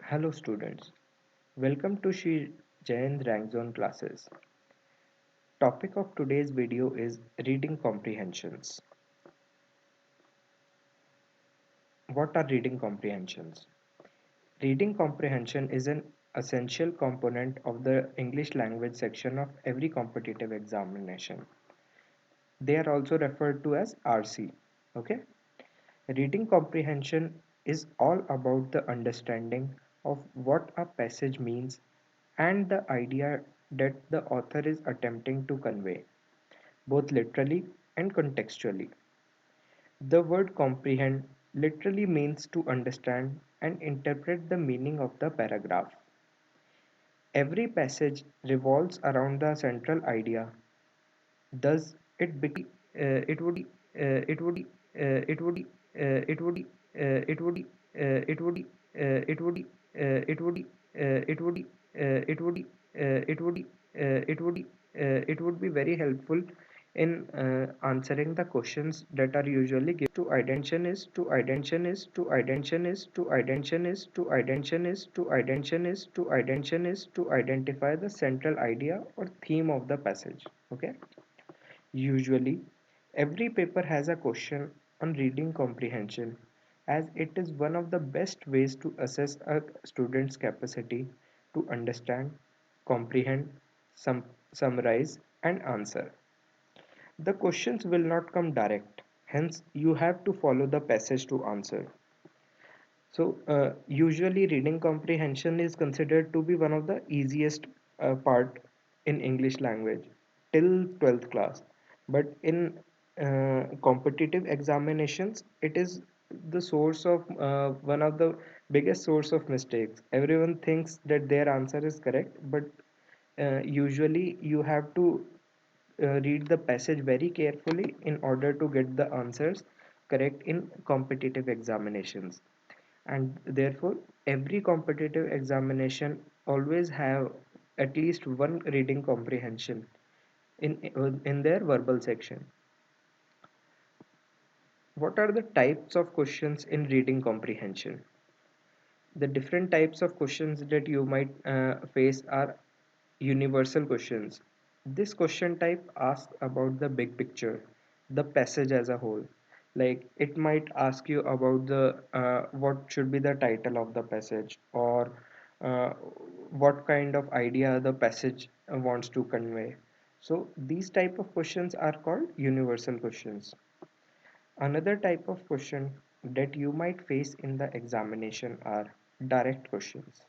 Hello students, welcome to Shri Jayan's Rank Zone classes. Topic of today's video is reading comprehensions. What are reading comprehensions? Reading comprehension is an essential component of the English language section of every competitive examination. They are also referred to as RC. Okay? Reading comprehension is all about the understanding of what a passage means and the idea that the author is attempting to convey, both literally and contextually. The word comprehend literally means to understand and interpret the meaning of the paragraph. Every passage revolves around the central idea. Thus, it would be it would be it would be it would be it would be it would be it would be it would be it would be it would be it would be it would be it would be very helpful in answering the questions that are usually given. To identify the central idea or theme of the passage. Okay. Usually, every paper has a question on reading comprehension, as it is one of the best ways to assess a student's capacity to understand, comprehend, summarize, and answer. The questions will not come direct, hence, you have to follow the passage to answer. So, usually, reading comprehension is considered to be one of the easiest part in English language till 12th class. But in competitive examinations, it is the source of one of the biggest source of mistakes. Everyone thinks that their answer is correct, but usually you have to read the passage very carefully in order to get the answers correct in competitive examinations, and therefore every competitive examination always have at least one reading comprehension in their verbal section. What are the types of questions in reading comprehension? The different types of questions that you might face are universal questions. This question type asks about the big picture, the passage as a whole. Like it might ask you about the what should be the title of the passage, or uh, what kind of idea the passage wants to convey. So these type of questions are called universal questions. Another type of question that you might face in the examination are direct questions.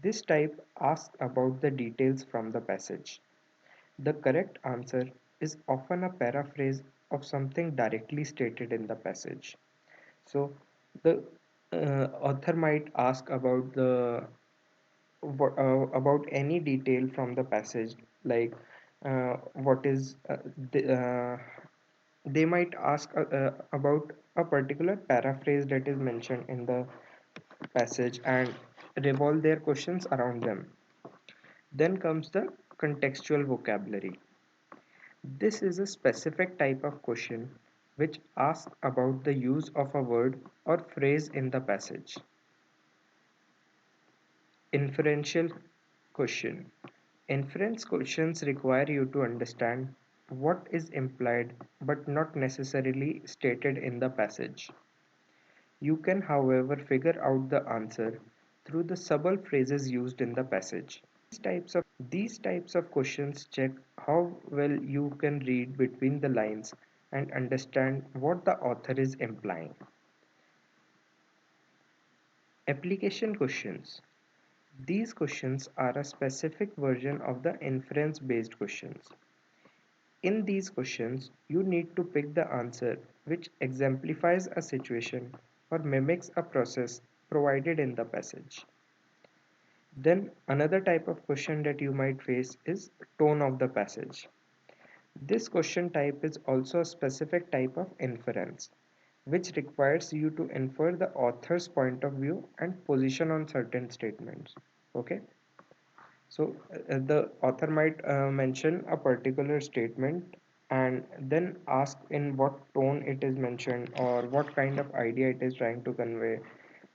This type asks about the details from the passage. The correct answer is often a paraphrase of something directly stated in the passage. So, the author might ask about about any detail from the passage, like what is they might ask about a particular paraphrase that is mentioned in the passage and revolve their questions around them. Then comes the contextual vocabulary. This is a specific type of question which asks about the use of a word or phrase in the passage. Inferential question. Inference questions require you to understand what is implied but not necessarily stated in the passage. You can, however, figure out the answer through the subtle phrases used in the passage. These types of questions check how well you can read between the lines and understand what the author is implying. Application questions. These questions are a specific version of the inference based questions. In these questions, you need to pick the answer which exemplifies a situation or mimics a process provided in the passage. Then, another type of question that you might face is tone of the passage. This question type is also a specific type of inference, which requires you to infer the author's point of view and position on certain statements. Okay, so the author might mention a particular statement and then ask in what tone it is mentioned or what kind of idea it is trying to convey.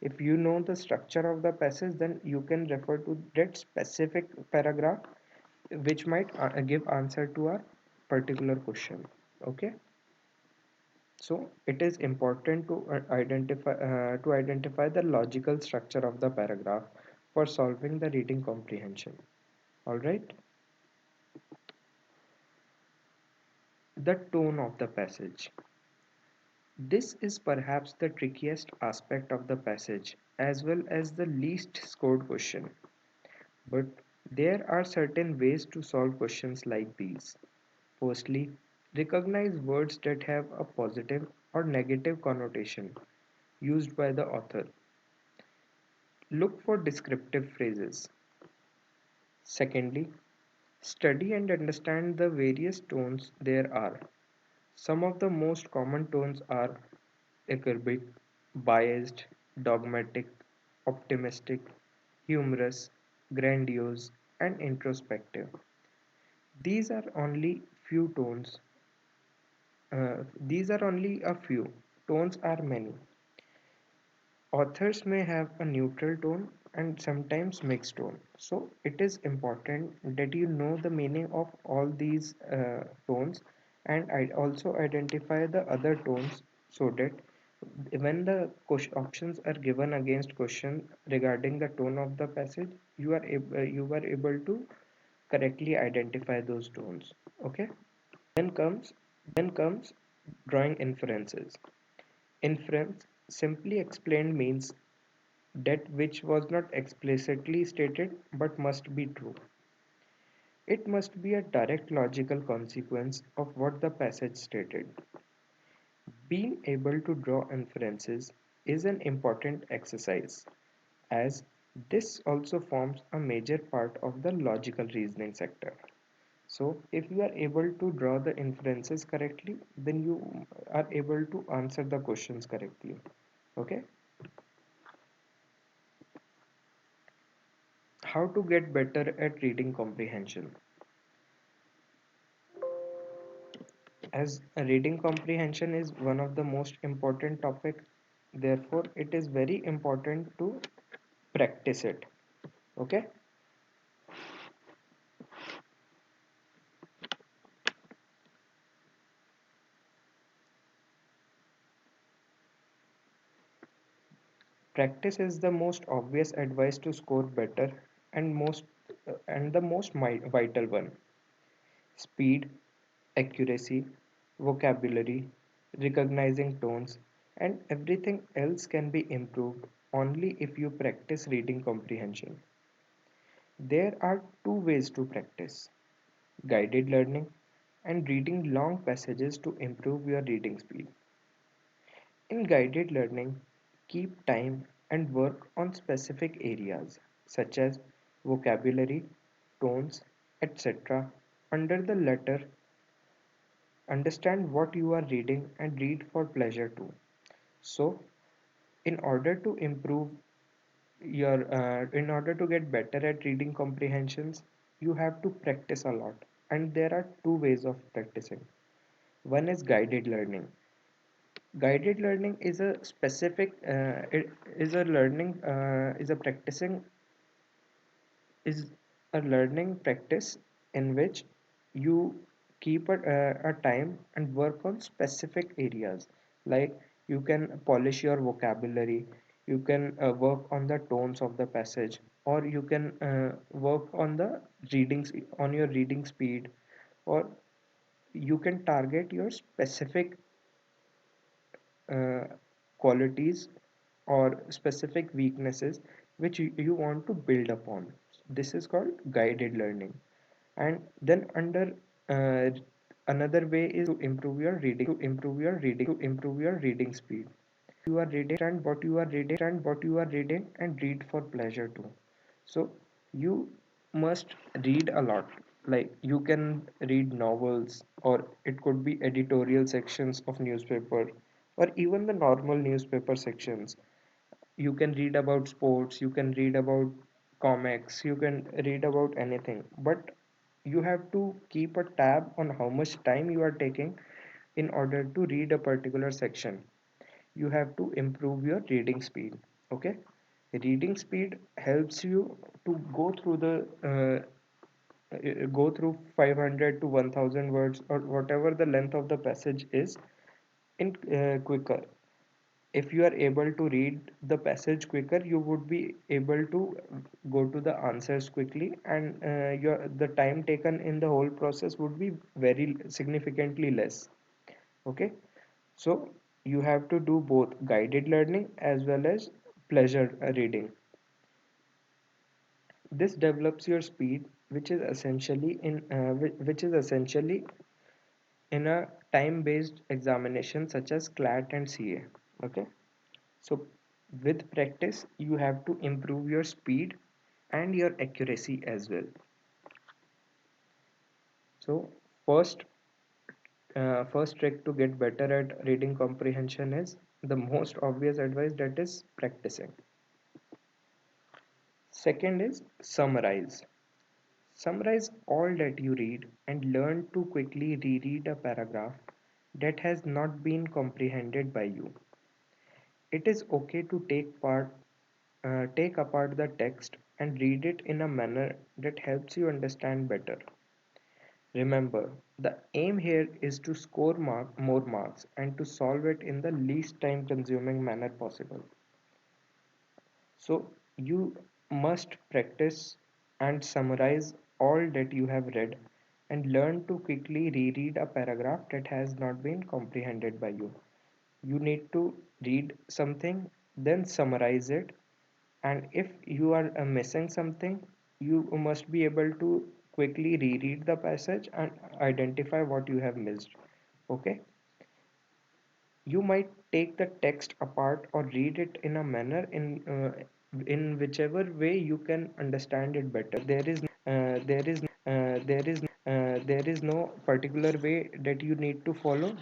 If you know the structure of the passage, then you can refer to that specific paragraph which might give answer to a particular question. Okay, so it is important to identify the logical structure of the paragraph for solving the reading comprehension. All right, the tone of the passage. This is perhaps the trickiest aspect of the passage as well as the least scored question. But there are certain ways to solve questions like these. Firstly, recognize words that have a positive or negative connotation used by the author. Look for descriptive phrases. Secondly, study and understand the various tones there are. Some of the most common tones are acerbic, biased, dogmatic, optimistic, humorous, grandiose, and introspective. These are only few tones. These are only a few. Tones are many. Authors may have a neutral tone and sometimes mixed tone. So it is important that you know the meaning of all these tones, and I also identify the other tones so that when the options are given against question regarding the tone of the passage, you are able to correctly identify those tones. Okay. Then comes drawing inferences. Inference, simply explained, means that which was not explicitly stated but must be true. It must be a direct logical consequence of what the passage stated. Being able to draw inferences is an important exercise, as this also forms a major part of the logical reasoning sector. So, if you are able to draw the inferences correctly, then you are able to answer the questions correctly. Okay? How to get better at reading comprehension? As reading comprehension is one of the most important topic, therefore it is very important to practice it. Okay, practice is the most obvious advice to score better and the most vital one. Speed, accuracy, vocabulary, recognizing tones, and everything else can be improved only if you practice reading comprehension. There are two ways to practice: guided learning and reading long passages to improve your reading speed. In guided learning, keep time and work on specific areas such as vocabulary, tones, etc. Under the latter, understand what you are reading and read for pleasure too. So, in order to improve in order to get better at reading comprehensions, you have to practice a lot, and there are two ways of practicing. One is guided learning. Guided learning is a specific it is a learning is a practicing is a learning practice in which you keep a time and work on specific areas, like you can polish your vocabulary, you can work on the tones of the passage, or you can work on the on your reading speed, or you can target your specific uh, qualities or specific weaknesses which you want to build upon. This is called guided learning. And then under uh, another way is to improve your reading speed. You are reading, understand what you are reading and read for pleasure too. So you must read a lot. Like you can read novels, or it could be editorial sections of newspaper, or even the normal newspaper sections. You can read about sports, you can read about comics, you can read about anything, but you have to keep a tab on how much time you are taking in order to read a particular section. You have to improve your reading speed. Okay, reading speed helps you to go through 500 to 1000 words or whatever the length of the passage is in quicker. If you are able to read the passage quicker, you would be able to go to the answers quickly, and the time taken in the whole process would be very significantly less. Okay, so you have to do both guided learning as well as pleasure reading. This develops your speed, which is essentially in a time-based examination such as Clat and CA. Okay, so with practice, you have to improve your speed and your accuracy as well. So first trick to get better at reading comprehension is the most obvious advice, that is practicing. Second is summarize. Summarize all that you read and learn to quickly reread a paragraph that has not been comprehended by you. It is okay to take apart the text and read it in a manner that helps you understand better. Remember, the aim here is to score more marks and to solve it in the least time consuming manner possible. So, you must practice and summarize all that you have read and learn to quickly reread a paragraph that has not been comprehended by you. You need to read something, then summarize it, and if you are missing something, you must be able to quickly reread the passage and identify what you have missed. Okay, you might take the text apart or read it in a manner in whichever way you can understand it better. There is no particular way that you need to follow.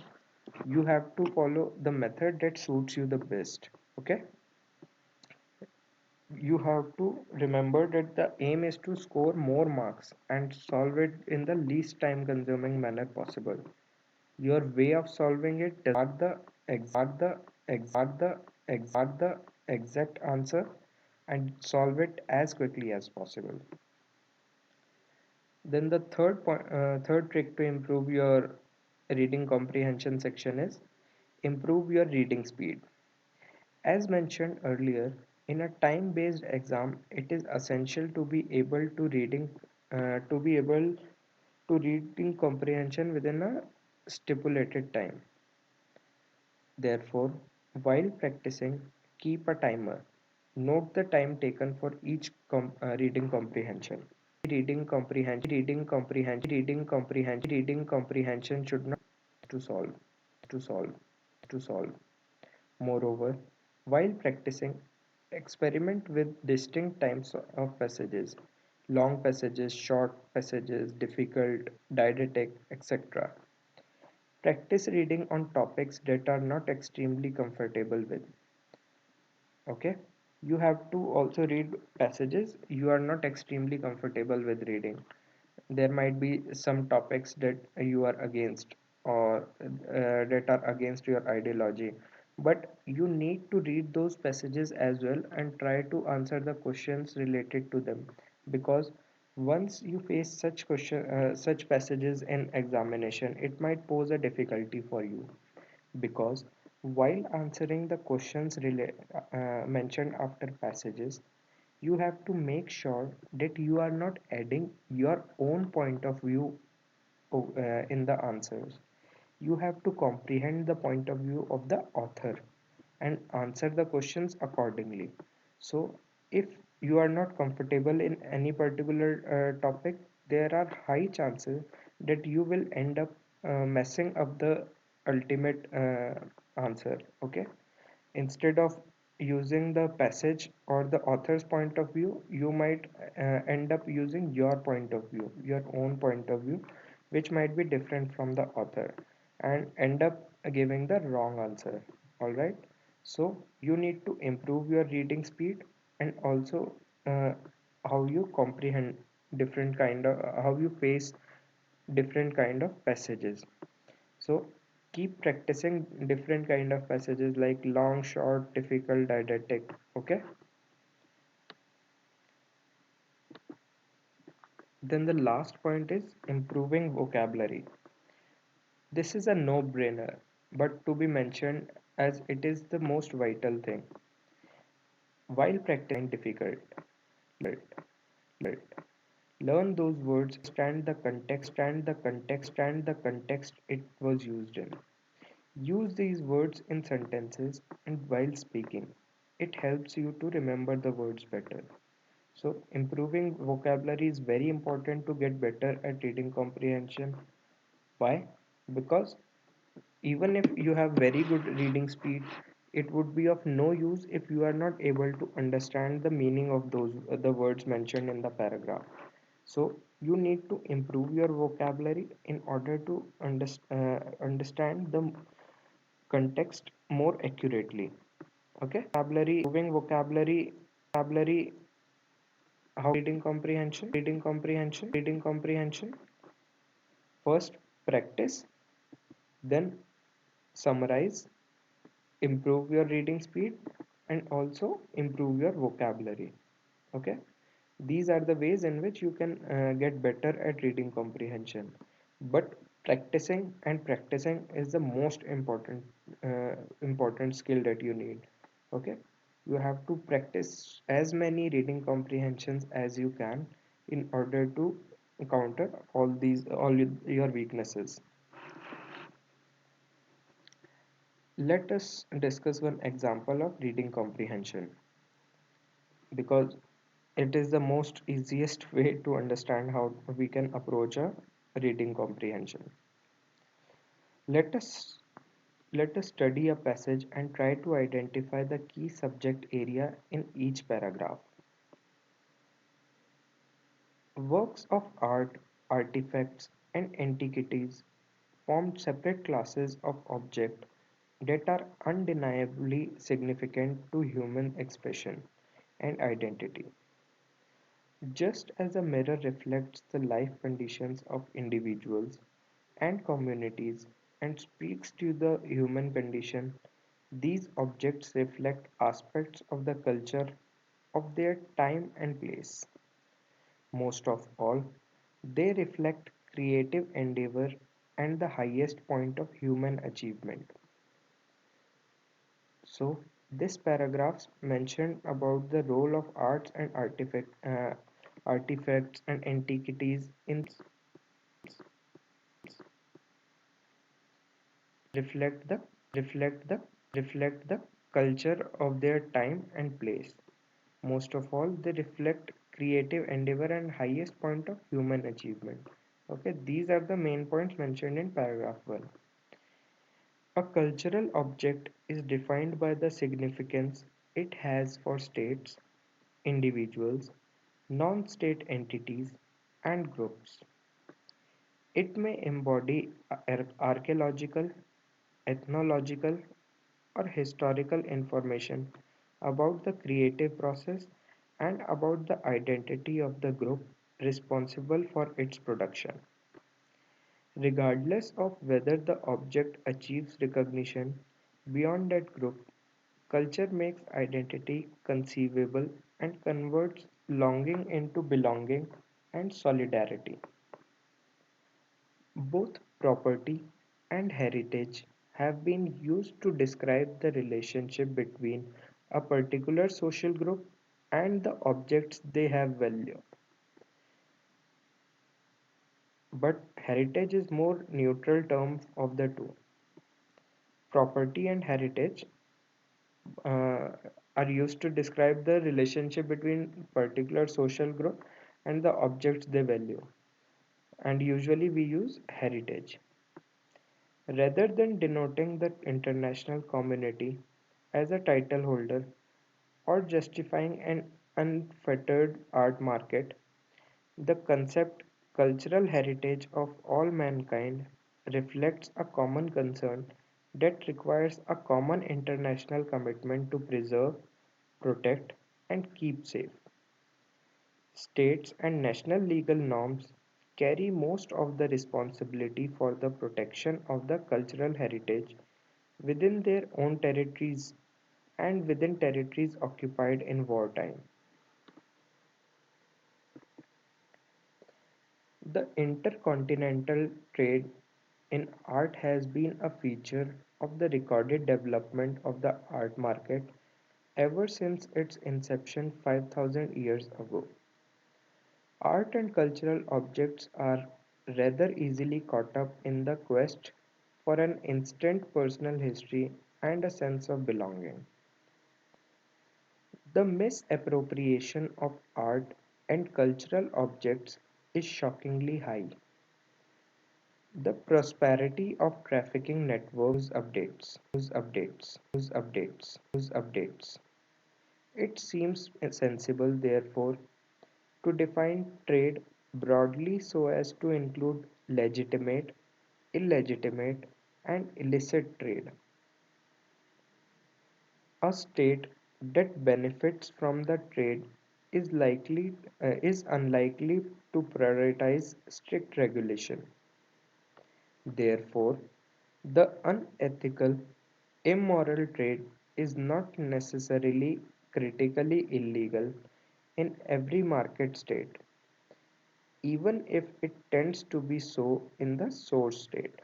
You have to follow the method that suits you the best. Okay, you have to remember that the aim is to score more marks and solve it in the least time consuming manner possible. Your way of solving it does the exact answer and solve it as quickly as possible. Then the third trick to improve your reading comprehension section is improve your reading speed. As mentioned earlier, in a time-based exam, it is essential to be able to reading comprehension within a stipulated time. Therefore, while practicing, keep a timer. Note the time taken for each reading comprehension. Reading comprehension should not to solve to solve. Moreover, while practicing, experiment with distinct types of passages: long passages, short passages, difficult, didactic, etc. Practice reading on topics that are not extremely comfortable with. Okay, you have to also read passages you are not extremely comfortable with reading. There might be some topics that you are against, or that are against your ideology, but you need to read those passages as well and try to answer the questions related to them, because once you face such passages in examination, it might pose a difficulty for you, because while answering the questions mentioned after passages, you have to make sure that you are not adding your own point of view in the answers. You have to comprehend the point of view of the author and answer the questions accordingly. So, if you are not comfortable in any particular topic, there are high chances that you will end up messing up the ultimate answer. Okay, instead of using the passage or the author's point of view, you might end up using your point of view, your own point of view, which might be different from the author, and end up giving the wrong answer. All right, so you need to improve your reading speed, and also uh, how you comprehend how you face different kind of passages. So Keep practicing different kind of passages like long, short, difficult, didactic. Okay. Then the last point is improving vocabulary. This is a no-brainer, but to be mentioned as it is the most vital thing. While practicing difficult, learn those words, understand the context it was used in. Use these words in sentences and while speaking. It helps you to remember the words better. So, improving vocabulary is very important to get better at reading comprehension. Why? Because even if you have very good reading speed, it would be of no use if you are not able to understand the meaning of those the words mentioned in the paragraph. So you need to improve your vocabulary in order to understand the context more accurately. Okay, improving vocabulary. How reading comprehension. First, practice, then summarize, improve your reading speed, and also improve your vocabulary. Okay, these are the ways in which you can get better at reading comprehension. But practicing is the most important skill that you need. Okay, you have to practice as many reading comprehensions as you can in order to counter all your weaknesses. Let us discuss one example of reading comprehension because it is the most easiest way to understand how we can approach a reading comprehension. Let us let us study a passage and try to identify the key subject area in each paragraph. Works of art, artifacts, and antiquities formed separate classes of objects that are undeniably significant to human expression and identity. Just as a mirror reflects the life conditions of individuals and communities and speaks to the human condition, these objects reflect aspects of the culture of their time and place. Most of all, they reflect creative endeavor and the highest point of human achievement. So, this paragraph mentioned about the role of arts and artifacts and antiquities in reflect the reflect the culture of their time and place. Most of all, they reflect creative endeavor and highest point of human achievement. Okay, these are the main points mentioned in paragraph 1. A cultural object is defined by the significance it has for states, individuals, non-state entities, and groups. It may embody archaeological, ethnological, or historical information about the creative process and about the identity of the group responsible for its production. Regardless of whether the object achieves recognition beyond that group, culture makes identity conceivable and converts longing into belonging and solidarity. Both property and heritage have been used to describe the relationship between a particular social group and the objects they have value. But heritage is more neutral term of the two. Property and heritage uh, are used to describe the relationship between particular social group and the objects they value. And usually we use heritage. Rather than denoting the international community as a title holder or justifying an unfettered art market, the concept cultural heritage of all mankind reflects a common concern that requires a common international commitment to preserve, protect, and keep safe. States and national legal norms carry most of the responsibility for the protection of the cultural heritage within their own territories and within territories occupied in wartime. The intercontinental trade in art has been a feature of the recorded development of the art market ever since its inception 5,000 years ago. Art and cultural objects are rather easily caught up in the quest for an instant personal history and a sense of belonging. The misappropriation of art and cultural objects is shockingly high. The prosperity of trafficking networks updates. It seems sensible, therefore, to define trade broadly so as to include legitimate, illegitimate, and illicit trade. A state that benefits from the trade is unlikely to prioritize strict regulation. Therefore, the unethical, immoral trade is not necessarily critically illegal in every market state, even if it tends to be so in the source state.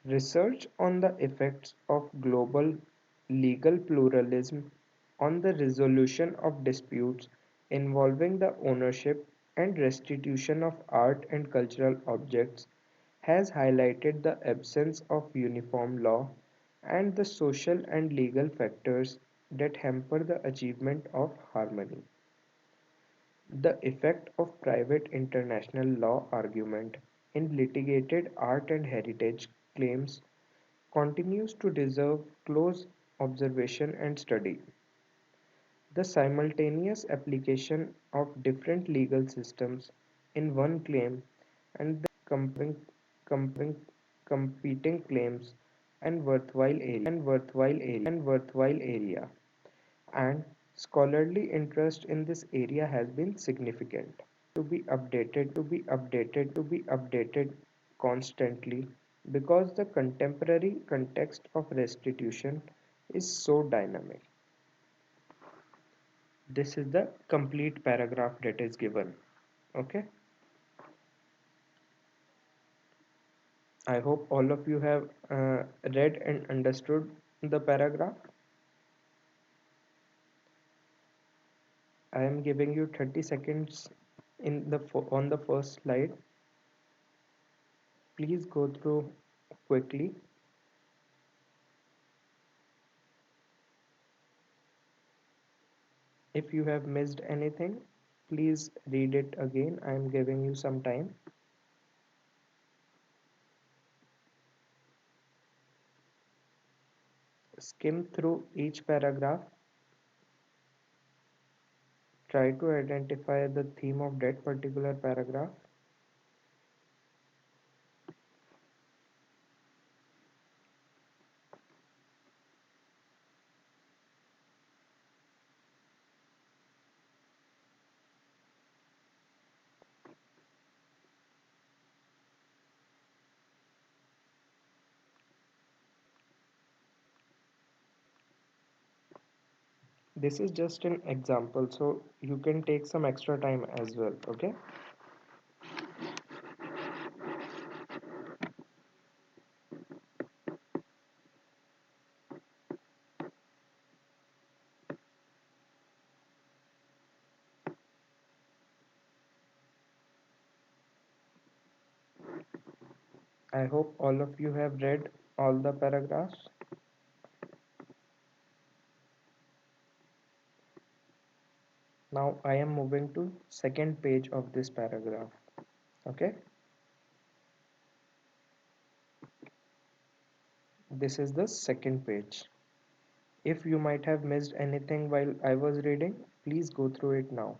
Research on the effects of global legal pluralism on the resolution of disputes involving the ownership and restitution of art and cultural objects has highlighted the absence of uniform law and the social and legal factors that hamper the achievement of harmony. The effect of private international law argument in litigated art and heritage claims continues to deserve close observation and study. The simultaneous application of different legal systems in one claim and the competing claims and worthwhile area and scholarly interest in this area has been significant. To be updated constantly because the contemporary context of restitution is so dynamic. This is the complete paragraph that is given. Okay, I hope all of you have read and understood the paragraph. I am giving you 30 seconds on the first slide. Please go through quickly. If you have missed anything, please read it again. I am giving you some time. Skim through each paragraph. Try to identify the theme of that particular paragraph. This is just an example, so you can take some extra time as well. Okay. I hope all of you have read all the paragraphs. Now I am moving to second page of this paragraph. Okay. This is the second page. If you might have missed anything while I was reading, please go through it now.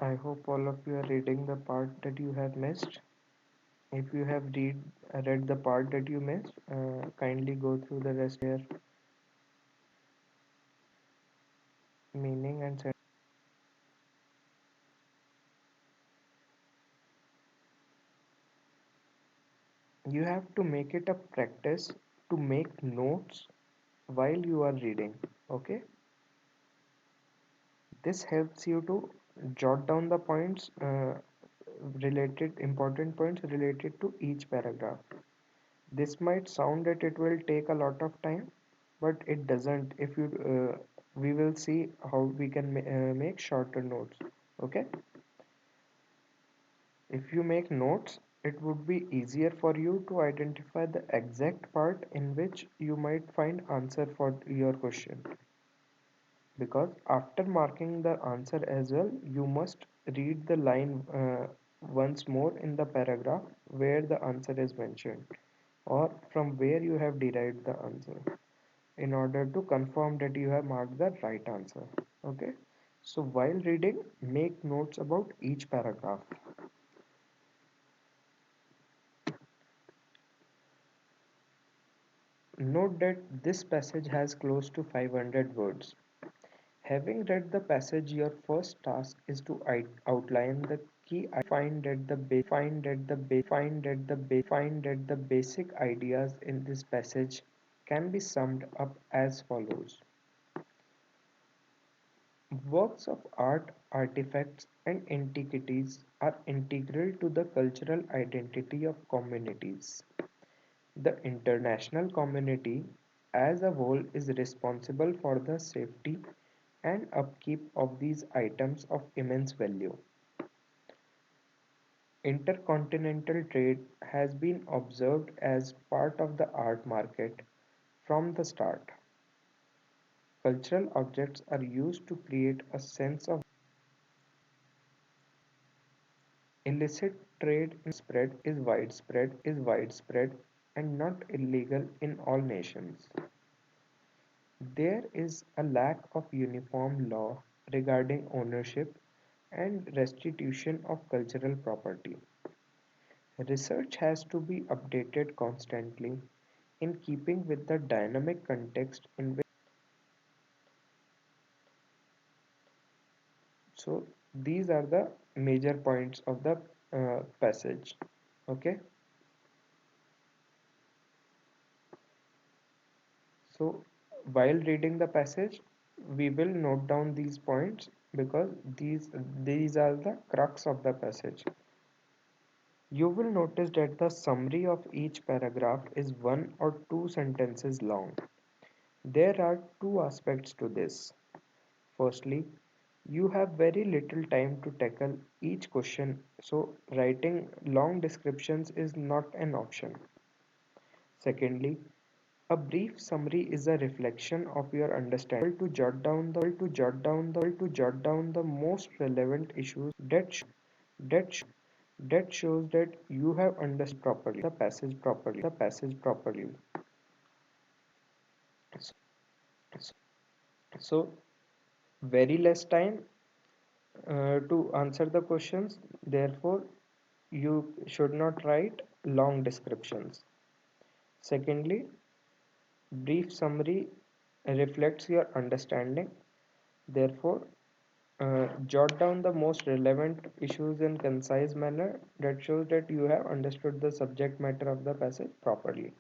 I hope all of you are reading the part that you have missed. If you have read the part that you missed, kindly go through the rest of their meaning and you have to make it a practice to make notes while you are reading. Okay, this helps you to jot down the points related important points related to each paragraph. This might sound that it will take a lot of time, but it doesn't. If you we will see how we can make shorter notes. Okay, if you make notes, it would be easier for you to identify the exact part in which you might find answer for your question. Because after marking the answer as well, you must read the line once more in the paragraph where the answer is mentioned or from where you have derived the answer in order to confirm that you have marked the right answer. Okay, so while reading, make notes about each paragraph. Note that this passage has close to 500 words. Having read the passage, your first task is to outline the key. Find that the basic ideas in this passage can be summed up as follows. Works of art, artifacts, and antiquities are integral to the cultural identity of communities. The international community as a whole is responsible for the safety and upkeep of these items of immense value. Intercontinental trade has been observed as part of the art market from the start. Cultural objects are used to create a sense of illicit trade is widespread and not illegal in all nations. There is a lack of uniform law regarding ownership and restitution of cultural property. Research has to be updated constantly in keeping with the dynamic context in which. So these are the major points of the passage. Okay, so while reading the passage, we will note down these points because these are the crux of the passage. You will notice that the summary of each paragraph is one or two sentences long. There are two aspects to this. Firstly, you have very little time to tackle each question, so writing long descriptions is not an option. Secondly, a brief summary is a reflection of your understanding. To jot down the most relevant issues that shows that you have understood the passage properly. So very less time to answer the questions. Therefore, you should not write long descriptions. Secondly, brief summary reflects your understanding. Therefore, jot down the most relevant issues in concise manner that shows that you have understood the subject matter of the passage properly.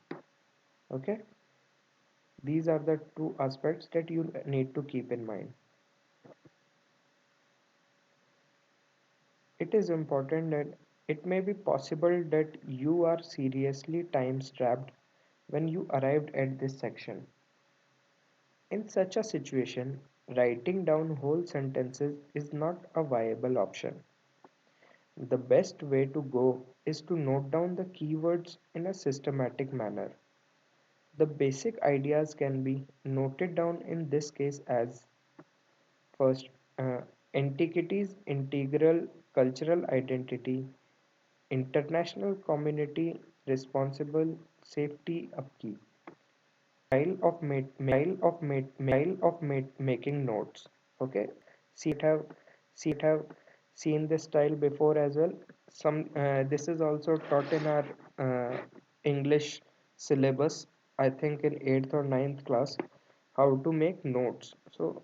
Okay, these are the two aspects that you need to keep in mind. It is important that it may be possible that you are seriously time strapped when you arrived at this section. In such a situation, writing down whole sentences is not a viable option. The best way to go is to note down the keywords in a systematic manner. The basic ideas can be noted down in this case as first, uh, antiquities, integral cultural identity, international community, responsible safety upkeep. Style of, ma- ma- style of, ma- ma- style of, ma- ma- style of, ma- ma- making notes. Okay, see, I have, see, seen this style before as well. This is also taught in our English syllabus, I think in 8th or ninth class, how to make notes. So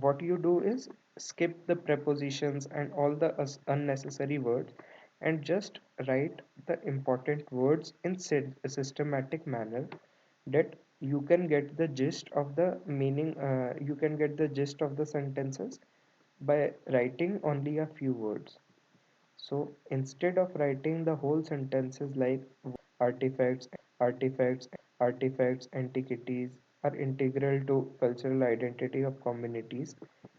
what you do is skip the prepositions and all the unnecessary words and just write the important words in systematic manner, that you can get the gist of the meaning, you can get the gist of the sentences by writing only a few words. So instead of writing the whole sentences like artifacts, antiquities are integral to cultural identity of communities,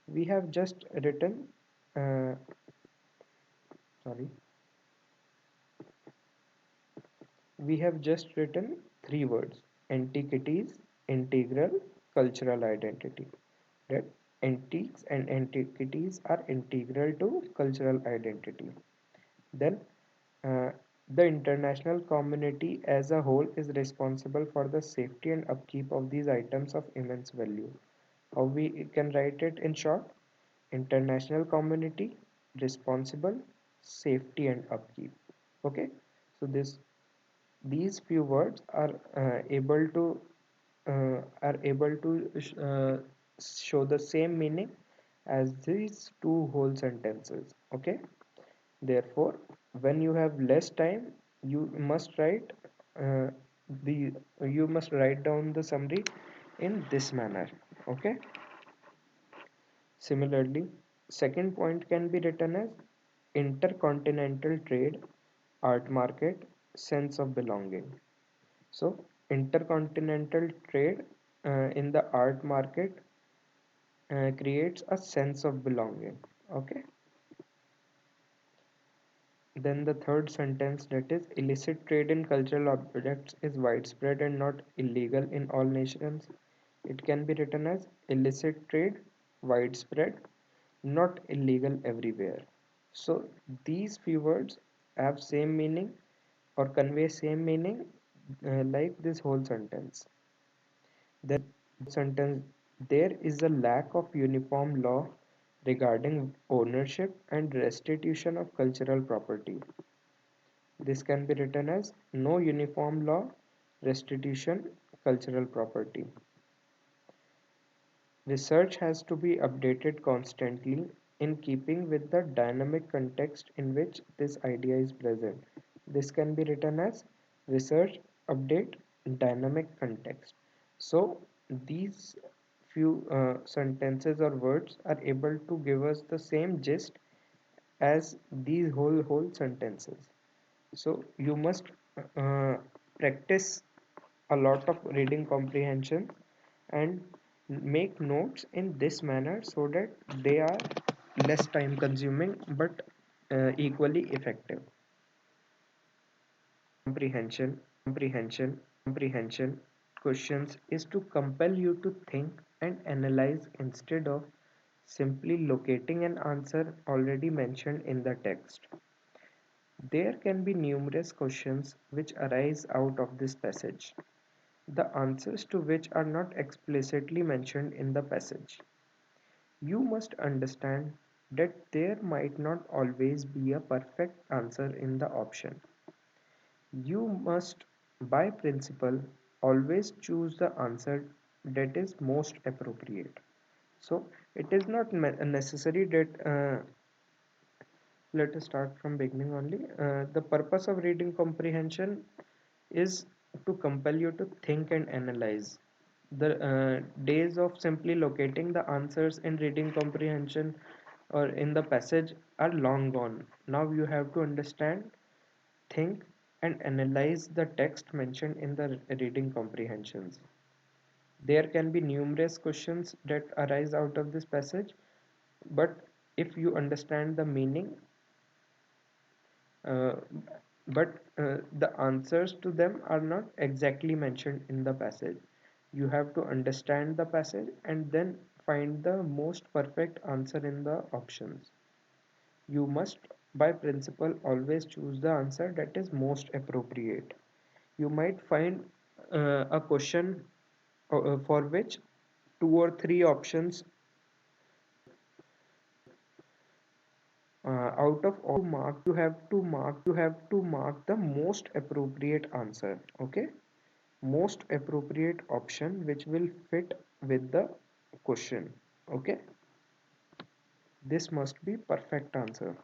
we have just written, uh, sorry, we have just written three words: antiquities, integral, cultural identity. That antiques and antiquities are integral to cultural identity. Then uh, the international community as a whole is responsible for the safety and upkeep of these items of immense value. How we can write it in short? International community, responsible, safety and upkeep. Okay, so these few words are able to show the same meaning as these two whole sentences. Okay, therefore when you have less time, you must write uh, the you must write down the summary in this manner. Okay, similarly, second point can be written as intercontinental trade, art market, sense of belonging. So intercontinental trade in the art market creates a sense of belonging. Okay, then the third sentence, that is illicit trade in cultural objects is widespread and not illegal in all nations. It can be written as illicit trade, widespread, not illegal everywhere. So these few words have same meaning or convey same meaning like this whole sentence. Then sentence, there is a lack of uniform law regarding ownership and restitution of cultural property. This can be written as no uniform law, restitution, cultural property. Research has to be updated constantly in keeping with the dynamic context in which this idea is present. This can be written as research, update, dynamic context. So these few sentences or words are able to give us the same gist as these whole sentences. So you must uh, practice a lot of reading comprehension and make notes in this manner so that they are less time consuming but equally effective. Comprehension questions is to compel you to think and analyze instead of simply locating an answer already mentioned in the text. There can be numerous questions which arise out of this passage, the answers to which are not explicitly mentioned in the passage. You must understand that there might not always be a perfect answer in the option. You must, by principle, always choose the answer that is most appropriate. So, it is not necessary that let us start from beginning only. The purpose of reading comprehension is to compel you to think and analyze. The days of simply locating the answers in reading comprehension or in the passage are long gone. Now you have to understand, think, and analyze the text mentioned in the reading comprehensions. There can be numerous questions that arise out of this passage, but if you understand the meaning, uh, but the answers to them are not exactly mentioned in the passage. You have to understand the passage and then find the most perfect answer in the options. You must, by principle, always choose the answer that is most appropriate. You might find a question for which two or three options Out of all mark, you have to mark the most appropriate answer. Okay, most appropriate option which will fit with the question. Okay, this must be perfect answer.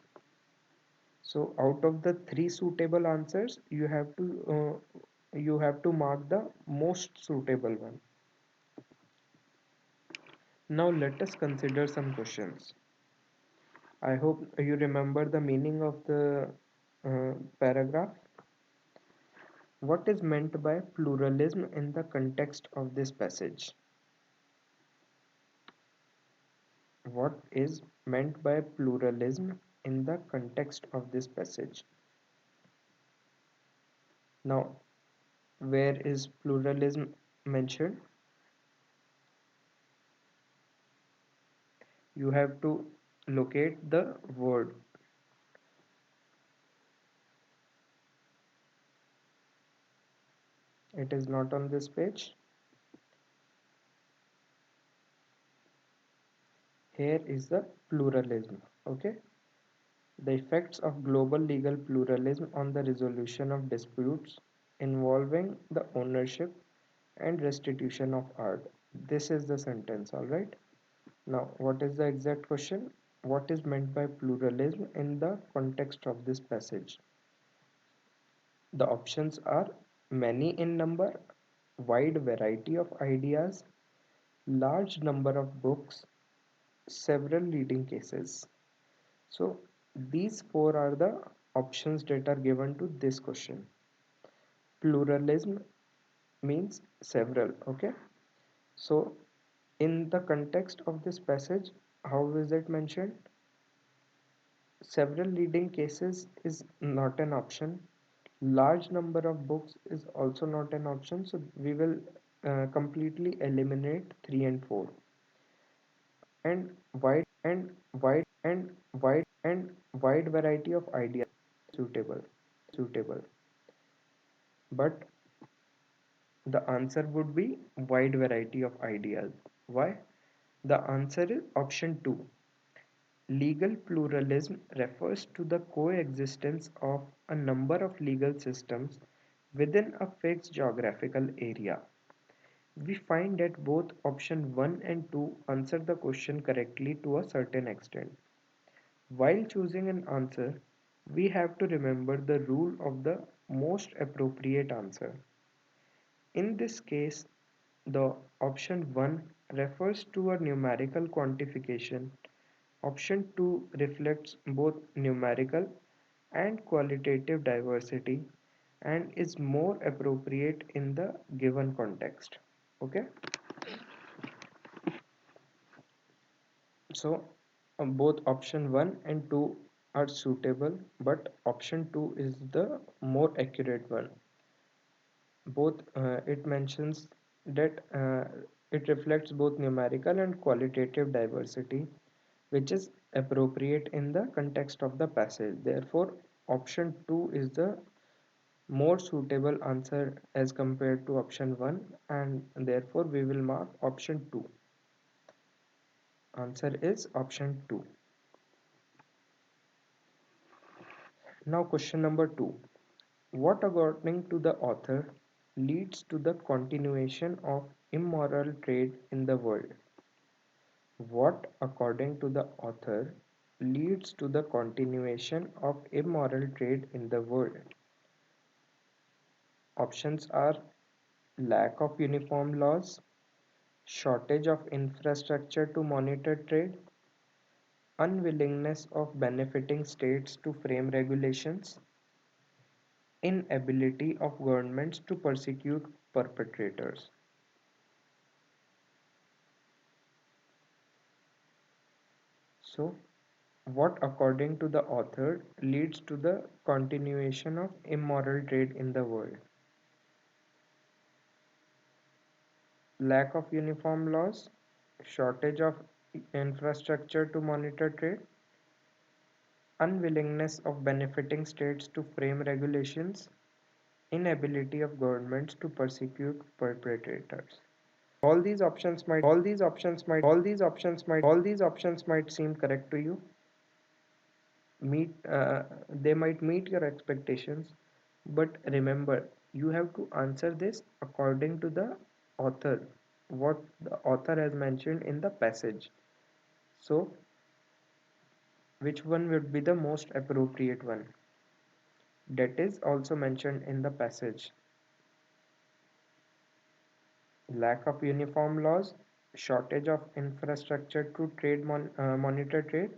So out of the three suitable answers, you have to mark the most suitable one. Now let us consider some questions. I hope you remember the meaning of the paragraph. What is meant by pluralism in the context of this passage? What is meant by pluralism in the context of this passage? Now, where is pluralism mentioned? You have to locate the word. It is not on this page. Here is the pluralism. Okay. The effects of global legal pluralism on the resolution of disputes involving the ownership and restitution of art. This is the sentence, alright? Now, what is the exact question? What is meant by pluralism in the context of this passage? The options are many in number, wide variety of ideas, large number of books, several leading cases. So these four are the options that are given to this question. Pluralism means several, okay? So in the context of this passage, how is it mentioned? Several leading cases is not an option. Large number of books is also not an option. So we will completely eliminate 3 and 4. And wide variety of ideas suitable. But the answer would be wide variety of ideas. Why? The answer is option 2. Legal pluralism refers to the coexistence of a number of legal systems within a fixed geographical area. We find that both option 1 and 2 answer the question correctly to a certain extent. While choosing an answer, we have to remember the rule of the most appropriate answer. In this case, the option 1 refers to a numerical quantification. Option 2 reflects both numerical and qualitative diversity and is more appropriate in the given context. Okay, so both option 1 and 2 are suitable, but option 2 is the more accurate one. Both it mentions that it reflects both numerical and qualitative diversity, which is appropriate in the context of the passage. Therefore, option 2 is the more suitable answer as compared to option 1, and therefore we will mark option 2. Answer is option 2. Now question number 2. What according to the author leads to the continuation of immoral trade in the world? What according to the author leads to the continuation of immoral trade in the world? Options are lack of uniform laws, shortage of infrastructure to monitor trade, unwillingness of benefiting states to frame regulations, inability of governments to persecute perpetrators. So, what according to the author leads to the continuation of immoral trade in the world? Lack of uniform laws, shortage of infrastructure to monitor trade, unwillingness of benefiting states to frame regulations, inability of governments to persecute perpetrators. All these options might seem correct to you, they might meet your expectations, but remember, you have to answer this according to the author, what the author has mentioned in the passage. So which one would be the most appropriate one that is also mentioned in the passage? Lack of uniform laws, shortage of infrastructure to monitor trade,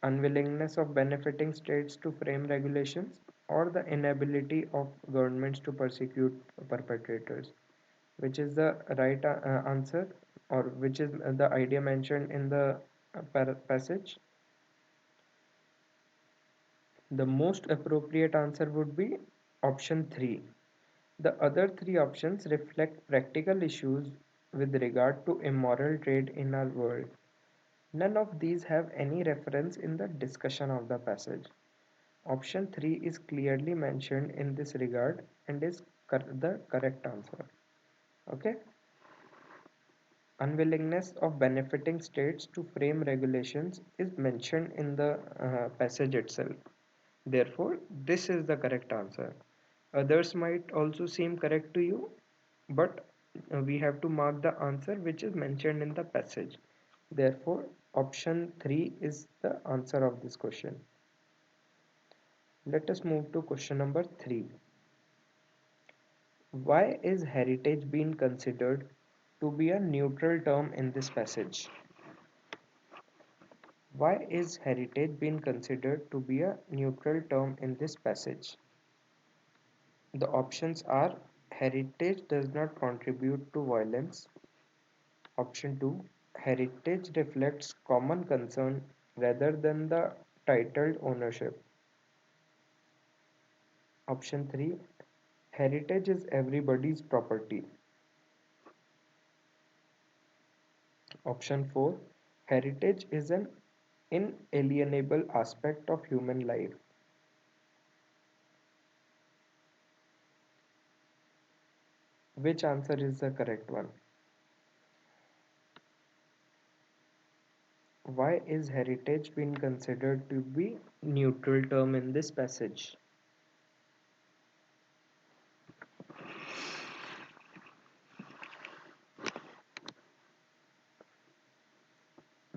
unwillingness of benefiting states to frame regulations, or the inability of governments to persecute perpetrators. Which is the right answer, or which is the idea mentioned in the passage? The most appropriate answer would be option 3. The other three options reflect practical issues with regard to immoral trade in our world. None of these have any reference in the discussion of the passage. Option 3 is clearly mentioned in this regard and is the correct answer. Okay? Unwillingness of benefiting states to frame regulations is mentioned in the passage itself. Therefore, this is the correct answer. Others might also seem correct to you, but we have to mark the answer which is mentioned in the passage. Therefore, option 3 is the answer of this question. Let us move to question number 3. Why is heritage being considered to be a neutral term in this passage? Why is heritage being considered to be a neutral term in this passage? The options are: heritage does not contribute to violence. Option 2, heritage reflects common concern rather than the titled ownership. Option 3, heritage is everybody's property. Option 4, heritage is an inalienable aspect of human life. Which answer is the correct one? Why is heritage being considered to be neutral term in this passage?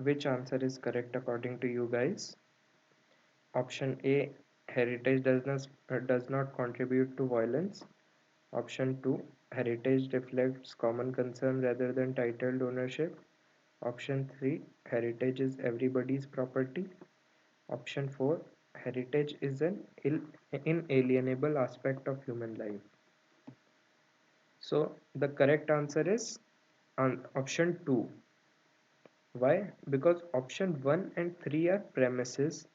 Which answer is correct according to you guys? Option A, heritage does not contribute to violence. Option 2, heritage reflects common concern rather than titled ownership. Option 3, heritage is everybody's property. Option 4, heritage is an inalienable aspect of human life. So the correct answer is on option 2. Why? Because option 1 and 3 are premises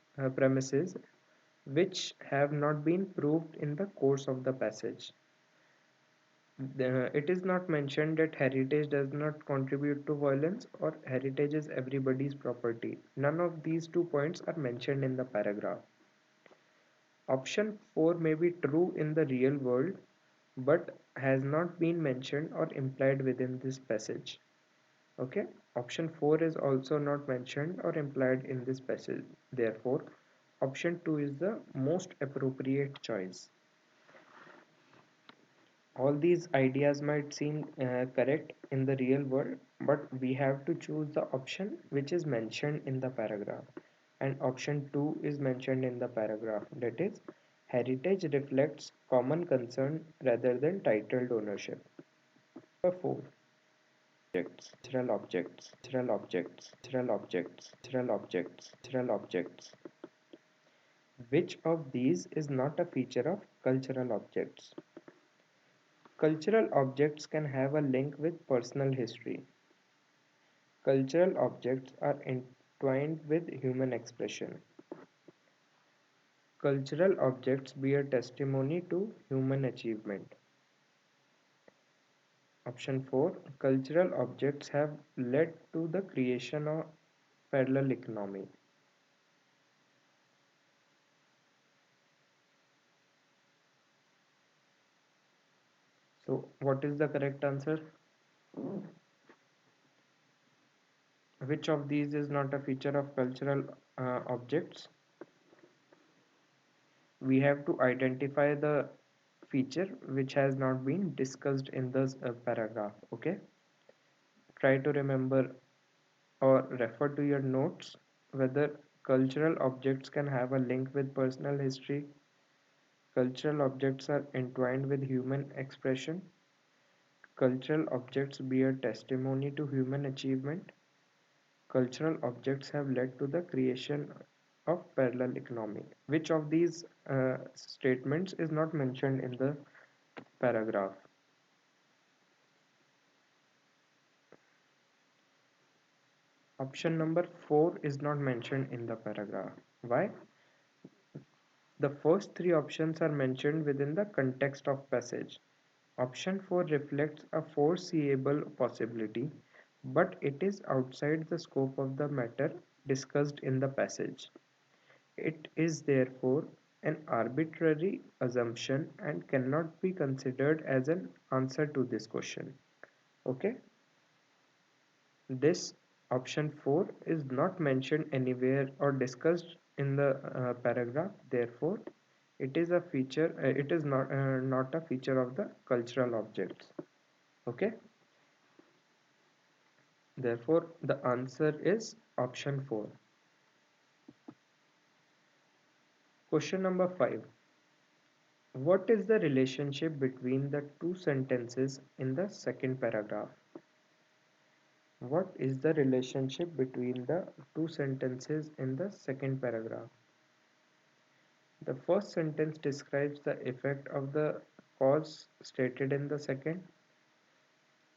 which have not been proved in the course of the passage. It is not mentioned that heritage does not contribute to violence or heritage is everybody's property. None of these 2 points are mentioned in the paragraph. Option 4 may be true in the real world but has not been mentioned or implied within this passage. Okay, option 4 is also not mentioned or implied in this passage. Therefore, option 2 is the most appropriate choice. All these ideas might seem correct in the real world, but we have to choose the option which is mentioned in the paragraph. And option 2 is mentioned in the paragraph. That is, heritage reflects common concern rather than titled ownership. Number 4. Cultural objects. Which of these is not a feature of cultural objects? Cultural objects can have a link with personal history. Cultural objects are entwined with human expression. Cultural objects bear testimony to human achievement. Option 4. Cultural objects have led to the creation of parallel economy. So, what is the correct answer? Which of these is not a feature of cultural objects? We have to identify the feature which has not been discussed in this paragraph. Okay, try to remember or refer to your notes whether cultural objects can have a link with personal history, cultural objects are entwined with human expression, cultural objects bear testimony to human achievement, cultural objects have led to the creation of parallel economy. Which of these statements is not mentioned in the paragraph? Option number 4 is not mentioned in the paragraph. Why? The first three options are mentioned within the context of passage. Option 4 reflects a foreseeable possibility, but it is outside the scope of the matter discussed in the passage. It is therefore an arbitrary assumption and cannot be considered as an answer to this question. Okay? This option 4 is not mentioned anywhere or discussed in the paragraph. Therefore, it is a feature. It is not a feature of the cultural objects. Okay. Therefore, the answer is option 4. Question number 5. What is the relationship between the two sentences in the second paragraph? What is the relationship between the two sentences in the second paragraph? The first sentence describes the effect of the cause stated in the second.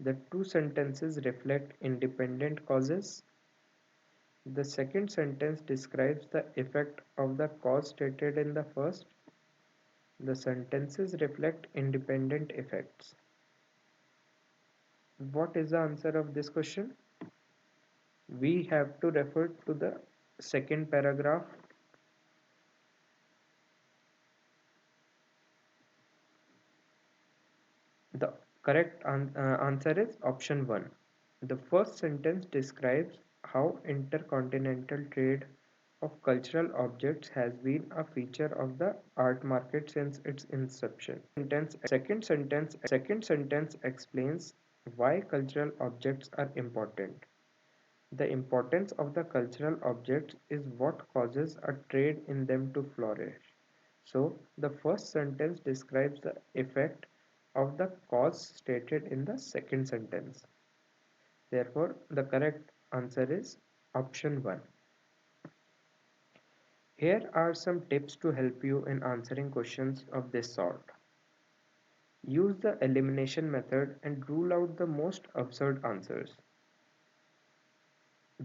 The two sentences reflect independent causes. The second sentence describes the effect of the cause stated in the first. The sentences reflect independent effects. What is the answer of this question? We have to refer to the second paragraph. The correct answer is option 1. The first sentence describes how intercontinental trade of cultural objects has been a feature of the art market since its inception. Second sentence explains why cultural objects are important. The importance of the cultural objects is what causes a trade in them to flourish. So, the first sentence describes the effect of the cause stated in the second sentence. Therefore, the correct answer is option 1. Here are some tips to help you in answering questions of this sort. Use the elimination method and rule out the most absurd answers.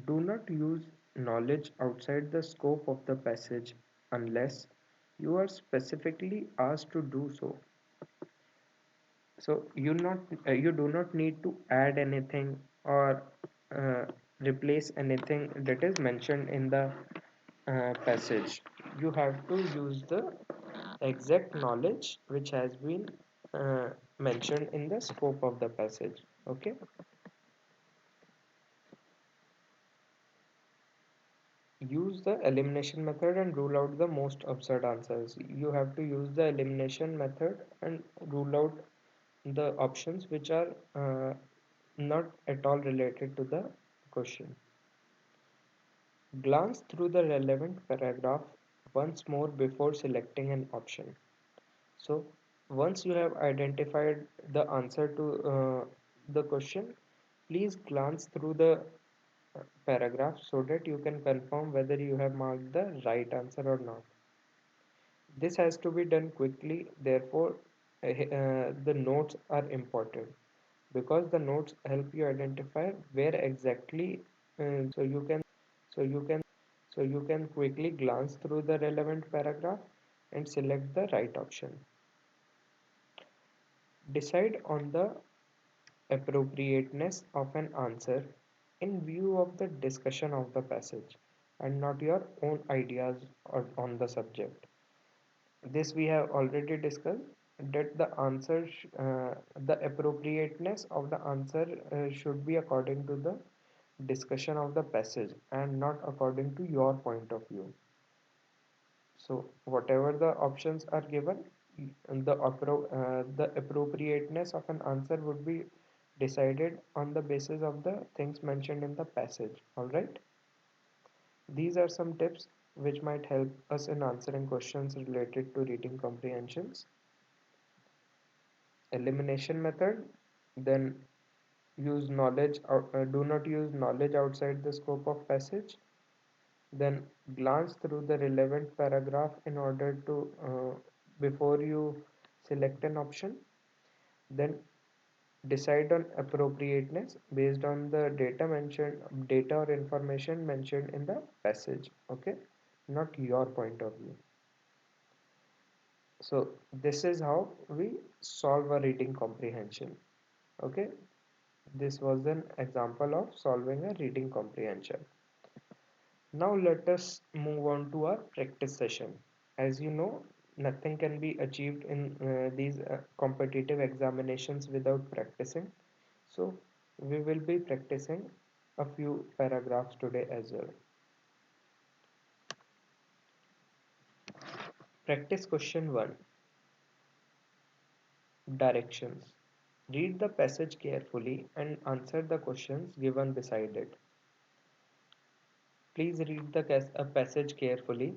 Do not use knowledge outside the scope of the passage unless you are specifically asked to do so. So you do not need to add anything or uh, replace anything that is mentioned in the passage. You have to use the exact knowledge which has been mentioned in the scope of the passage. Okay. Use the elimination method and rule out the most absurd answers. You have to use the elimination method and rule out the options which are not at all related to the question. Glance through the relevant paragraph once more before selecting an option. So, once you have identified the answer to the question, please glance through the paragraph so that you can confirm whether you have marked the right answer or not. This has to be done quickly, therefore, the notes are important because the notes help you identify where exactly so you can quickly glance through the relevant paragraph and select the right option. Decide on the appropriateness of an answer in view of the discussion of the passage and not your own ideas on the subject. This we have already discussed that the appropriateness of the answer should be according to the discussion of the passage and not according to your point of view. So whatever the options are given, the appropriateness of an answer would be decided on the basis of the things mentioned in the passage. All right. These are some tips which might help us in answering questions related to reading comprehensions. Elimination method, then do not use knowledge outside the scope of passage. Then glance through the relevant paragraph in order to before you select an option. Then decide on appropriateness based on the data or information mentioned in the passage. Okay, not your point of view. So this is how we solve a reading comprehension. Okay, this was an example of solving a reading comprehension. Now let us move on to our practice session. As you know, nothing can be achieved in these competitive examinations without practicing. So we will be practicing a few paragraphs today as well. Practice question 1. Directions. Read the passage carefully and answer the questions given beside it. Please read the passage carefully,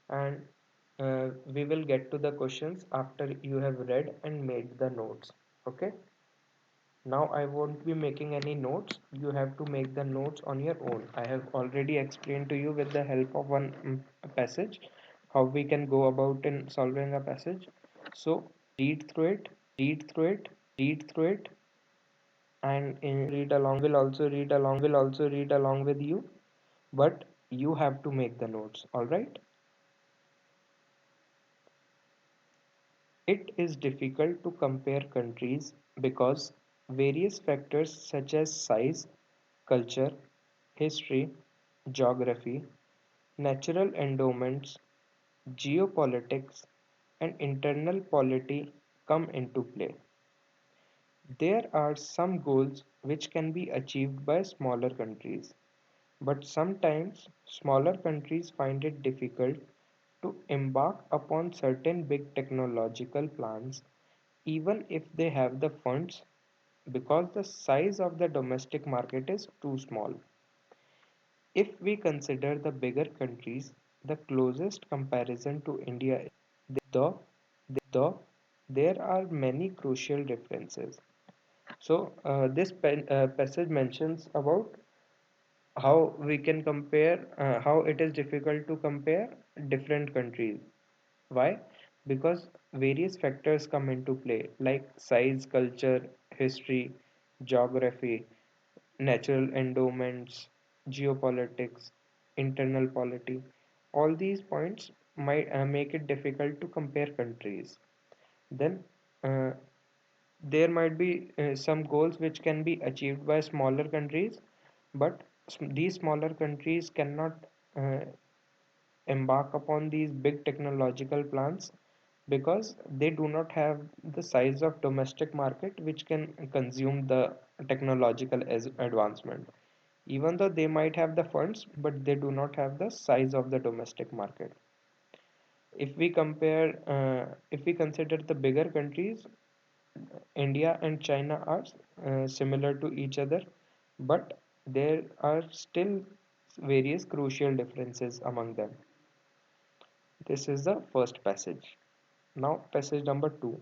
and we will get to the questions after you have read and made the notes. Okay. Now I won't be making any notes. You have to make the notes on your own. I have already explained to you with the help of one passage how we can go about in solving a passage. So read through it, read through it, read through it, and will also read along with you. But you have to make the notes. All right. It is difficult to compare countries because various factors such as size, culture, history, geography, natural endowments, geopolitics, and internal polity come into play. There are some goals which can be achieved by smaller countries, but sometimes smaller countries find it difficult to embark upon certain big technological plans even if they have the funds because the size of the domestic market is too small. If we consider the bigger countries, the closest comparison to India is though there are many crucial differences. So this passage mentions about how we can compare, how it is difficult to compare different countries. Why? Because various factors come into play like size, culture, history, geography, natural endowments, geopolitics, internal polity. All these points might make it difficult to compare countries. Then uh, there might be some goals which can be achieved by smaller countries, but these smaller countries cannot uh, embark upon these big technological plans because they do not have the size of domestic market which can consume the technological advancement. Even though they might have the funds, but they do not have the size of the domestic market. If we consider the bigger countries, India and China are similar to each other, but there are still various crucial differences among them. This is the first passage. Now, passage number 2.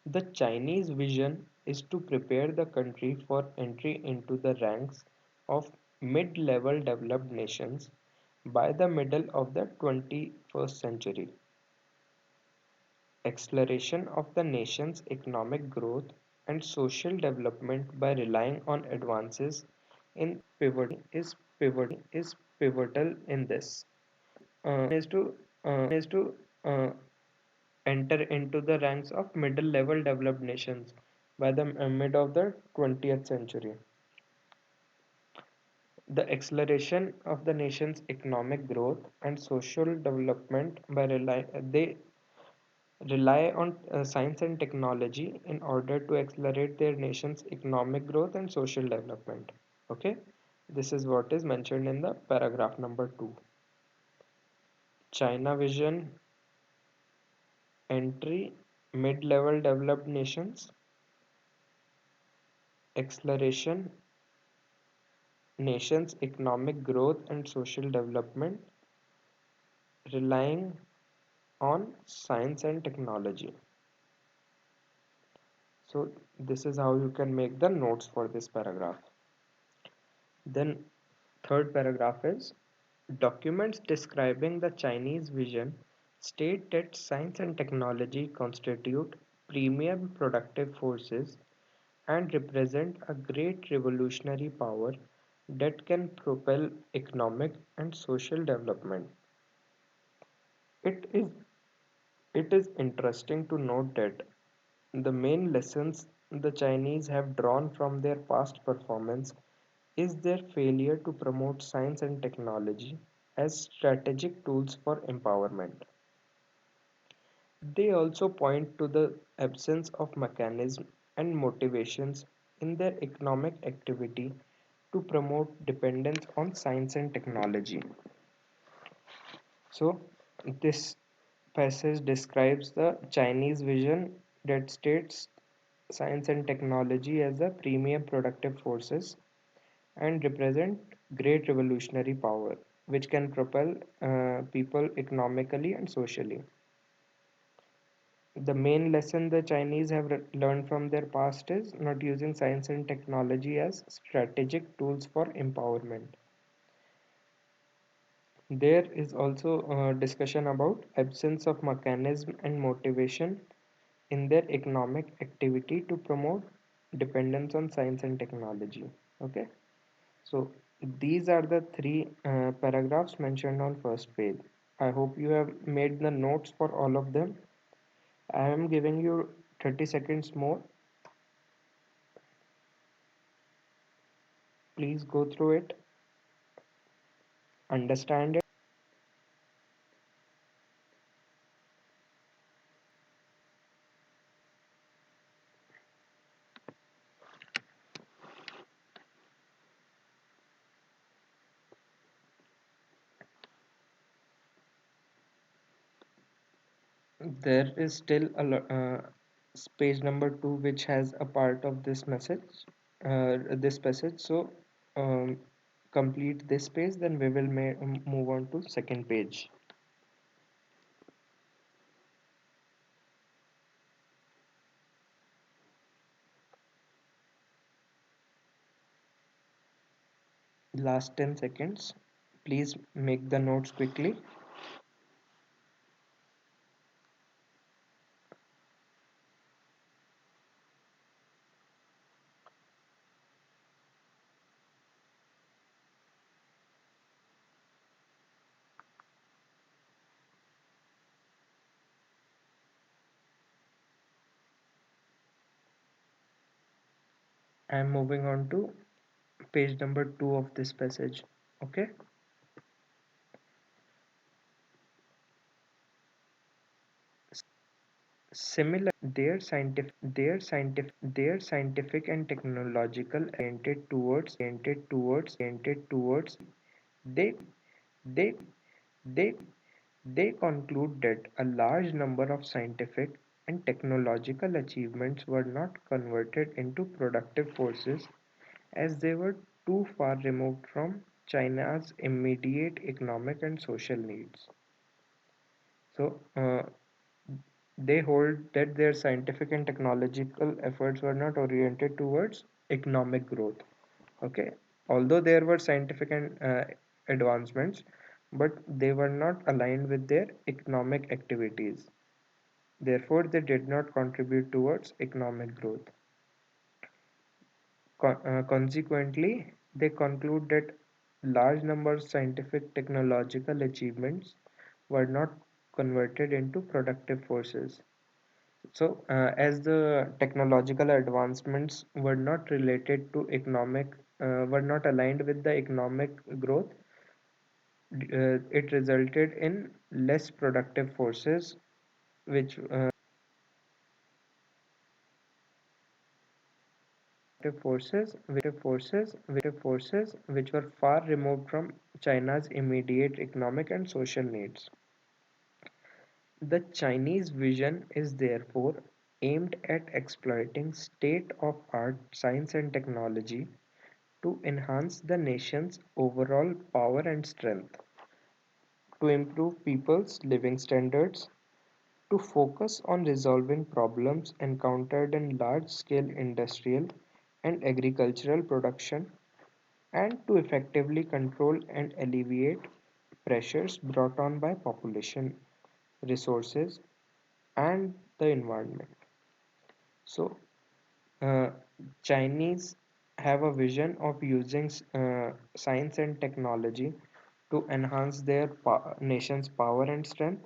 The Chinese vision is to prepare the country for entry into the ranks of mid-level developed nations by the middle of the 21st century. Acceleration of the nation's economic growth and social development by relying on advances in is pivotal in this. Is to enter into the ranks of middle level developed nations by the mid of the 20th century. The acceleration of the nation's economic growth and social development they rely on science and technology in order to accelerate their nation's economic growth and social development. Okay, this is what is mentioned in the paragraph number 2. China Vision Entry, Mid-Level Developed Nations, Acceleration, Nations' Economic Growth and Social Development, Relying on Science and Technology. So this is how you can make the notes for this paragraph. Then third paragraph is documents describing the Chinese vision state that science and technology constitute premium productive forces and represent a great revolutionary power that can propel economic and social development. It is it is interesting to note that the main lessons the Chinese have drawn from their past performance is their failure to promote science and technology as strategic tools for empowerment. They also point to the absence of mechanism and motivations in their economic activity to promote dependence on science and technology. So, this passage describes the Chinese vision that states science and technology as the premium productive forces and represent great revolutionary power which can propel people economically and socially. The main lesson the Chinese have learned from their past is not using science and technology as strategic tools for empowerment. There is also a discussion about absence of mechanism and motivation in their economic activity to promote dependence on science and technology. Okay, so these are the three paragraphs mentioned on first page. I hope you have made the notes for all of them. I am giving you 30 seconds more. Please go through it, understand it. There is still page number 2 which has a part of this message, this passage. So um, complete this page, then we will move on to second page. Last 10 seconds. Please make the notes quickly. I am moving on to page number 2 of this passage. Okay. Similarly, their scientific and technological oriented towards they they they conclude that a large number of scientific and technological achievements were not converted into productive forces as they were too far removed from China's immediate economic and social needs. So, they hold that their scientific and technological efforts were not oriented towards economic growth. Okay, although there were scientific and advancements, but they were not aligned with their economic activities. Therefore, they did not contribute towards economic growth. Consequently, they conclude that large numbers of scientific technological achievements were not converted into productive forces. So, as the technological advancements were not related to were not aligned with the economic growth, it resulted in less productive forces, which which were far removed from China's immediate economic and social needs. The Chinese vision is therefore aimed at exploiting state-of-art science and technology to enhance the nation's overall power and strength, to improve people's living standards, to focus on resolving problems encountered in large-scale industrial and agricultural production, and to effectively control and alleviate pressures brought on by population, resources, and the environment. So, uh, Chinese have a vision of using science and technology to enhance their nation's power and strength,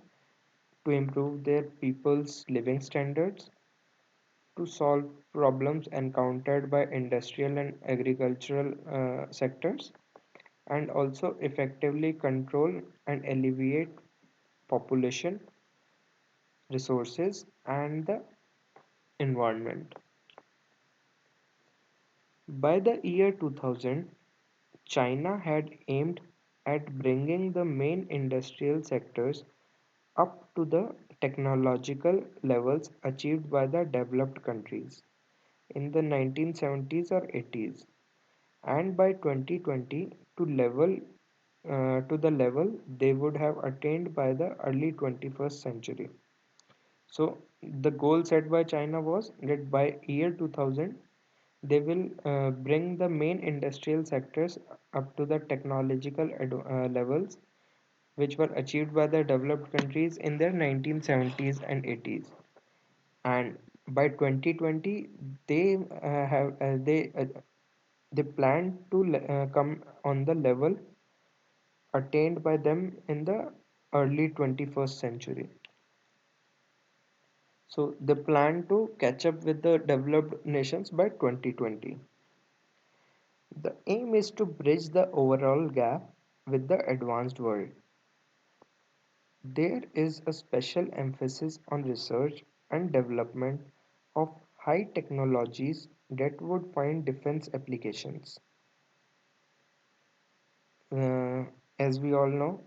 to improve their people's living standards, to solve problems encountered by industrial and agricultural sectors, and also effectively control and alleviate population, resources, and the environment. By the year 2000, China had aimed at bringing the main industrial sectors up to the technological levels achieved by the developed countries in the 1970s or 80s, and by 2020 to the level they would have attained by the early 21st century. So the goal set by China was that by year 2000 they will bring the main industrial sectors up to the technological levels which were achieved by the developed countries in their 1970s and 80s. And by 2020 they have they plan to come on the level attained by them in the early 21st century. So they plan to catch up with the developed nations by 2020. The aim is to bridge the overall gap with the advanced world. There is a special emphasis on research and development of high technologies that would find defense applications. Uh, as we all know,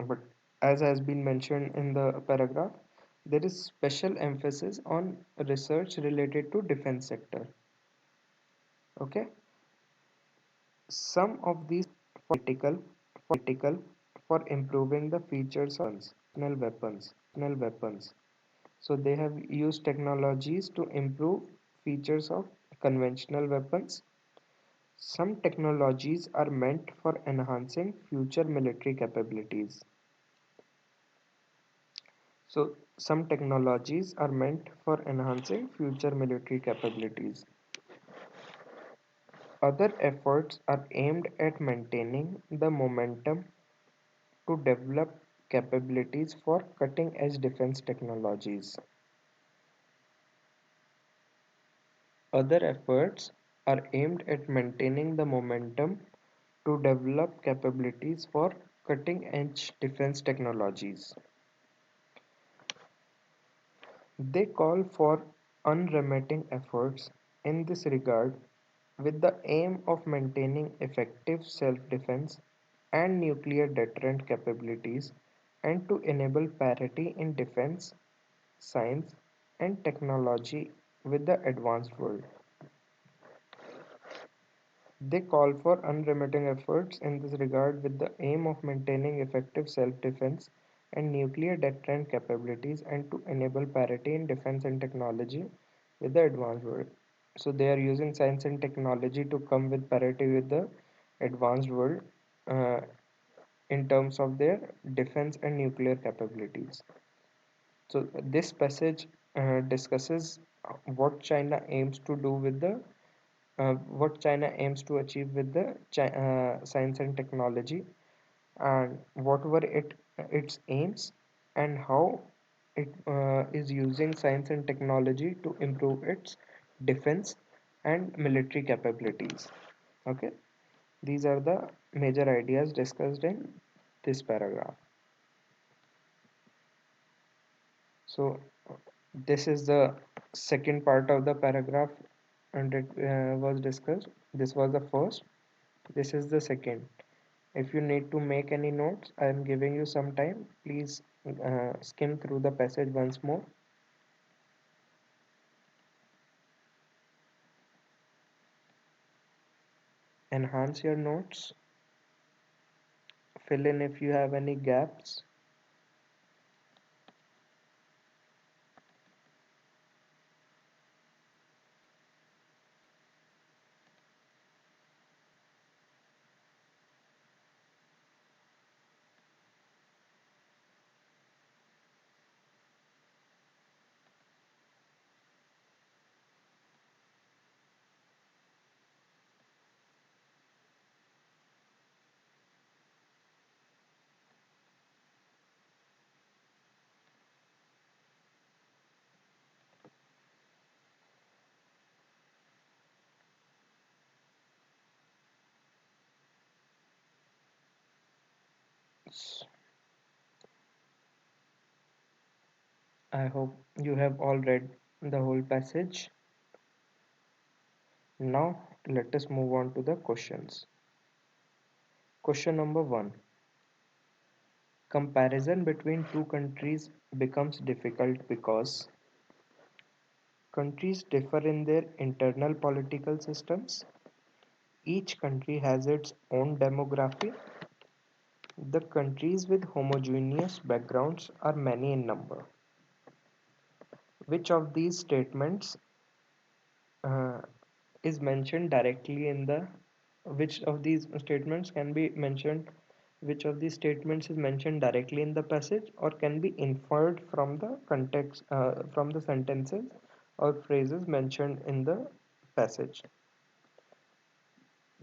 but as has been mentioned in the paragraph, there is special emphasis on research related to defense sector. Okay, some of these critical for improving the features of conventional weapons. So they have used technologies to improve features of conventional weapons. Some technologies are meant for enhancing future military capabilities. So some technologies are meant for enhancing future military capabilities. Other efforts are aimed at maintaining the momentum to develop capabilities for cutting-edge defense technologies. Other efforts are aimed at maintaining the momentum to develop capabilities for cutting-edge defense technologies. They call for unremitting efforts in this regard with the aim of maintaining effective self-defense and nuclear deterrent capabilities and to enable parity in defense, science, and technology with the advanced world. They call for unremitting efforts in this regard with the aim of maintaining effective self-defense and nuclear deterrent capabilities and to enable parity in defense and technology with the advanced world. So they are using science and technology to come with parity with the advanced world uh, in terms of their defense and nuclear capabilities. So this passage discusses what China aims to achieve with the science and technology, and what were its aims, and how it is using science and technology to improve its defense and military capabilities. Okay, these are the major ideas discussed in this paragraph. So this is the second part of the paragraph and it was discussed. This was the first. This is the second. If you need to make any notes, I am giving you some time. Please Skim through the passage once more. Enhance your notes. Fill in if you have any gaps. I hope you have all read the whole passage. Now let us move on to the questions. Question number 1. Comparison between two countries becomes difficult because countries differ in their internal political systems. Each country has its own demography. The countries with homogeneous backgrounds are many in number. Which of these statements uh, is mentioned directly in the which of these statements can be mentioned which of these statements is mentioned directly in the passage or can be inferred from the context from the sentences or phrases mentioned in the passage.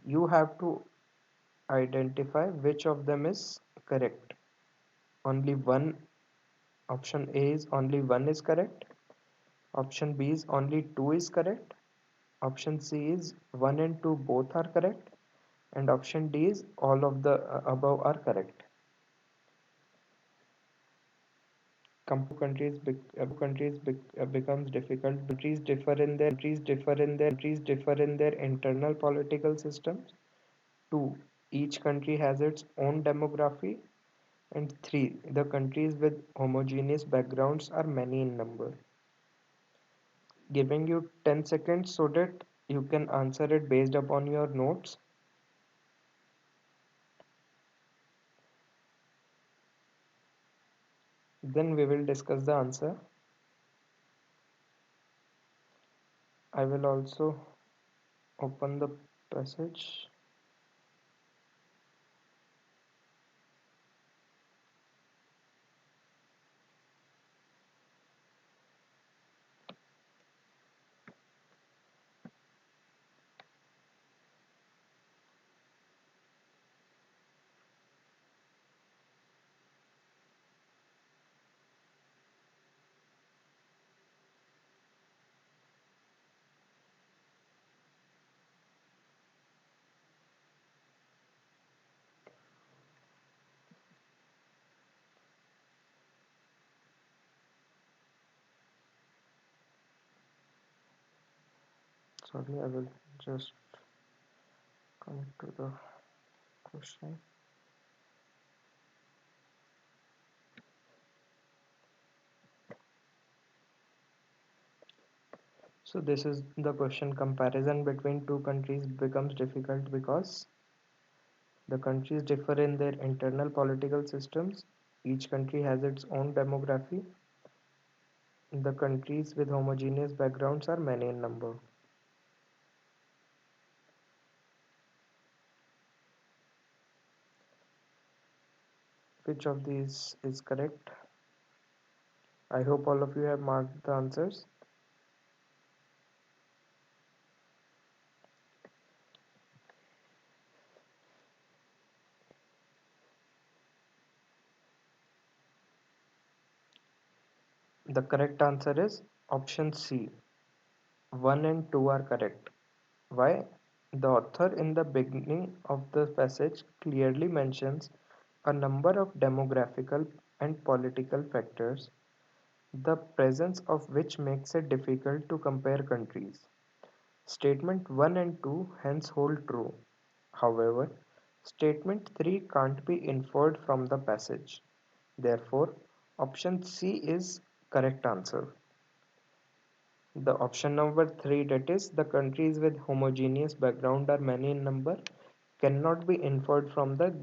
You have to identify which of them is correct. Only one option A is only one is correct. Option B is only two is correct. Option C is 1 and 2 both are correct, and option D is all of the above are correct. Becomes difficult. Countries differ in their internal political systems. 2. Each country has its own demography. And 3. The countries with homogeneous backgrounds are many in number. Giving you 10 seconds so that you can answer it based upon your notes. Then we will discuss the answer. I will also open the passage. Sorry, I will just come to the question. So this is the question. Comparison between two countries becomes difficult because the countries differ in their internal political systems. Each country has its own demography. The countries with homogeneous backgrounds are many in number. Which of these is correct? I hope all of you have marked the answers. The correct answer is option C. 1 and 2 are correct. Why? The author in the beginning of the passage clearly mentions a number of demographical and political factors, the presence of which makes it difficult to compare countries. Statement 1 and 2 hence hold true. However, statement 3 can't be inferred from the passage. Therefore, Option C is correct answer. The option number 3, that is the countries with homogeneous background are many in number, cannot be inferred from the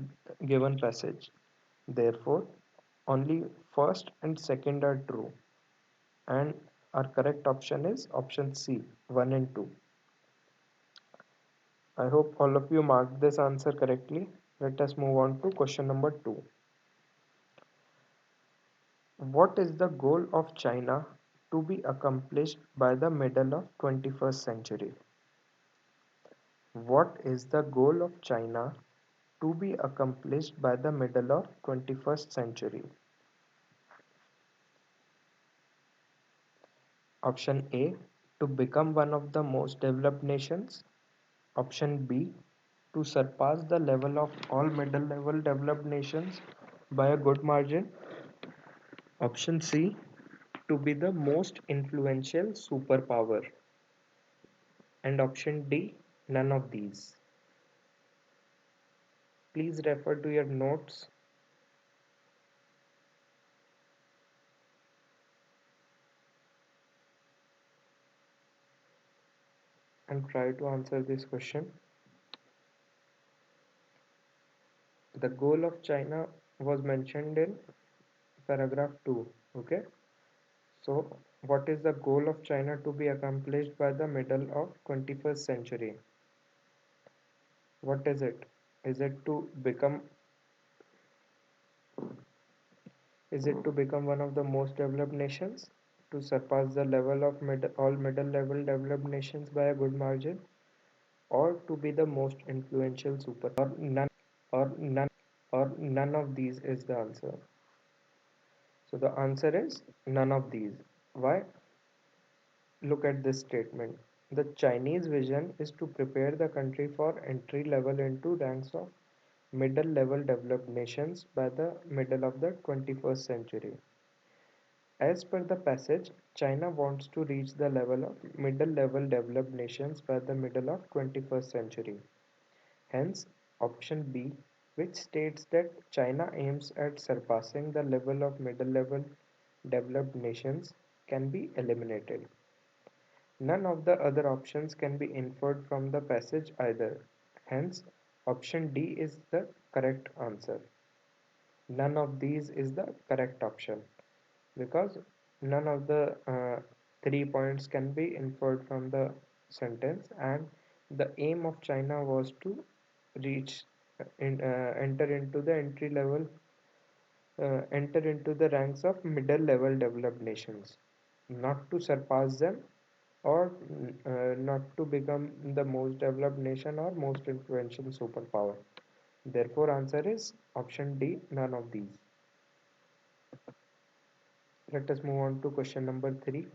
given passage. Therefore, only first and second are true, and our correct option is option C, 1 and 2. I hope all of you marked this answer correctly. Let us move on to question number 2. What is the goal of China to be accomplished by the middle of 21st century? What is the goal of China to be accomplished by the middle of 21st century? Option A, to become one of the most developed nations. Option B, to surpass the level of all middle level developed nations by a good margin. Option C, to be the most influential superpower. And option D, none of these. Please refer to your notes and try to answer this question. The goal of China was mentioned in paragraph 2. Okay, so what is the goal of China to be accomplished by the middle of 21st century? What is it? Is it to become is it to become one of the most developed nations? To surpass the level of all middle level developed nations by a good margin? Or to be the most influential superpower? Or none of these is the answer. So the answer is none of these. Why? Look at this statement. The Chinese vision is to prepare the country for entry level into ranks of middle level developed nations by the middle of the 21st century. As per the passage, China wants to reach the level of middle level developed nations by the middle of 21st century. Hence, option B, which states that China aims at surpassing the level of middle level developed nations, can be eliminated. None of the other options can be inferred from the passage either. Hence, option D is the correct answer. None of these is the correct option because none of the 3 points can be inferred from the sentence, and the aim of China was to reach enter into the enter into the ranks of middle level developed nations, not to surpass them or not to become the most developed nation or most influential superpower. Therefore, answer is option D, none of these. Let us move on to question number 3.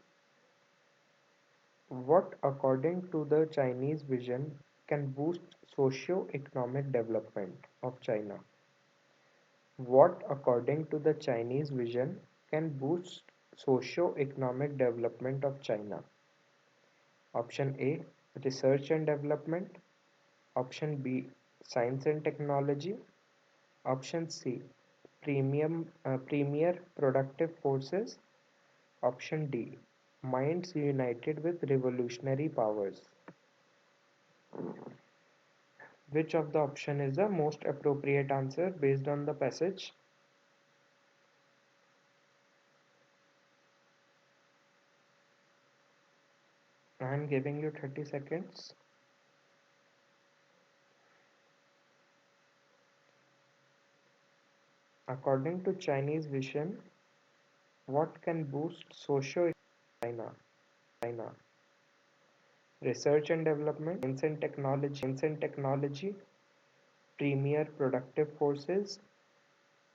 What, according to the Chinese vision, can boost socio-economic development of China? What, according to the Chinese vision, can boost socio-economic development of China? Option A, research and development. Option B, science and technology. Option C, premier productive forces. Option D, minds united with revolutionary powers. Which of the option is the most appropriate answer based on the passage? I am giving you 30 seconds. According to Chinese vision, what can boost socio-economic China? Research and development, science and technology, premier productive forces,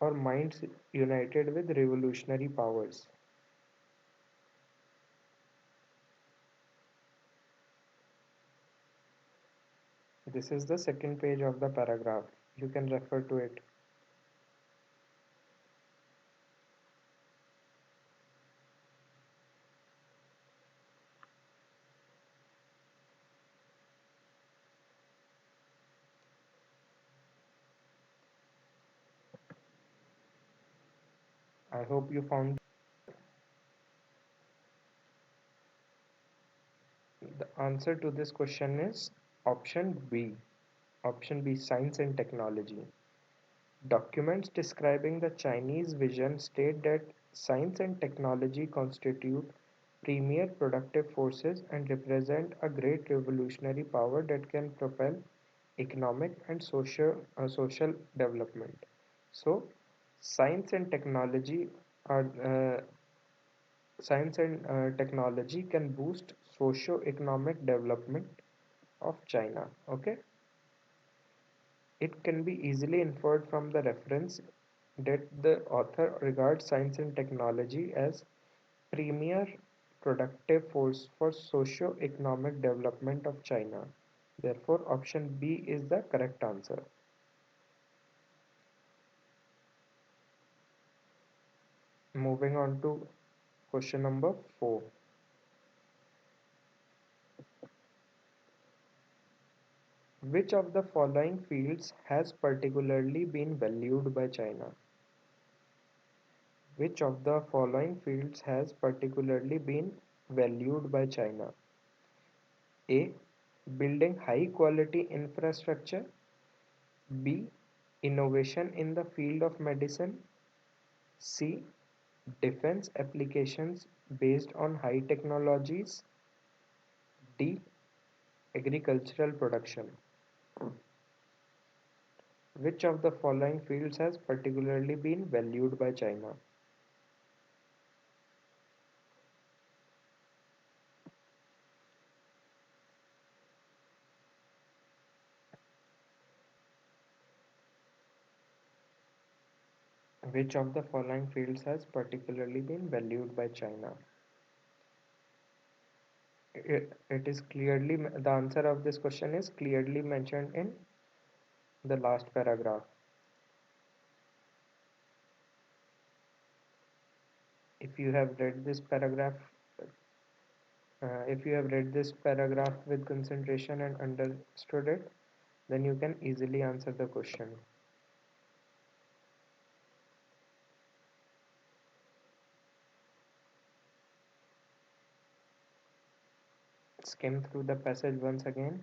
or minds united with revolutionary powers? This is the second page of the paragraph. You can refer to it. I hope you found the answer to this question is option B. Option B, science and technology. Documents describing the Chinese vision state that science and technology constitute premier productive forces and represent a great revolutionary power that can propel economic and social development. So, science and technology are science and technology can boost socio-economic development of China. Okay, it can be easily inferred from the reference that the author regards science and technology as premier productive force for socio-economic development of China. Therefore, option B is the correct answer. Moving on to question number 4. Which of the following fields has particularly been valued by China? Which of the following fields has particularly been valued by China? A. Building high quality infrastructure. B. Innovation in the field of medicine. C. Defense applications based on high technologies. D. Agricultural production. Which of the following fields has particularly been valued by China? Which of the following fields has particularly been valued by China? It is clearly, the answer of this question is clearly mentioned in the last paragraph. If you have read this paragraph, if you have read this paragraph with concentration and understood it, then you can easily answer the question. Skim through the passage once again.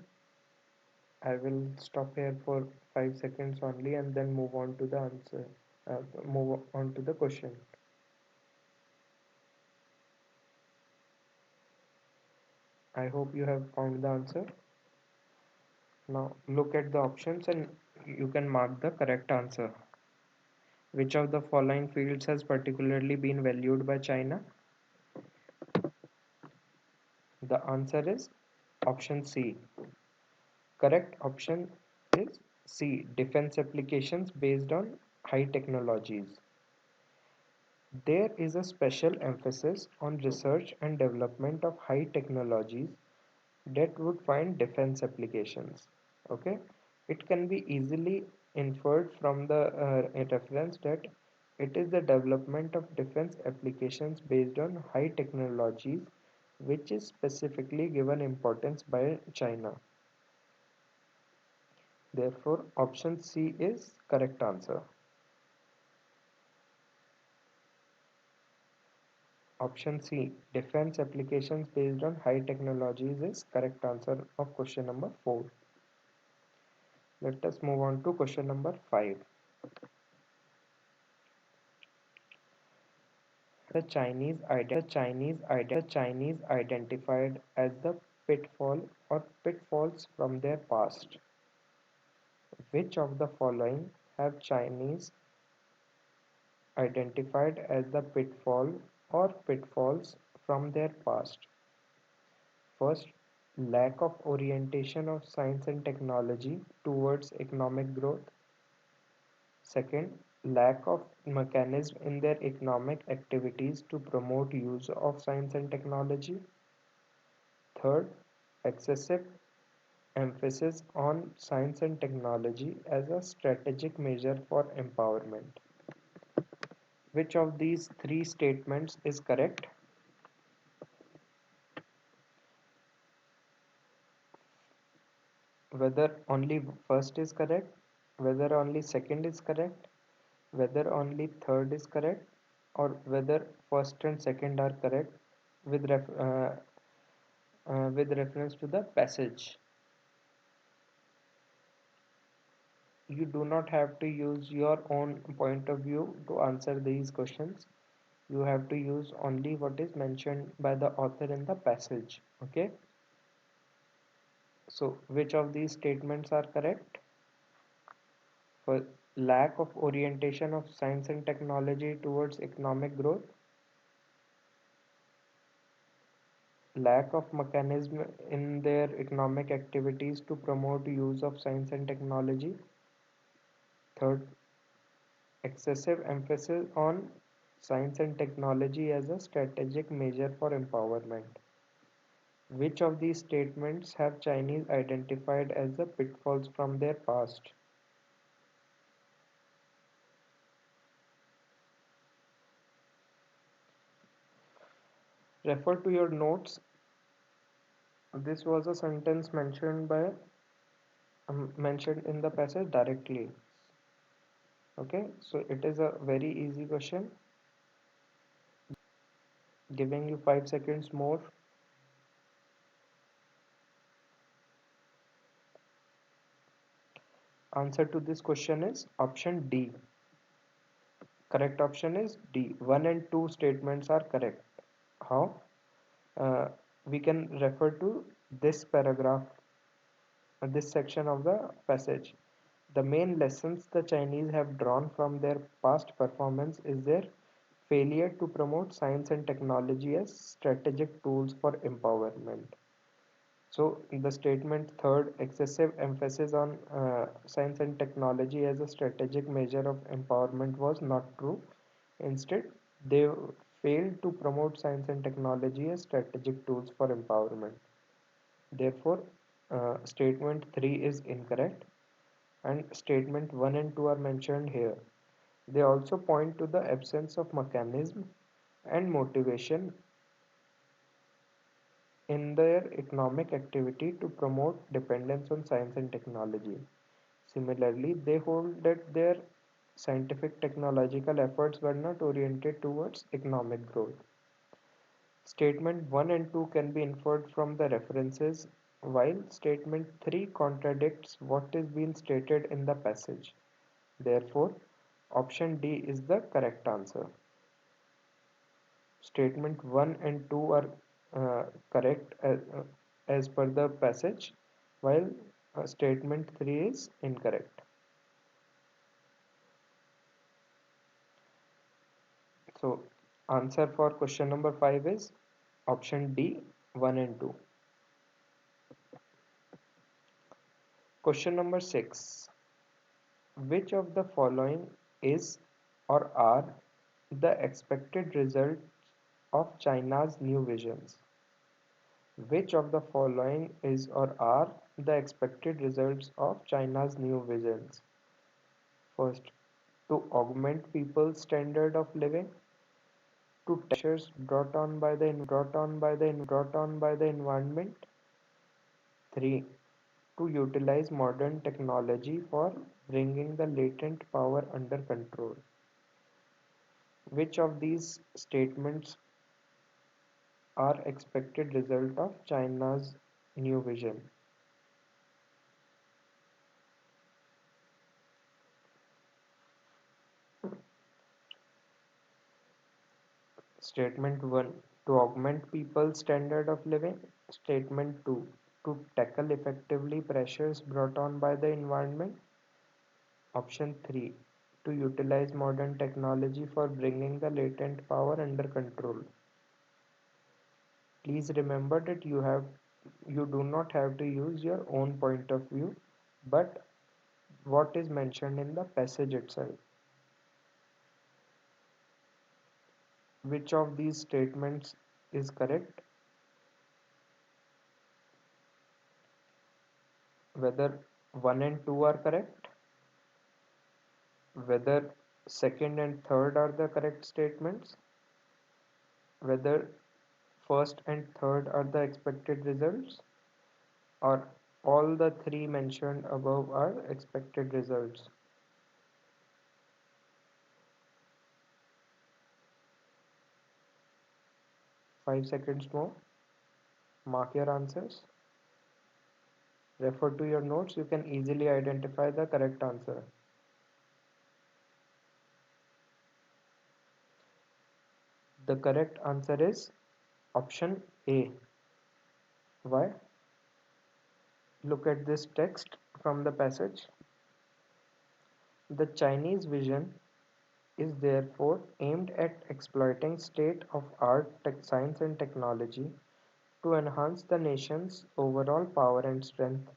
I will stop here for 5 seconds only and then move on to the answer. Move on to the question. I hope you have found the answer. Now look at the options and you can mark the correct answer. Which of the following fields has particularly been valued by China? The answer is option C. Correct option is C. Defense applications based on high technologies. There is a special emphasis on research and development of high technologies that would find defense applications. Okay, it can be easily inferred from the reference that it is the development of defense applications based on high technologies which is specifically given importance by China. Therefore, option C is correct answer. Option C, defense applications based on high technologies is correct answer of question number 4. Let us move on to question number 5. Chinese identified as the pitfall or pitfalls from their past. Which of the following have Chinese identified as the pitfall or pitfalls from their past? First, lack of orientation of science and technology towards economic growth. Second, lack of mechanism in their economic activities to promote use of science and technology. Third, excessive emphasis on science and technology as a strategic measure for empowerment. Which of these three statements is correct? Whether only first is correct, whether only second is correct, whether only third is correct, or whether first and second are correct with reference to the passage. You do not have to use your own point of view to answer these questions. You have to use only what is mentioned by the author in the passage. Okay, so which of these statements are correct? For lack of orientation of science and technology towards economic growth, lack of mechanism in their economic activities to promote use of science and technology. Third, excessive emphasis on science and technology as a strategic measure for empowerment. Which of these statements have Chinese identified as the pitfalls from their past? Refer to your notes. This was a sentence mentioned in the passage directly. Okay, so it is a very easy question. Giving you 5 seconds more. Answer to this question is option D. Correct option is D. 1 and 2 statements are correct. How? We can refer to this paragraph, this section of the passage. The main lessons the Chinese have drawn from their past performance is their failure to promote science and technology as strategic tools for empowerment. So, the statement third, excessive emphasis on science and technology as a strategic measure of empowerment was not true. Instead, they failed to promote science and technology as strategic tools for empowerment. Therefore, statement 3 is incorrect, and statement 1 and 2 are mentioned here. They also point to the absence of mechanism and motivation in their economic activity to promote dependence on science and technology. Similarly, they hold that their scientific technological efforts were not oriented towards economic growth. Statement 1 and 2 can be inferred from the references, while statement 3 contradicts what is being stated in the passage. Therefore, option D is the correct answer. Statement 1 and 2 are correct as per the passage, while statement 3 is incorrect. So, answer for question number 5 is option D, 1 and 2. Question number 6. Which of the following is or are the expected results of China's new visions? Which of the following is or are the expected results of China's new visions? First, to augment people's standard of living, to pressures brought on by the environment. 3. To utilize modern technology for bringing the latent power under control. Which of these statements are expected result of China's new vision? Statement 1, to augment people's standard of living. Statement 2, to tackle effectively pressures brought on by the environment. Option 3, to utilize modern technology for bringing the latent power under control. Please remember that you do not have to use your own point of view, but what is mentioned in the passage itself. Which of these statements is correct? Whether 1 and 2 are correct, whether second and third are the correct statements, whether first and third are the expected results, or all the three mentioned above are expected results. 5 seconds more. Mark your answers. Refer to your notes. You can easily identify the correct answer. The correct answer is option A. Why? Look at this text from the passage. The Chinese vision is therefore aimed at exploiting state-of-art science and technology to enhance the nation's overall power and strength,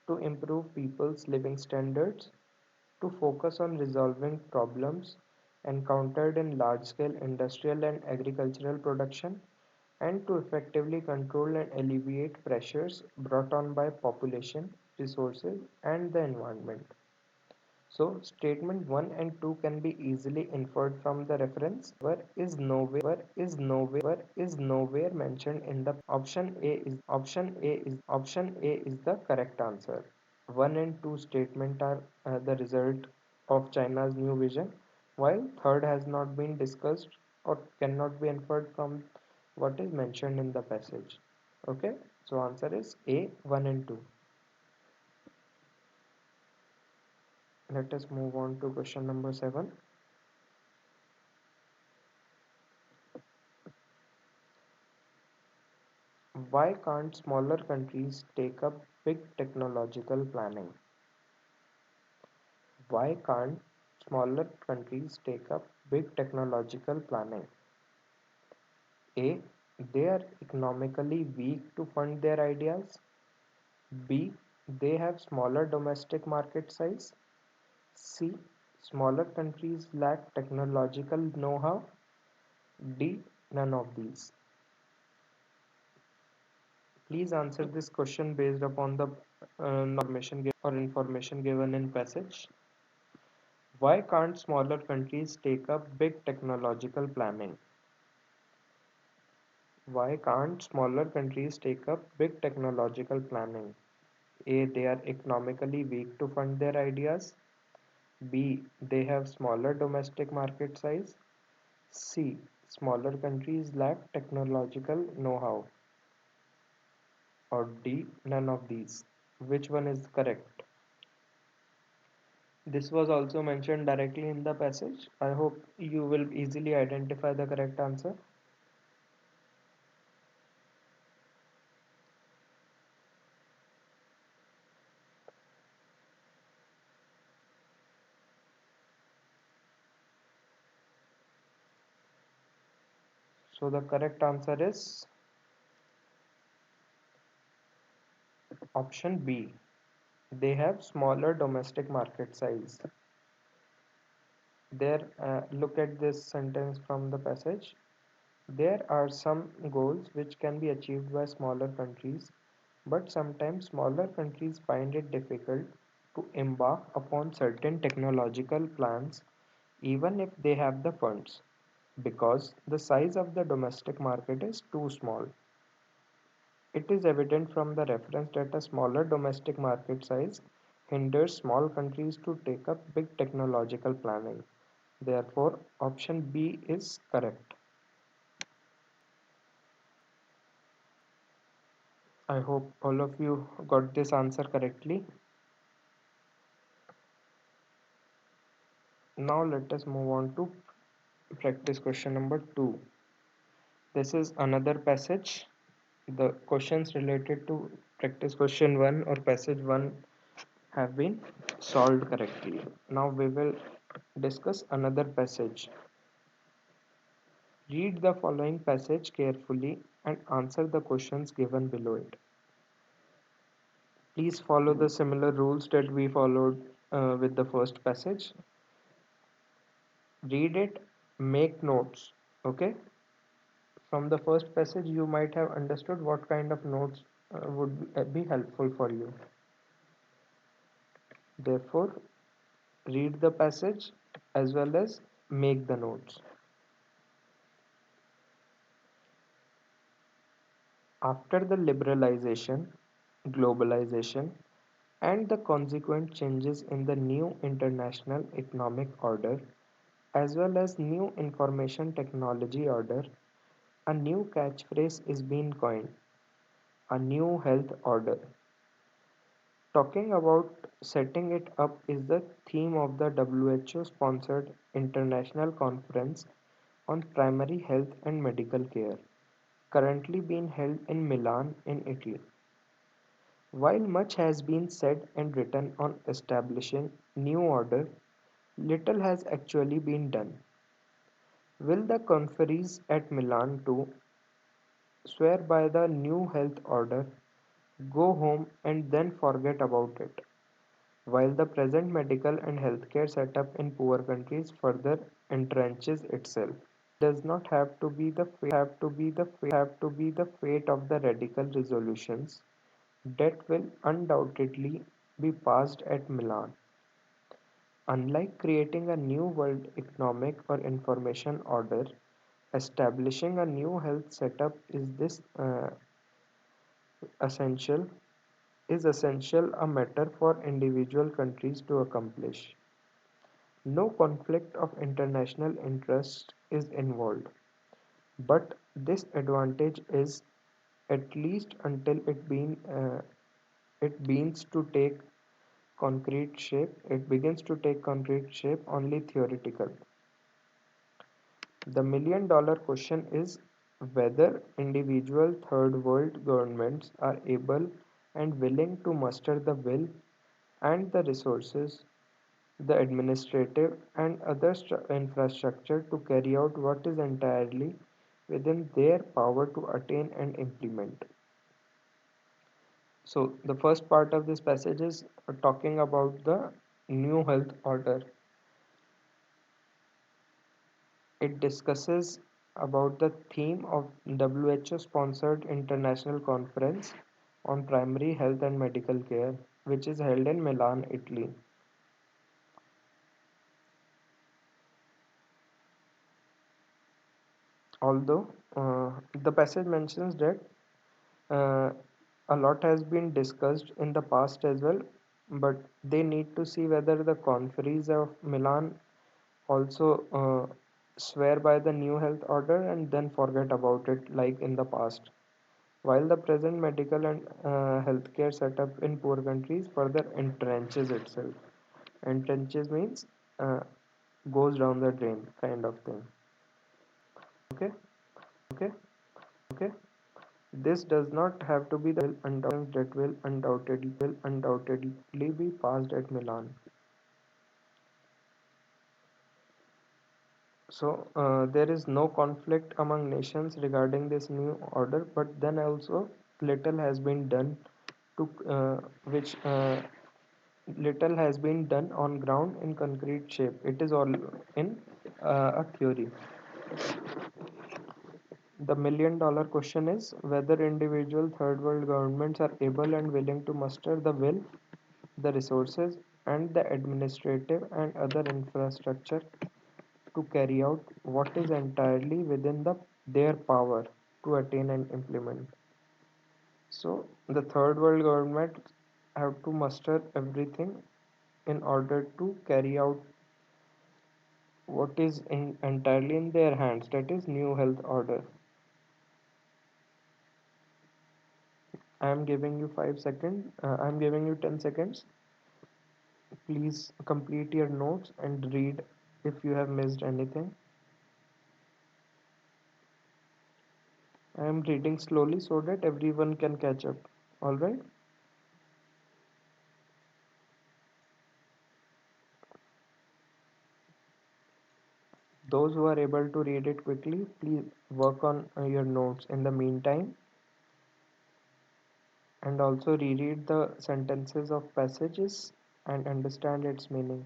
to improve people's living standards, to focus on resolving problems encountered in large-scale industrial and agricultural production, and to effectively control and alleviate pressures brought on by population, resources, and the environment. So, statement 1 and 2 can be easily inferred from the reference, is nowhere mentioned in the option A is the correct answer. 1 and 2 statement are the result of China's new vision, while third has not been discussed or cannot be inferred from what is mentioned in the passage. Okay, so answer is A, 1 and 2. Let us move on to question number 7. Why can't smaller countries take up big technological planning? Why can't smaller countries take up big technological planning? A. They are economically weak to fund their ideas. B. They have smaller domestic market size. C. Smaller countries lack technological know-how. D. None of these. Please answer this question based upon the information given in passage. Why can't smaller countries take up big technological planning? Why can't smaller countries take up big technological planning? A. They are economically weak to fund their ideas. B. They have smaller domestic market size. C. Smaller countries lack technological know-how. Or D. None of these. Which one is correct? This was also mentioned directly in the passage. I hope you will easily identify the correct answer. So the correct answer is option B. They have smaller domestic market size. There, look at this sentence from the passage. There are some goals which can be achieved by smaller countries, but sometimes smaller countries find it difficult to embark upon certain technological plans even if they have the funds, because the size of the domestic market is too small. It is evident from the reference that a smaller domestic market size hinders small countries to take up big technological planning. Therefore, option B is correct. I hope all of you got this answer correctly. Now let us move on to practice question number 2. This is another passage. The questions related to practice question 1 or passage 1 have been solved correctly. Now we will discuss another passage. Read the following passage carefully and answer the questions given below it. Please follow the similar rules that we followed with the first passage. Read it, make notes. Okay? From the first passage, you might have understood what kind of notes would be helpful for you. Therefore, read the passage as well as make the notes. After the liberalization, globalization, and the consequent changes in the new international economic order, as well as new information technology order, A new catchphrase is being coined, a new health order. Talking about setting it up is the theme of the WHO sponsored International Conference on Primary Health and Medical Care, currently being held in Milan in Italy. While much has been said and written on establishing new order, little has actually been done. Will the conferees at Milan too swear by the new health order, go home and then forget about it, while the present medical and healthcare setup in poor countries further entrenches itself? Does not have to be the fate of the radical resolutions that will undoubtedly be passed at Milan. Unlike creating a new world economic or information order, establishing a new health setup essential essential a matter for individual countries to accomplish. No conflict of international interest is involved, but this advantage is, at least until it begins to take concrete shape, only theoretical. The million dollar question is whether individual third world governments are able and willing to muster the will and the resources, the administrative and other infrastructure to carry out what is entirely within their power to attain and implement. So, the first part of this passage is talking about the new health order. It discusses about the theme of WHO sponsored international conference on primary health and medical care, which is held in Milan, Italy. Although the passage mentions that uh, a lot has been discussed in the past as well, but they need to see whether the conferees of Milan also swear by the new health order and then forget about it like in the past. While the present medical and healthcare setup in poor countries further entrenches itself. Entrenches means goes down the drain kind of thing. Okay, okay. This does not have to be the that will undoubtedly be passed at Milan. So there is no conflict among nations regarding this new order, but then also little has been done to which little has been done on ground in concrete shape. It is all in a theory. The million dollar question is whether individual third world governments are able and willing to muster the will, the resources, and the administrative and other infrastructure to carry out what is entirely within their power to attain and implement. So, the third world governments have to muster everything in order to carry out what is entirely in their hands, that is, new health order. I am giving you 5 seconds, I am giving you 10 seconds. Please complete your notes and read if you have missed anything. I am reading slowly so that everyone can catch up. Alright? Those who are able to read it quickly, please work on your notes in the meantime and also reread the sentences of passages and understand its meaning.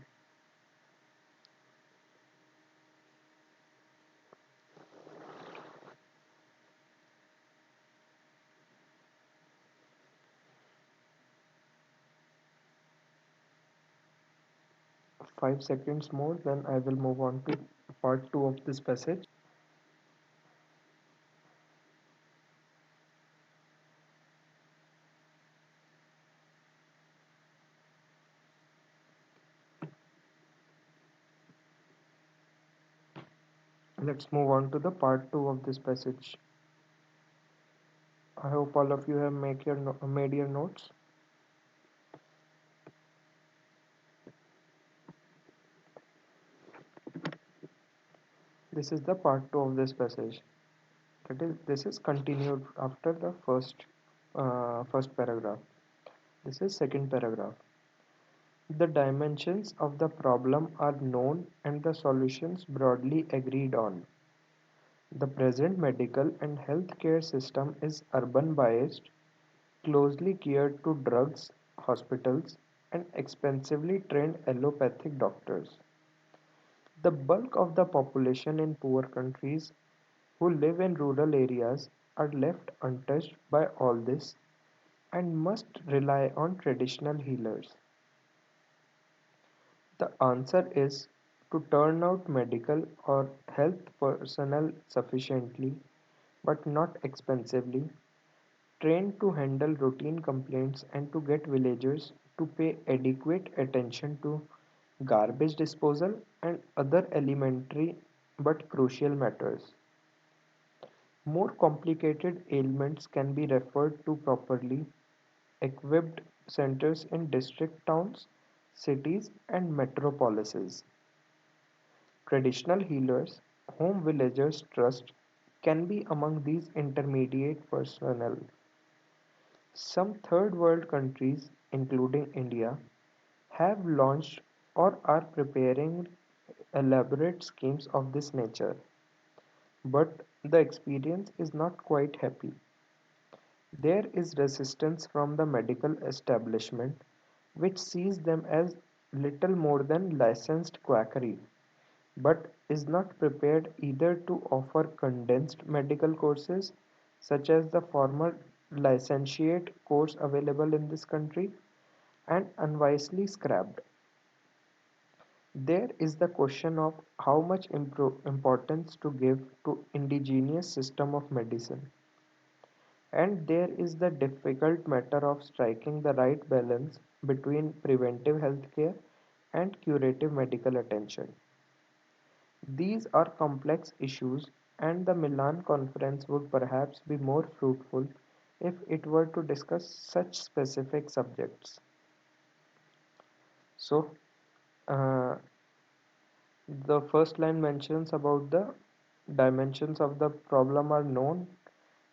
5 seconds more, then I will move on to part 2 of this passage. Let's move on to the part 2 of this passage. I hope all of you have made your notes. This is the part 2 of this passage. That is, this is continued after the first paragraph. This is second paragraph. The dimensions of the problem are known and the solutions broadly agreed on. The present medical and healthcare system is urban biased, closely geared to drugs, hospitals, and expensively trained allopathic doctors. The bulk of the population in poor countries who live in rural areas are left untouched by all this and must rely on traditional healers. The answer is to turn out medical or health personnel sufficiently, but not expensively, trained to handle routine complaints and to get villagers to pay adequate attention to garbage disposal and other elementary but crucial matters. More complicated ailments can be referred to properly equipped centers in district towns, cities, and metropolises. Traditional healers, whom villagers trust, can be among these intermediate personnel. Some third world countries, including India, have launched or are preparing elaborate schemes of this nature, but the experience is not quite happy. There is resistance from the medical establishment, which sees them as little more than licensed quackery, but is not prepared either to offer condensed medical courses, such as the former licentiate course available in this country, and unwisely scrapped. There is the question of how much importance to give to indigenous system of medicine. And there is the difficult matter of striking the right balance between preventive healthcare and curative medical attention. These are complex issues, and the Milan Conference would perhaps be more fruitful if it were to discuss such specific subjects. So, uh, the first line mentions about the dimensions of the problem are known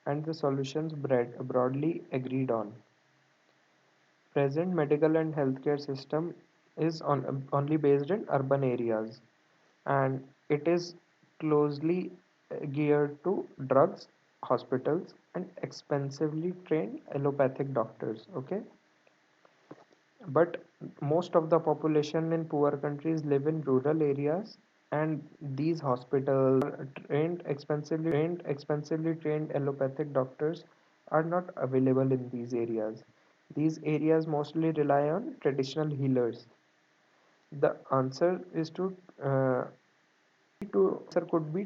and the solutions broadly agreed on. Present medical and healthcare system is only based in urban areas, and it is closely geared to drugs, hospitals, and expensively trained allopathic doctors. Okay, but most of the population in poor countries live in rural areas, and these hospitals expensively trained allopathic doctors are not available in these areas. These areas mostly rely on traditional healers. The answer is to could be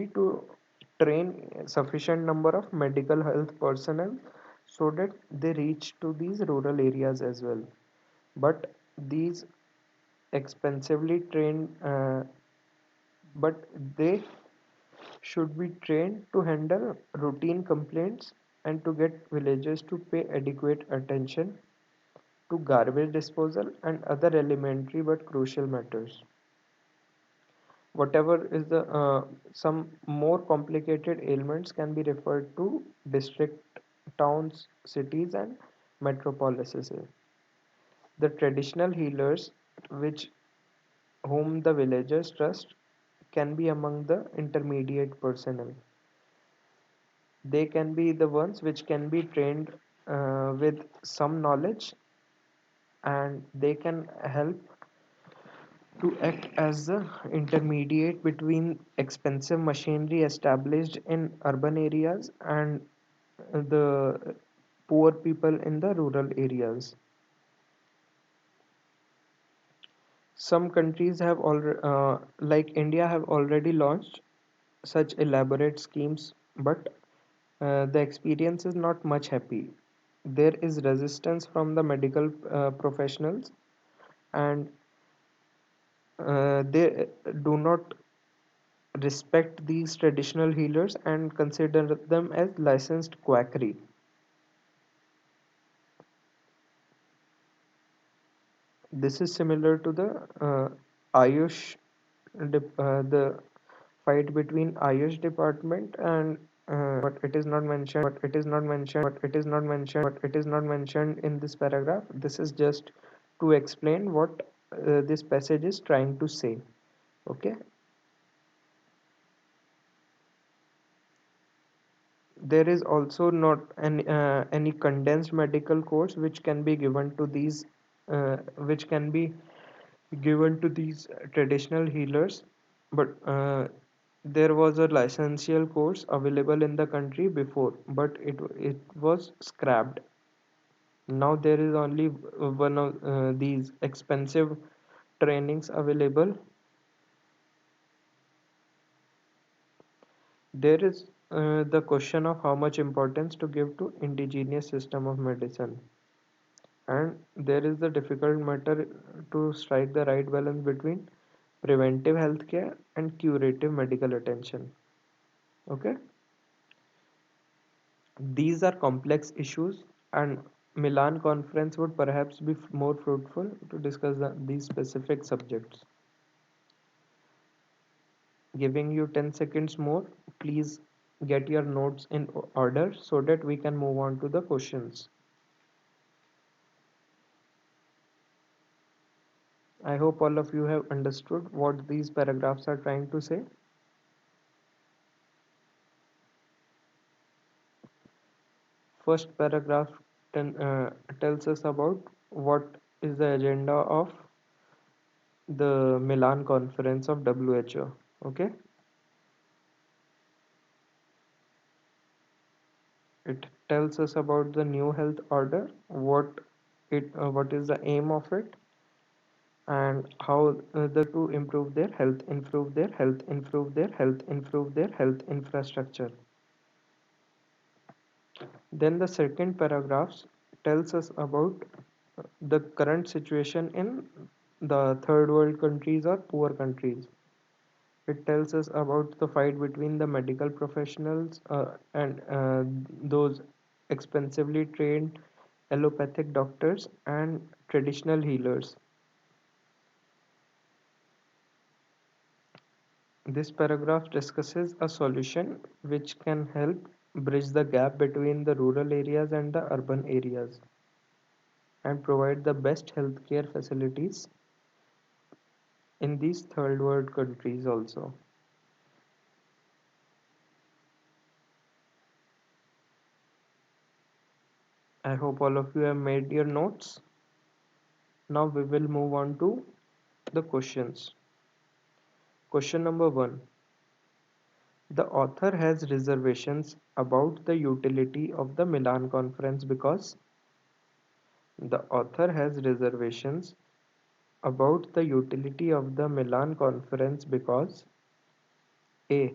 to train sufficient number of medical health personnel so that they reach to these rural areas as well. But these expensively trained, but they should be trained to handle routine complaints and to get villagers to pay adequate attention to garbage disposal and other elementary but crucial matters. Whatever is the some more complicated ailments can be referred to district, towns, cities, and metropolises. The traditional healers, which whom the villagers trust, can be among the intermediate personnel. They can be the ones which can be trained with some knowledge, and they can help to act as the intermediate between expensive machinery established in urban areas and the poor people in the rural areas. Some countries have already, like India, have already launched such elaborate schemes, but the experience is not much happy. There is resistance from the medical professionals, and they do not respect these traditional healers and consider them as licensed quackery. This is similar to the Ayush, the fight between Ayush department and but it is not mentioned in this paragraph. This is just to explain what this passage is trying to say. Okay. There is also not any condensed medical course which can be given to these which can be given to these traditional healers, but there was a licential course available in the country before, but it was scrapped. Now there is only one of these expensive trainings available. There is the question of how much importance to give to indigenous system of medicine, and there is the difficult matter to strike the right balance between preventive healthcare and curative medical attention. Okay, these are complex issues, and Milan conference would perhaps be more fruitful to discuss these specific subjects. Giving you 10 seconds more, please get your notes in order so that we can move on to the questions. I hope all of you have understood what these paragraphs are trying to say. First paragraph tells us about what is the agenda of the Milan conference of WHO. Okay, it tells us about the new health order, what is the aim of it, and how to improve their health infrastructure. Then the second paragraphs tells us about the current situation in the third world countries or poor countries. It tells us about the fight between the medical professionals and those expensively trained allopathic doctors and traditional healers. This paragraph discusses a solution which can help bridge the gap between the rural areas and the urban areas and provide the best healthcare facilities in these third world countries also. I hope all of you have made your notes. Now we will move on to the questions. Question number 1. The author has reservations about the utility of the Milan conference because the author has reservations about the utility of the Milan conference because A.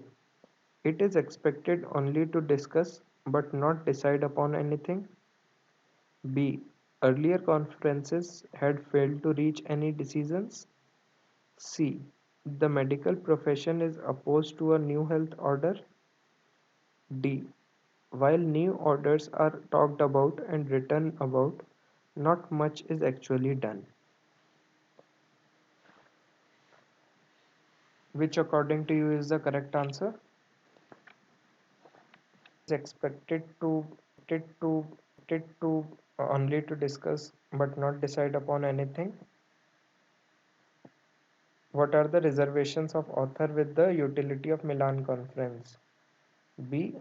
It is expected only to discuss but not decide upon anything. B. Earlier conferences had failed to reach any decisions. C. The medical profession is opposed to a new health order. D. While new orders are talked about and written about, not much is actually done. Which, according to you, is the correct answer? Expected to only to discuss but not decide upon anything. What are the reservations of author with the utility of Milan conference? B.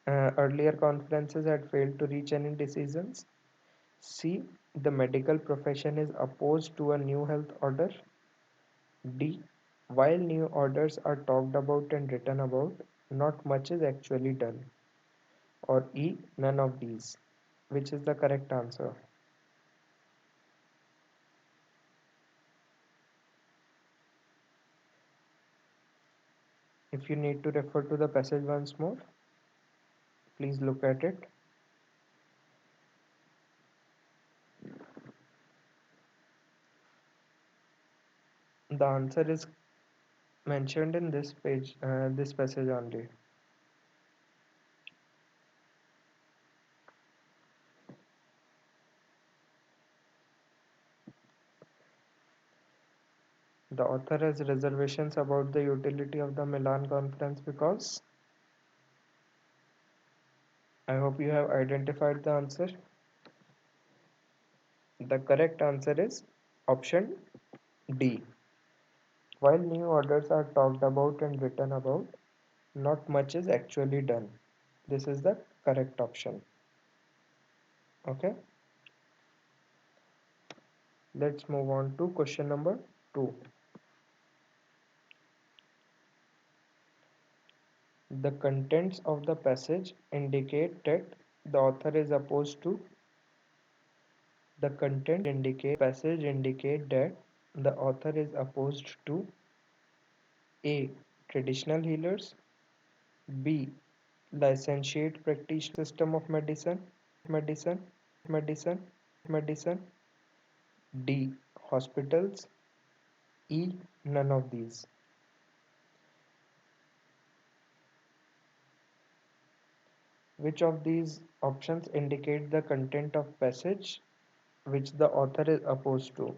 Earlier conferences had failed to reach any decisions. C. The medical profession is opposed to a new health order. D. While new orders are talked about and written about, not much is actually done. Or E. None of these. Which is the correct answer? If you need to refer to the passage once more, please look at it. The answer is mentioned in this page, this passage only. The author has reservations about the utility of the Milan Conference because I hope you have identified the answer. The correct answer is option D. While new orders are talked about and written about, not much is actually done. This is the correct option. Okay, let's move on to question number 2. The contents of the passage indicate that the author is opposed to the contents passage indicate that the author is opposed to A. Traditional healers, B. Licentiate practitioner system of medicine, D. Hospitals, E. None of these. Which of these options indicate the content of passage which the author is opposed to?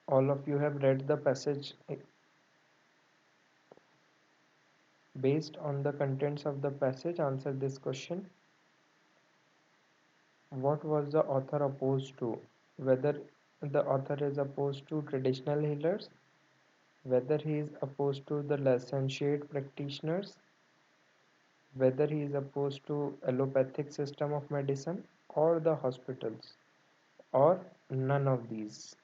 All of you have read the passage. Based on the contents of the passage, answer this question. What was the author opposed to? Whether the author is opposed to traditional healers, whether he is opposed to the licentiate practitioners, whether he is opposed to allopathic system of medicine or the hospitals, or none of these.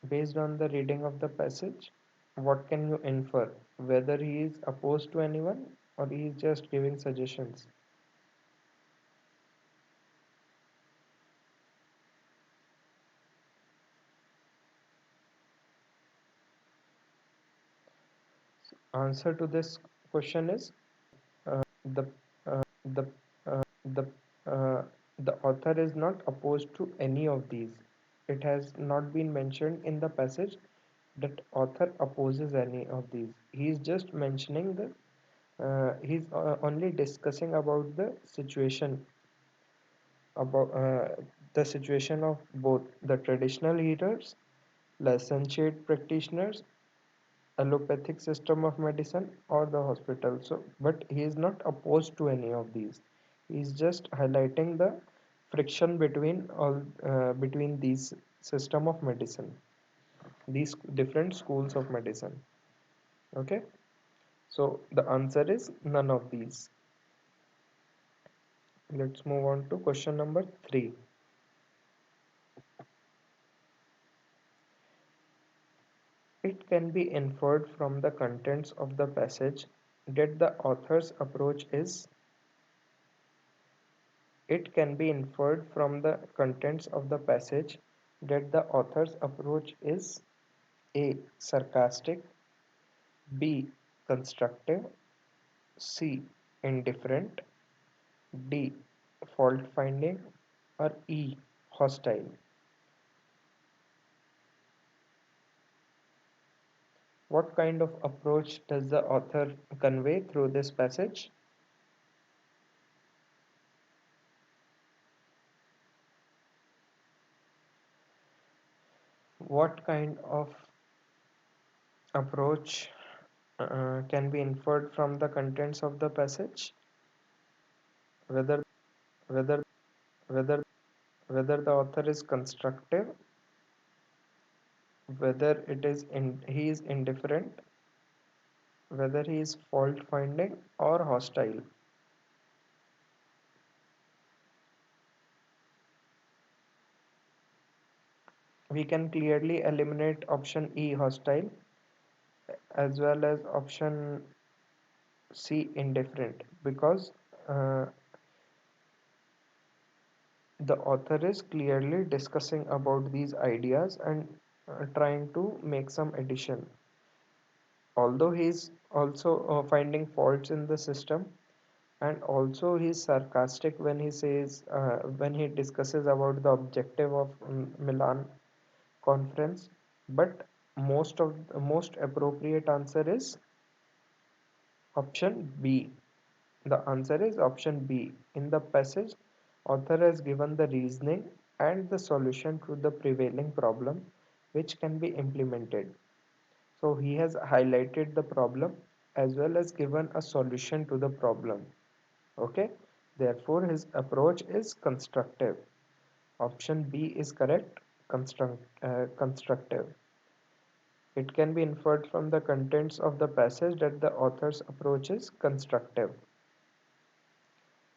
Based on the reading of the passage, what can you infer? Whether he is opposed to anyone or he is just giving suggestions. Answer to this question is the the the the author is not opposed to any of these. It has not been mentioned in the passage that author opposes any of these. He is just mentioning the he's only discussing about about the situation of both the traditional healers, licentiate practitioners, allopathic system of medicine, or the hospital. So, but he is not opposed to any of these. He is just highlighting the friction between these system of medicine, these different schools of medicine. Okay, so the answer is none of these. Let's move on to question number 3. It can be inferred from the contents of the passage that the author's approach is It can be inferred from the contents of the passage that the author's approach is A. Sarcastic, B. Constructive, C. Indifferent, D. Fault finding, or E. Hostile. What kind of approach does the author convey through this passage? What kind of approach can be inferred from the contents of the passage? Whether whether whether the author is constructive, whether he is indifferent, whether he is fault finding or hostile. We can clearly eliminate option E, hostile, as well as option C, indifferent, because uh, The author is clearly discussing about these ideas and trying to make some addition. Although he is also finding faults in the system, and also he's sarcastic when he says when he discusses about the objective of Milan conference, but most appropriate answer is option B. The answer is option B. In the passage, author has given the reasoning and the solution to the prevailing problem which can be implemented. So he has highlighted the problem as well as given a solution to the problem. Okay, therefore his approach is constructive. Option B is correct, constructive. It can be inferred from the contents of the passage that the author's approach is constructive,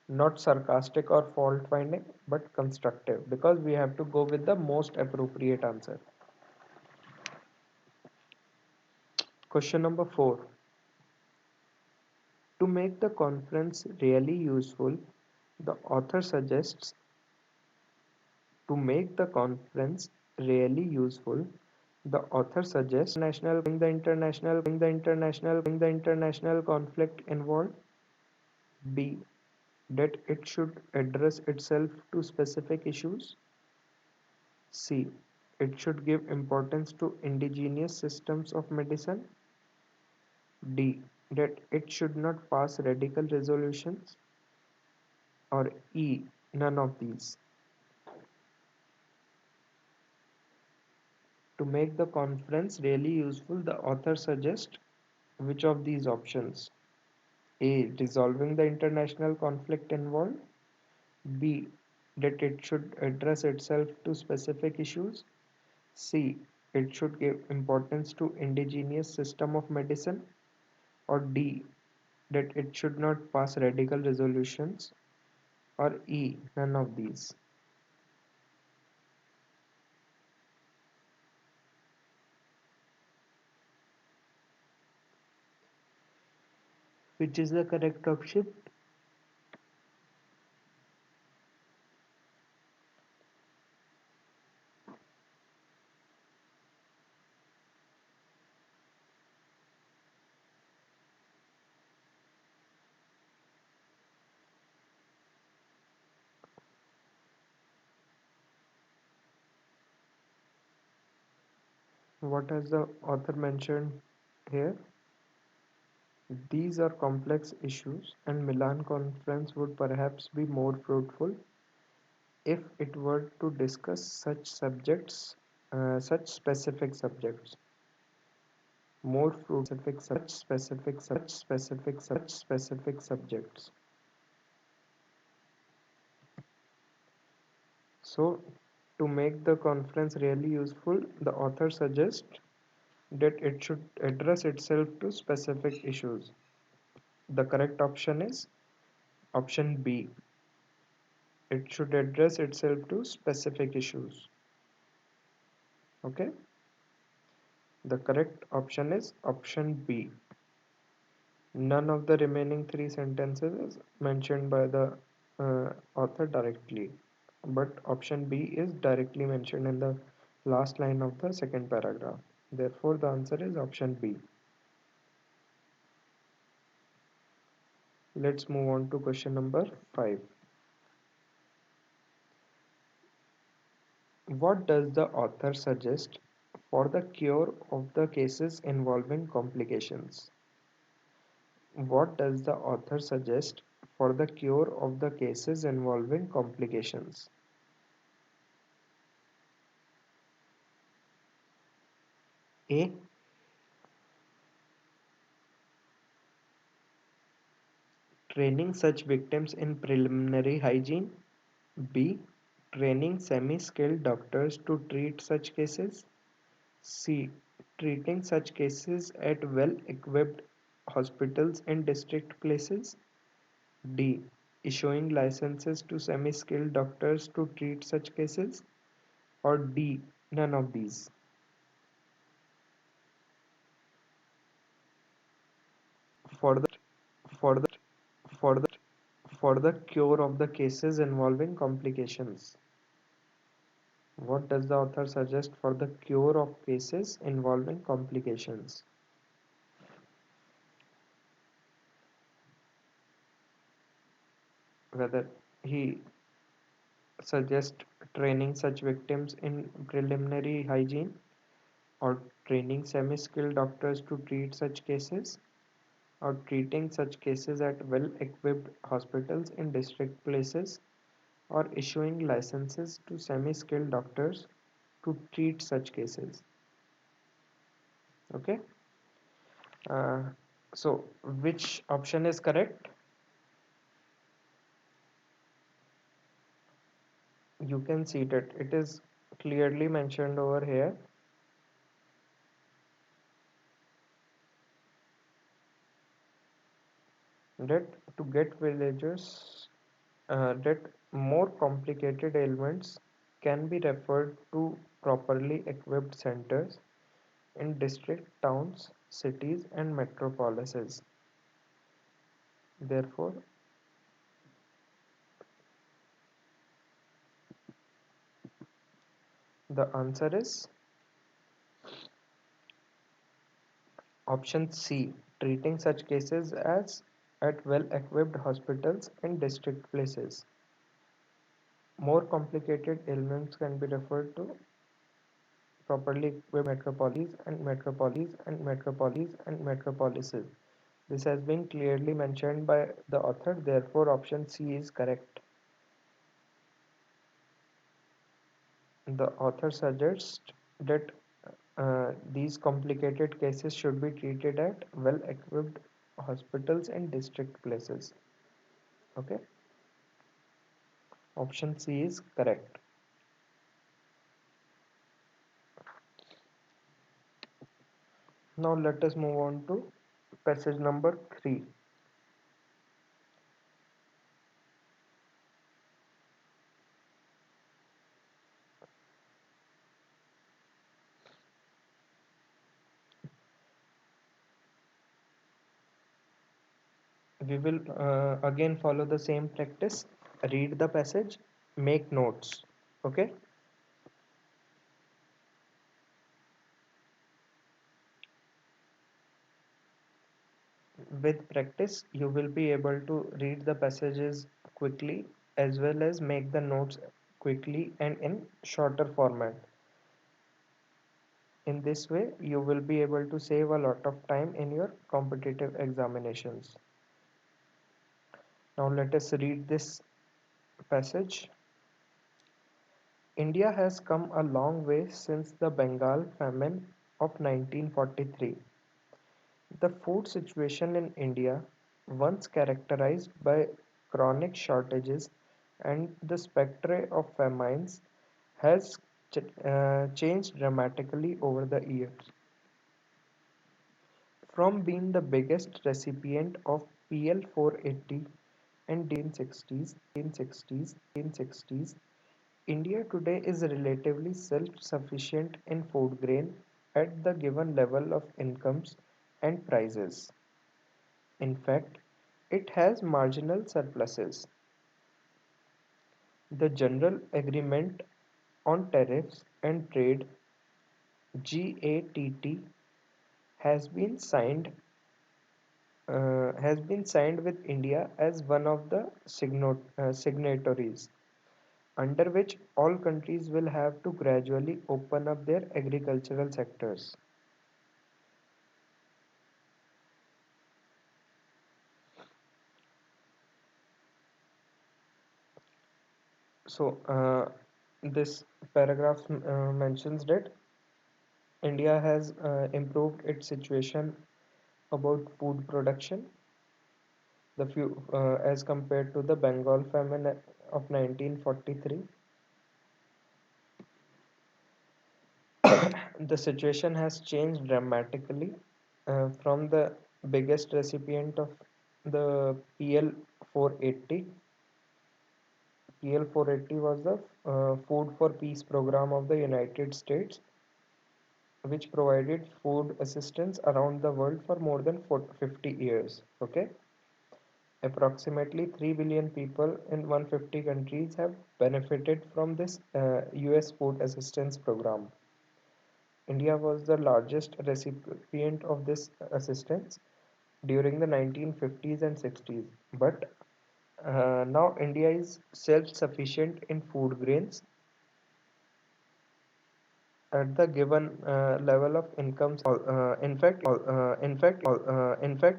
not sarcastic or fault finding, but constructive, because we have to go with the most appropriate answer. Question number 4. To make the conference really useful, the author suggests to make the conference really useful, the author suggests the international conflict involved. B. That it should address itself to specific issues. C. It should give importance to indigenous systems of medicine. D. That it should not pass radical resolutions. Or E. None of these. To make the conference really useful, the author suggests which of these options? A. Resolving the international conflict involved. B. That it should address itself to specific issues. C. It should give importance to indigenous system of medicine. Or D. That it should not pass radical resolutions. Or E. None of these. Which is the correct option? What has the author mentioned here? These are complex issues, and Milan Conference would perhaps be more fruitful if it were to discuss such more specific subjects. So, to make the conference really useful, the author suggests that it should address itself to specific issues. The correct option is option B. It should address itself to specific issues. Okay, the correct option is option B. None of the remaining three sentences is mentioned by the author directly, but option B is directly mentioned in the last line of the second paragraph. Therefore, the answer is option B. Let's move on to question number 5. What does the author suggest for the cure of the cases involving complications? What does the author suggest for the cure of the cases involving complications? A. Training such victims in preliminary hygiene. B. Training semi-skilled doctors to treat such cases. C. Treating such cases at well-equipped hospitals in district places. D. Issuing licenses to semi-skilled doctors to treat such cases. Or D. None of these. For the for the cure of the cases involving complications. What does the author suggest for the cure of cases involving complications? Whether he suggests training such victims in preliminary hygiene or training semi-skilled doctors to treat such cases or treating such cases at well-equipped hospitals in district places or issuing licenses to semi-skilled doctors to treat such cases. Okay. Uh, so which option is correct? You can see that it is clearly mentioned over here that to get villagers that more complicated ailments can be referred to properly equipped centers in district towns, cities, and metropolises. Therefore, the answer is option C, treating such cases as at well-equipped hospitals in district places. More complicated ailments can be referred to properly equipped metropolises and metropolises. This has been clearly mentioned by the author, therefore option C is correct. The author suggests that these complicated cases should be treated at well-equipped hospitals and district places. Okay, option C is correct. Now let us move on to passage number 3. We will again follow the same practice. Read the passage, make notes. Okay. With practice, you will be able to read the passages quickly as well as make the notes quickly and in shorter format. In this way, you will be able to save a lot of time in your competitive examinations. Now, let us read this passage. India has come a long way since the Bengal famine of 1943. The food situation in India, once characterized by chronic shortages and the spectre of famines, has changed dramatically over the years. From being the biggest recipient of PL 480 and during 1960s, India today is relatively self-sufficient in food grain at the given level of incomes and prices. In fact, it has marginal surpluses. The General Agreement on Tariffs and Trade (GATT) has been signed with India as one of the signatories, under which all countries will have to gradually open up their agricultural sectors. So, this paragraph mentions that India has improved its situation about food production as compared to the Bengal famine of 1943. The situation has changed dramatically from the biggest recipient of the PL 480. PL 480 was the Food for Peace program of the United States, which provided food assistance around the world for more than 50 years. Okay, Approximately 3 billion people in 150 countries have benefited from this US food assistance program. India was the largest recipient of this assistance during the 1950s and 60s, but now India is self-sufficient in food grains at the given level of incomes. In fact,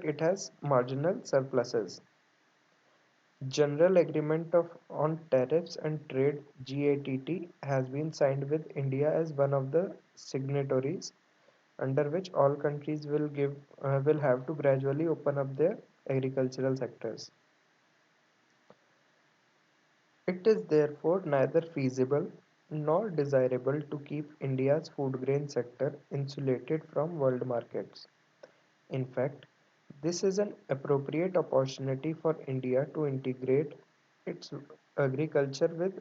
it has marginal surpluses. General Agreement on Tariffs and Trade (GATT) has been signed with India as one of the signatories, under which all countries will have to gradually open up their agricultural sectors. It is therefore neither feasible nor desirable to keep India's food grain sector insulated from world markets. In fact, this is an appropriate opportunity for India to integrate its agriculture with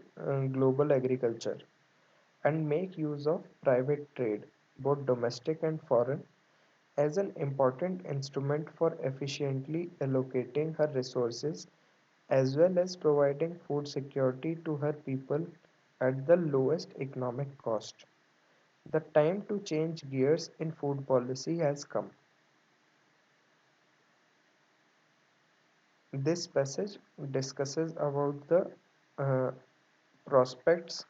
global agriculture and make use of private trade, both domestic and foreign, as an important instrument for efficiently allocating her resources as well as providing food security to her people at the lowest economic cost. The time to change gears in food policy has come. This passage discusses about uh, prospects,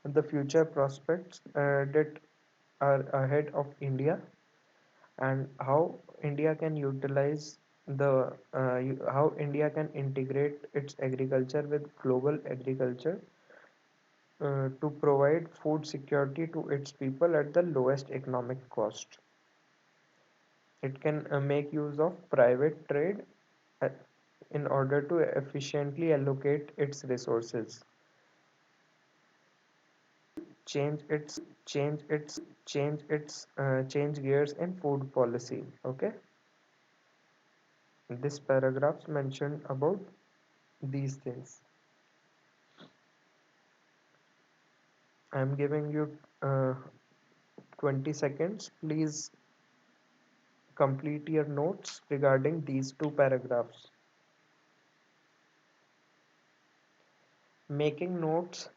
the future prospects that are ahead of India, and how India can utilize how India can integrate its agriculture with global agriculture to provide food security to its people at the lowest economic cost. It can make use of private trade uh, in order to efficiently allocate its resources. Change gears in food policy. Okay, this paragraphs mentioned about these things. I am giving you 20 seconds. Please complete your notes regarding these two paragraphs. Making notes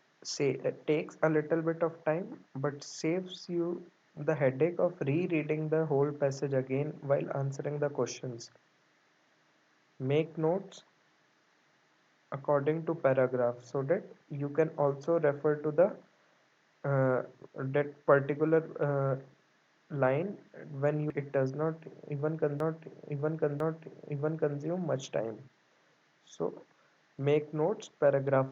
takes a little bit of time but saves you the headache of rereading the whole passage again while answering the questions. Make notes according to paragraph so that you can also refer to the uh, that particular line when you it does not even consume much time. So make notes paragraph.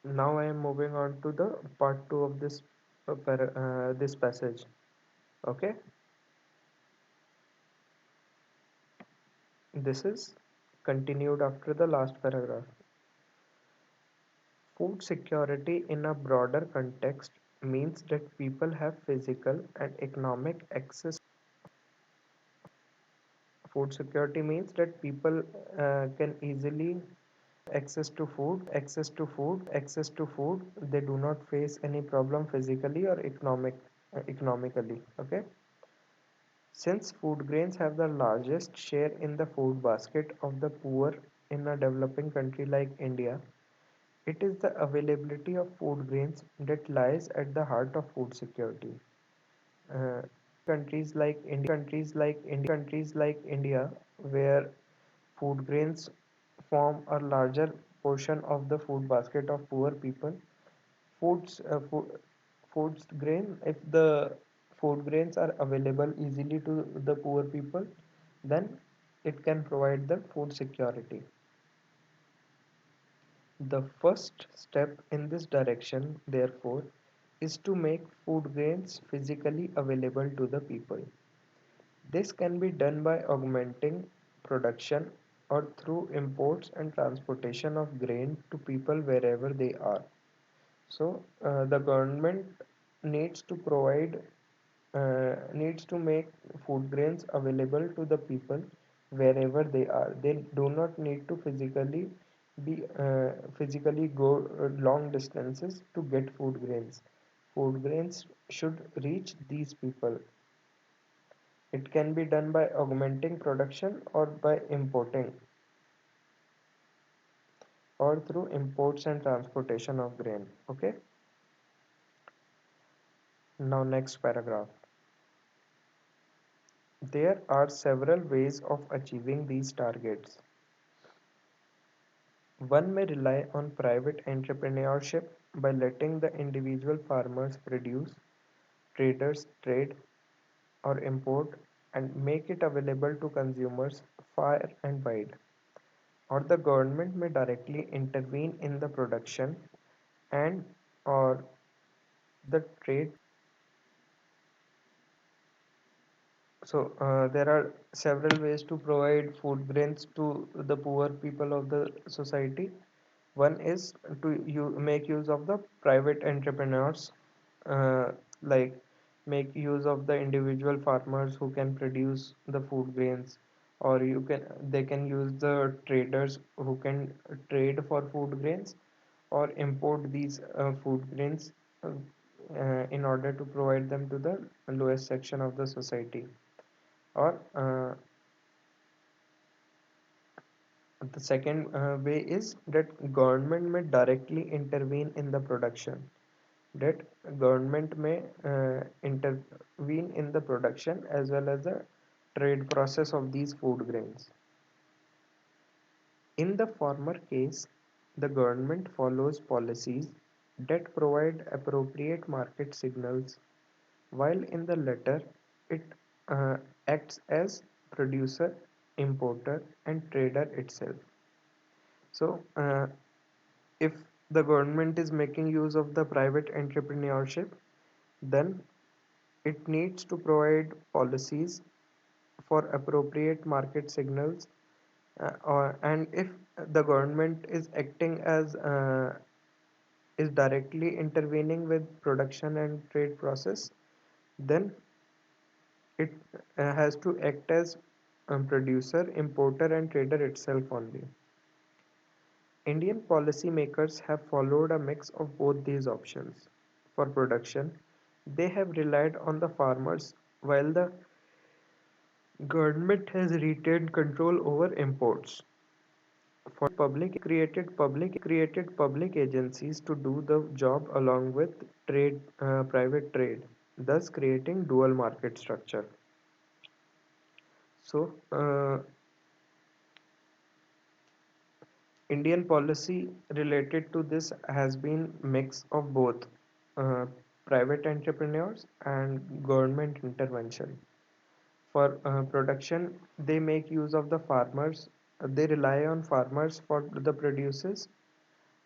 Now I am moving on to the part 2 of this passage. Okay, this is continued after the last paragraph. Food security in a broader context means that people have physical and economic access. Food security means that people can easily access to food. They do not face any problem physically or economically. Okay, since food grains have the largest share in the food basket of the poor in a developing country like India, it is the availability of food grains that lies at the heart of food security. Countries like India, where food grains form a larger portion of the food basket of poor people, foods food, foods grain if the food grains are available easily to the poor people, then it can provide them food security. The first step in this direction, therefore, is to make food grains physically available to the people. This can be done by augmenting production or through imports and transportation of grain to people wherever they are. So, the government needs to needs to make food grains available to the people wherever they are. They do not need to physically go long distances to get food grains. food grains should reach these people. It can be done by augmenting production or by importing or through imports and transportation of grain. Okay, now next paragraph. There are several ways of achieving these targets. One may rely on private entrepreneurship by letting the individual farmers produce, traders trade or import and make it available to consumers far and wide. Or the government may directly intervene in the production and or the trade. There are several ways to provide food grains to the poor people of the society. One is to make use of the private entrepreneurs, uh, like make use of the individual farmers who can produce the food grains, or they can use the traders who can trade for food grains, or import these food grains in order to provide them to the lowest section of the society. Or the second way is that government may directly intervene in the production. That government may intervene in the production as well as the trade process of these food grains. In the former case, the government follows policies that provide appropriate market signals, while in the latter, it uh, acts as producer, importer, and trader itself. So, if the government is making use of the private entrepreneurship, then it needs to provide policies for appropriate market signals, and if the government is acting as is directly intervening with production and trade process, then it has to act as producer, importer, and trader itself only. Indian policymakers have followed a mix of both these options. For production, they have relied on the farmers, while the government has retained control over imports. For created public agencies to do the job along with private trade, thus creating dual market structure. So, Indian policy related to this has been mix of both uh, private entrepreneurs and government intervention. For production, they make use of the farmers. They rely on farmers for the produces,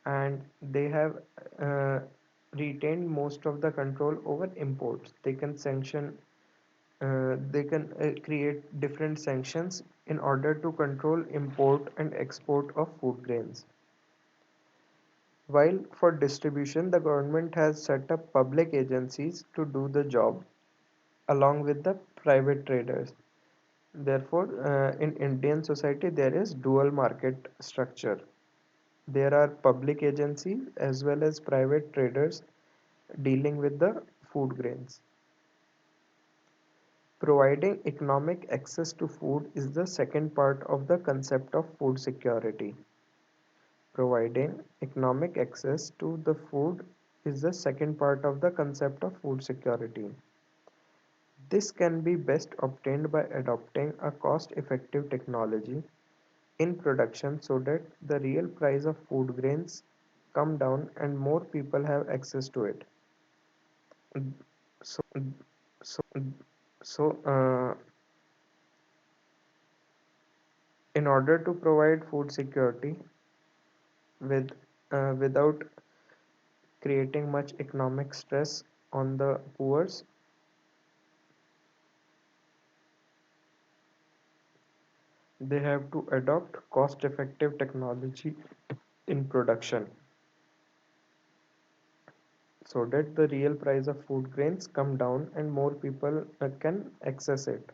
and they have uh, retained most of the control over imports. They can create different sanctions in order to control import and export of food grains. While for distribution, the government has set up public agencies to do the job along with the private traders. Therefore, in Indian society, there is dual market structure. There are public agencies as well as private traders dealing with the food grains. Providing economic access to food is the second part of the concept of food security. Providing economic access to the food is the second part of the concept of food security. This can be best obtained by adopting a cost-effective technology in production so that the real price of food grains come down and more people have access to it. So, so, in order to provide food security with without creating much economic stress on the poor, they have to adopt cost-effective technology in production so that the real price of food grains come down and more people can access it.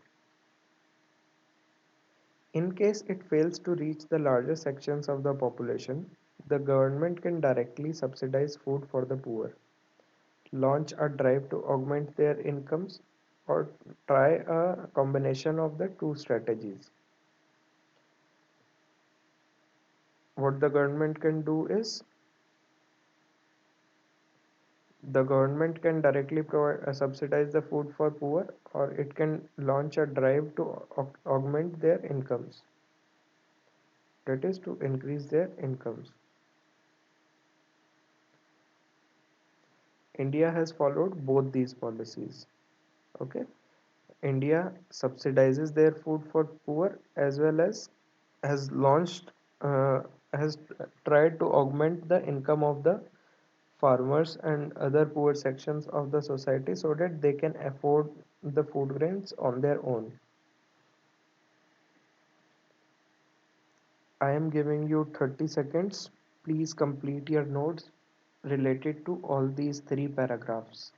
In case it fails to reach the larger sections of the population, the government can directly subsidize food for the poor. launch a drive to augment their incomes, or try a combination of the two strategies. What the government can do is the government can directly provide subsidize the food for poor, or it can launch a drive to augment their incomes, that is to increase their incomes. India has followed both these policies. Okay, India subsidizes their food for poor, as well as has launched uh, has tried to augment the income of the farmers and other poor sections of the society so that they can afford the food grains on their own. I am giving you 30 seconds. Please complete your notes related to all these three paragraphs.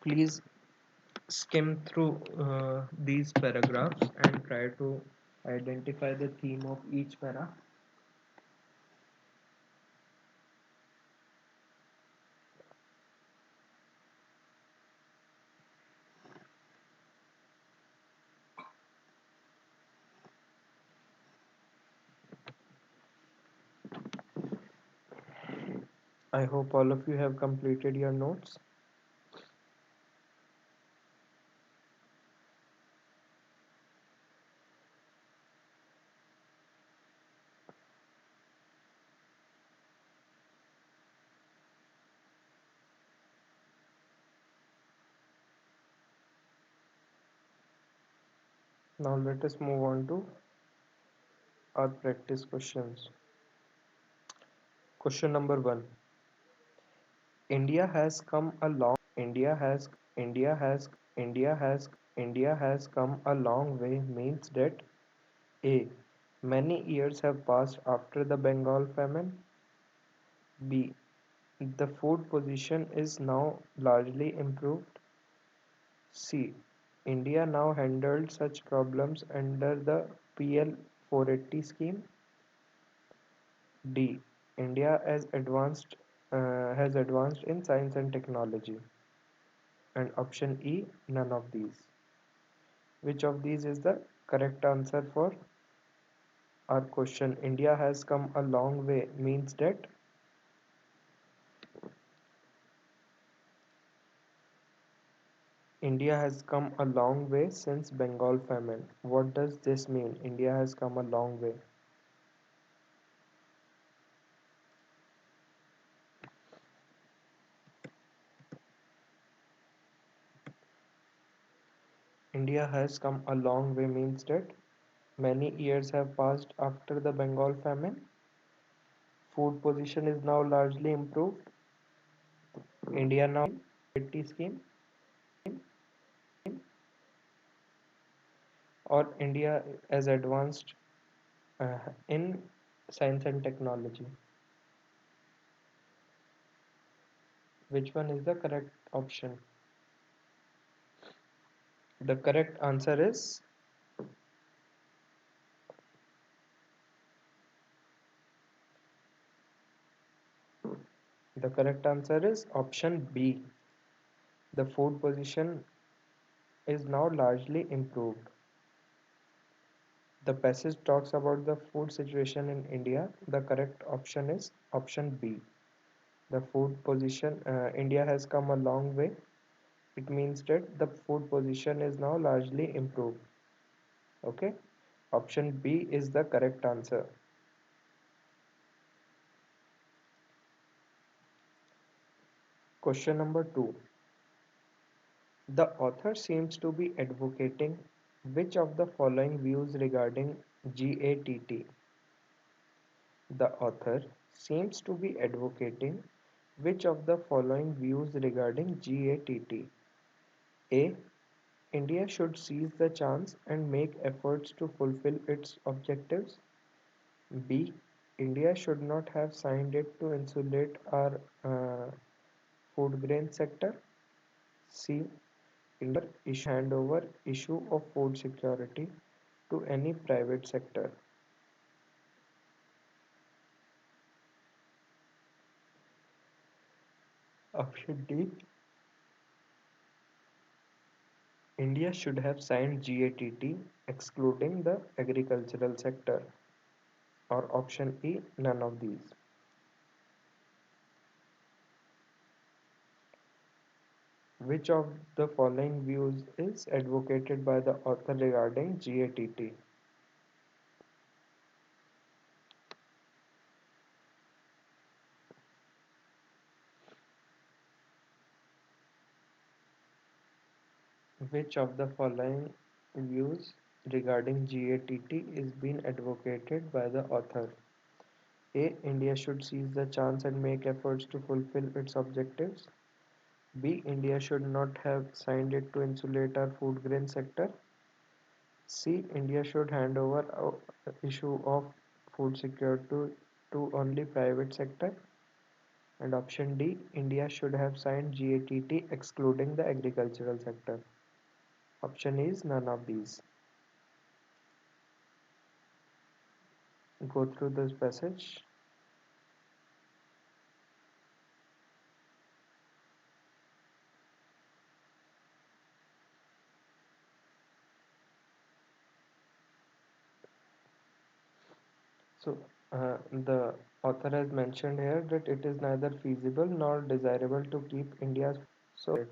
Please skim through these paragraphs and try to identify the theme of each para. I hope all of you have completed your notes. Now let us move on to our practice questions. Question number 1. India has come a long India has come a long way means that A. Many years have passed after the Bengal famine. B. The food position is now largely improved. C. India now handled such problems under the PL 480 scheme. D. India has advanced in science and technology. And option E, none of these. Which of these is the correct answer for our question? India has come a long way means that India has come a long way since Bengal famine. What does this mean? India has come a long way. India has come a long way means that many years have passed after the Bengal famine. Food position is now largely improved. India now 80 scheme, or India has advanced in science and technology. Which one is the correct option? The correct answer is option B. The food position is now largely improved. The passage talks about the food situation in India. The correct option is option B. The food position, India has come a long way. It means that the food position is now largely improved. Okay, option B is the correct answer. Question number 2. The author seems to be advocating which of the following views regarding GATT? The author seems to be advocating which of the following views regarding GATT? A. India should seize the chance and make efforts to fulfill its objectives. B. India should not have signed it to insulate our food grain sector. C. Hand over issue of food security to any private sector. Option D. India should have signed GATT excluding the agricultural sector. Or option E. None of these. Which of the following views is advocated by the author regarding GATT? Which of the following views regarding GATT is being advocated by the author? A. India should seize the chance and make efforts to fulfill its objectives. B. India should not have signed it to insulate our food grain sector. C. India should hand over issue of food security to only private sector. And option D. India should have signed GATT excluding the agricultural sector. Option is none of these. Go through this passage. So, the author has mentioned here that it is neither feasible nor desirable to keep India's so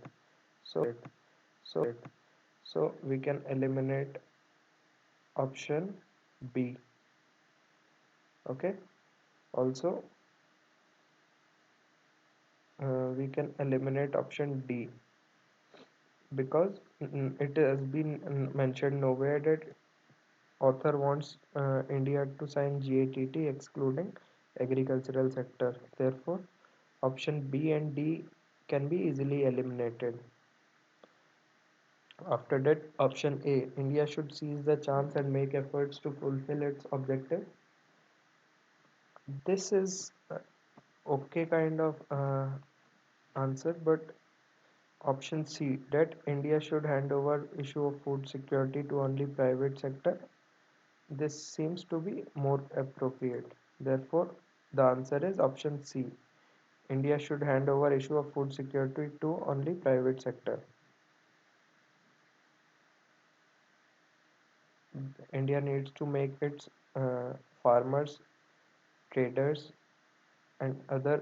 so we can eliminate option B. Okay. Also, we can eliminate option D because it has been mentioned nowhere that author wants India to sign GATT excluding agricultural sector. Therefore, option B and D can be easily eliminated. After that, option A, India should seize the chance and make efforts to fulfill its objective. This is okay kind of answer, but option C, that India should hand over issue of food security to only private sector. This seems to be more appropriate. Therefore, the answer is option C. India should hand over issue of food security to only private sector. India needs to make its farmers, traders, and other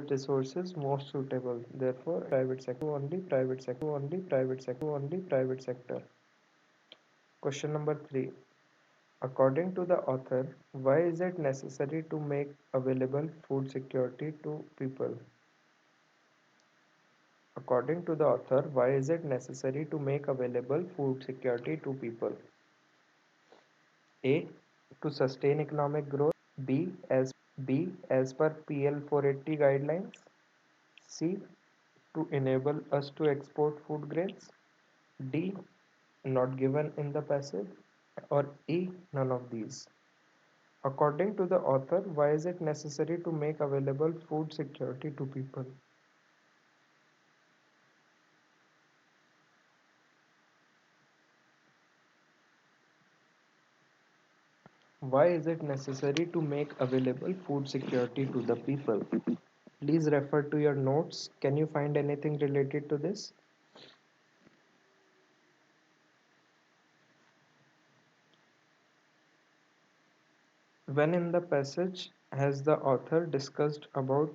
resources most suitable. Therefore, only private sector. Question number 3. According to the author, why is it necessary to make available food security to people? According to the author, why is it necessary to make available food security to people? A. To sustain economic growth. B. As per PL 480 guidelines. C. To enable us to export food grains. D. Not given in the passage. Or E. None of these. According to the author, why is it necessary to make available food security to people? Why is it necessary to make available food security to the people? Please refer to your notes. Can you find anything related to this? When in the passage has the author discussed about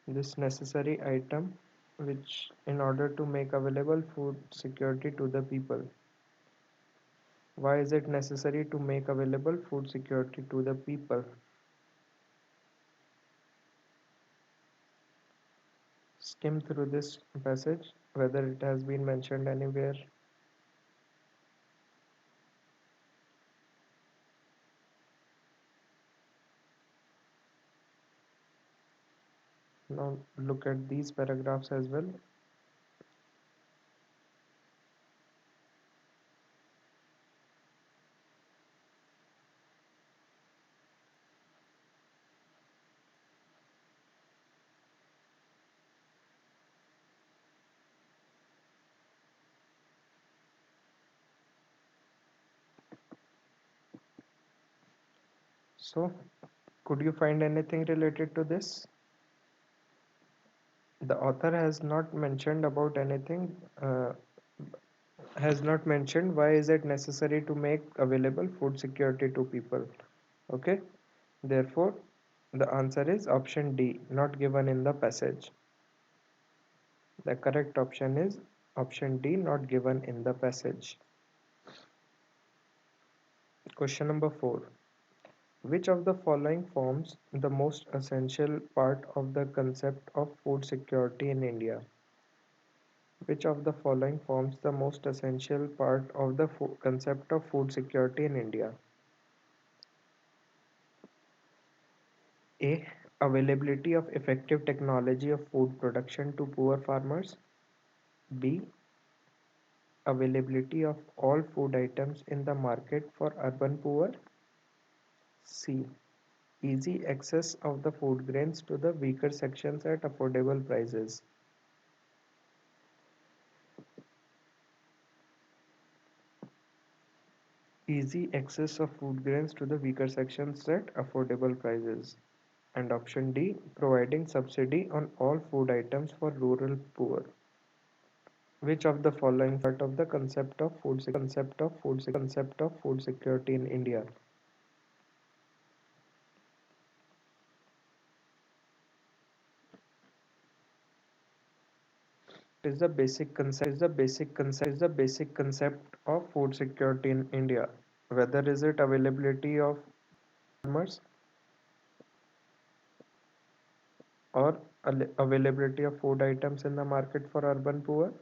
this necessary item which in order to make available food security to the people? Why is it necessary to make available food security to the people? Skim through this passage whether it has been mentioned anywhere. Now look at these paragraphs as well. So, could you find anything related to this? The author has not mentioned about anything, has not mentioned why is it necessary to make available food security to people. Okay, therefore, the answer is option D, not given in the passage. The correct option is option D, not given in the passage. Question number 4. Which of the following forms the most essential part of the concept of food security in India? Which of the following forms the most essential part of the concept of food security in India? A. Availability of effective technology of food production to poor farmers. B. Availability of all food items in the market for urban poor. C. Easy access of the food grains to the weaker sections at affordable prices. Easy access of food grains to the weaker sections at affordable prices. And option D, providing subsidy on all food items for rural poor. Which of the following part of the concept of food security in India? Is the basic concept of food security in India? Whether is it availability of farmers or availability of food items in the market for urban poor,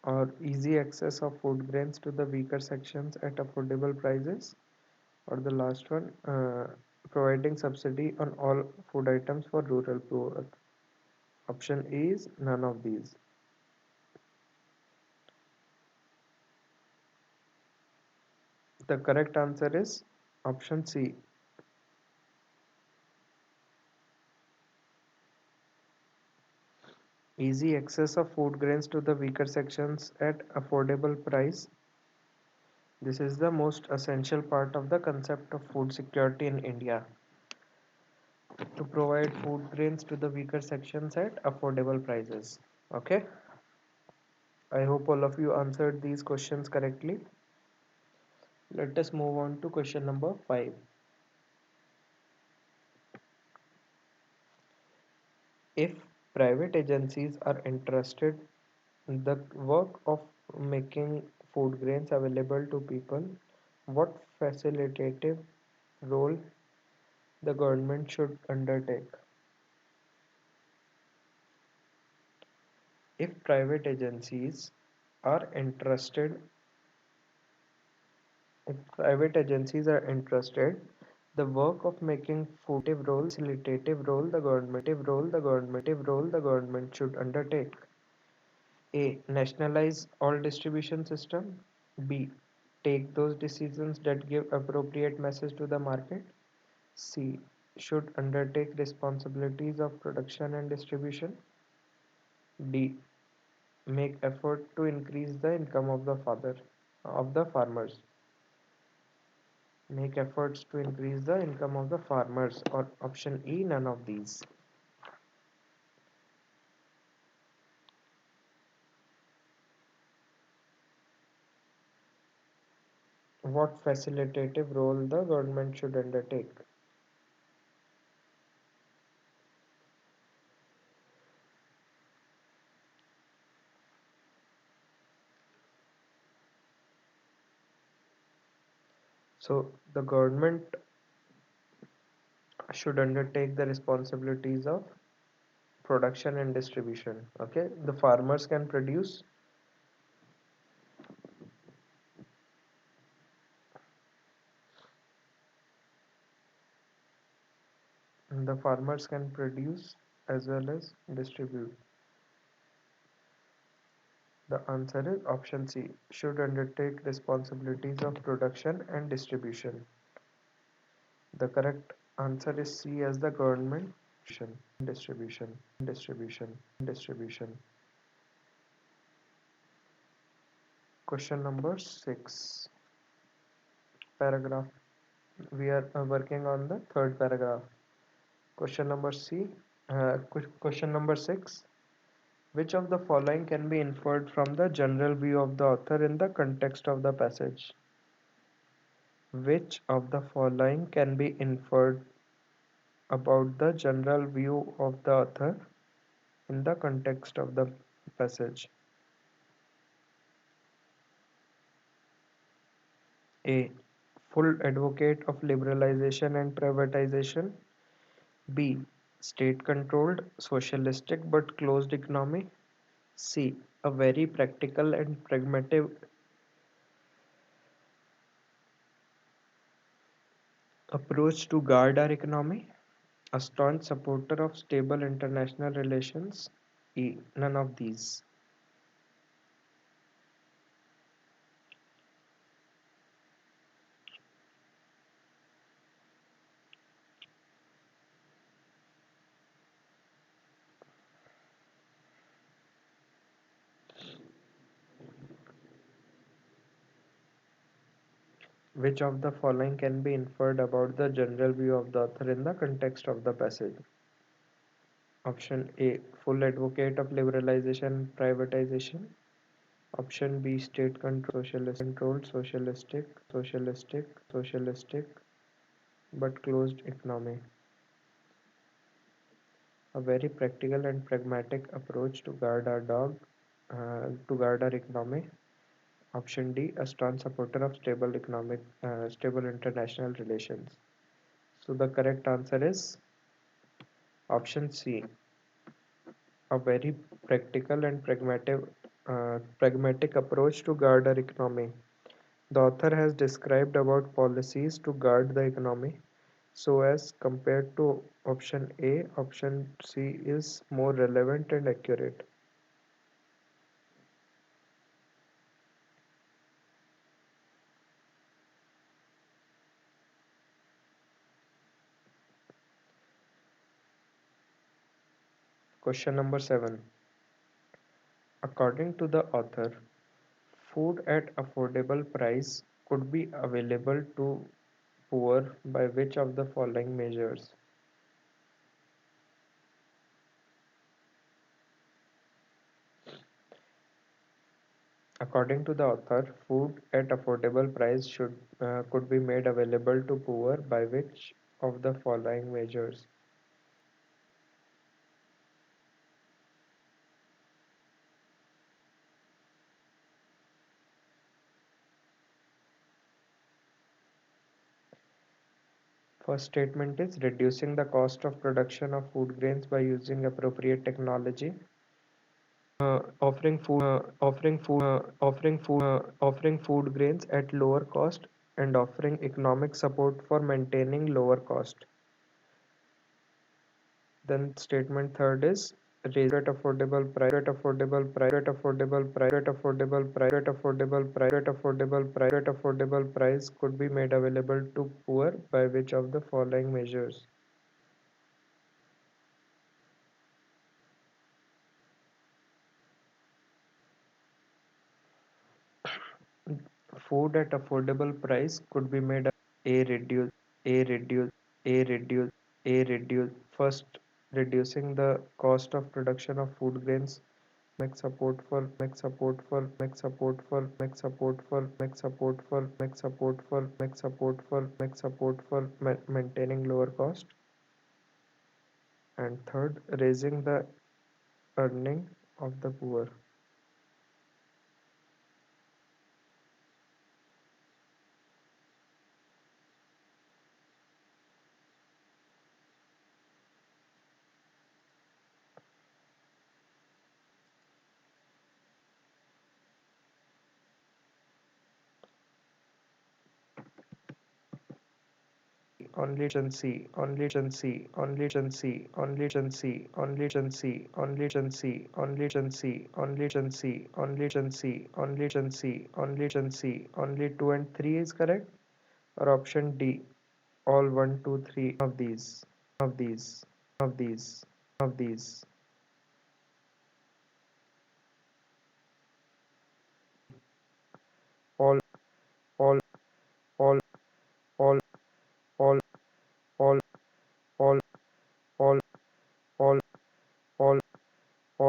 or easy access of food grains to the weaker sections at affordable prices, or the last one, providing subsidy on all food items for rural poor. Option A is none of these. The correct answer is option C. Easy access of food grains to the weaker sections at affordable price. This is the most essential part of the concept of food security in India. To provide food grains to the weaker sections at affordable prices. Okay, I hope all of you answered these questions correctly. Let us move on to question number 5. If private agencies are interested in the work of making food grains available to people, what facilitative role the government should undertake? If private agencies are interested If private agencies are interested, the work of making food the government should undertake. A. Nationalize all distribution system. B. Take those decisions that give appropriate message to the market. C. Should undertake responsibilities of production and distribution. D. Make effort to increase the income of the farmers. Make efforts to increase the income of the farmers, or option E, none of these. What facilitative role the government should undertake? So the government should undertake the responsibilities of production and distribution. Okay, the farmers can produce, as well as distribute. The answer is option C, should undertake responsibilities of production and distribution. The correct answer is C, as the government distribution. Question number 6, paragraph We are working on the third paragraph. Question number C. Question number 6. Which of the following can be inferred from the general view of the author in the context of the passage? Which of the following can be inferred about the general view of the author in the context of the passage? A. Full advocate of liberalization and privatization. B. State controlled, socialistic but closed economy. C. A very practical and pragmatic approach to guard our economy. A staunch supporter of stable international relations. E. None of these. Which of the following can be inferred about the general view of the author in the context of the passage? Option A. Full advocate of liberalization and privatization. Option B. State controlled, socialistic, but closed economy. A very practical and pragmatic approach to guard our economy. Option D. A strong supporter of stable international relations. So the correct answer is option C. A very practical and pragmatic approach to guard our economy. The author has described about policies to guard the economy. So as compared to option A, option C is more relevant and accurate. Question number 7. According to the author, food at affordable price could be available to poor by which of the following measures? According to the author, food at affordable price could be made available to poor by which of the following measures? First statement is reducing the cost of production of food grains by using appropriate technology. Offering food grains at lower cost and offering economic support for maintaining lower cost. Then statement third is raising at affordable price could be made available to poor by which of the following measures? Food at affordable price could be made a reduce a reduce a reduce first reducing the cost of production of food grains maintaining lower cost, and third raising the earning of the poor. Only 2 and 3 is correct, or option D all 1 2 3 of these. All all all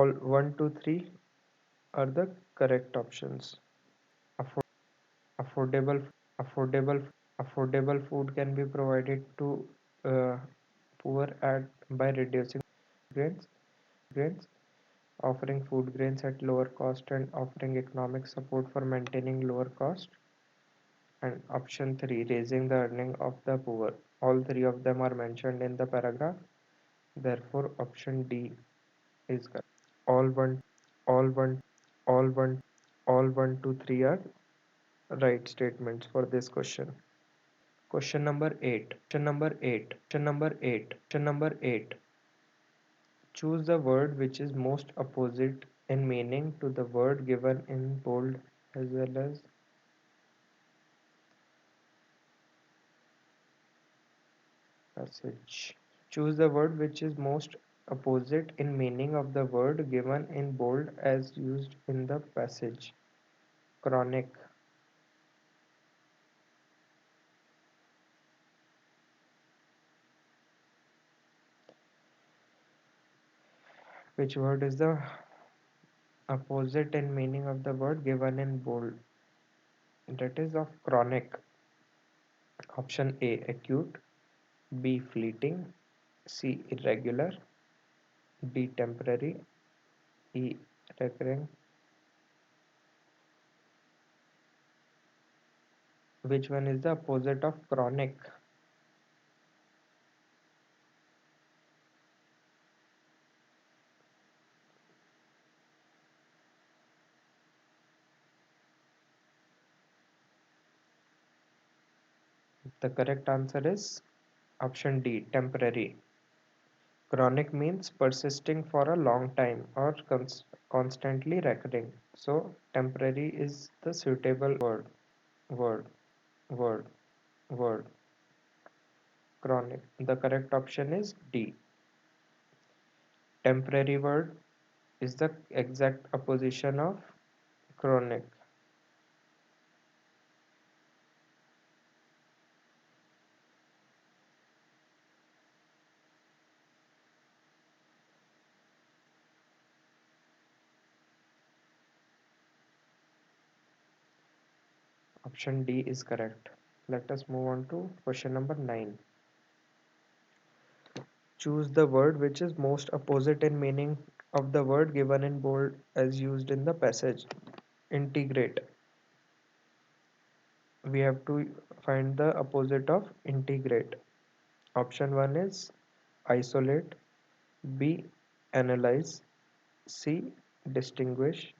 All 1, 2, 3 are the correct options. Affordable, affordable, affordable food can be provided to uh, poor at by reducing grains, offering food grains at lower cost, and offering economic support for maintaining lower cost. And option 3, raising the earning of the poor. All three of them are mentioned in the paragraph. Therefore, option D is correct. All one, all one, all one, all 1, 2, 3 are right statements for this question. Question number 8. Number 8. Choose the word which is most opposite in meaning to the word given in bold as well as passage. Choose the word which is most opposite in meaning of the word given in bold as used in the passage. Chronic. Which word is the opposite in meaning of the word given in bold? That is of chronic. Option A, acute. B, fleeting. C, irregular. D, temporary. E, recurring. Which one is the opposite of chronic? The correct answer is option D, temporary. Chronic means persisting for a long time or constantly recurring. So, temporary is the suitable word. Word, word, word. Chronic. The correct option is D. Temporary word is the exact opposition of chronic. Option D is correct. Let us move on to question number 9. Choose the word which is most opposite in meaning of the word given in bold as used in the passage. Integrate. We have to find the opposite of integrate. Option 1 is isolate, B, analyze, C, distinguish,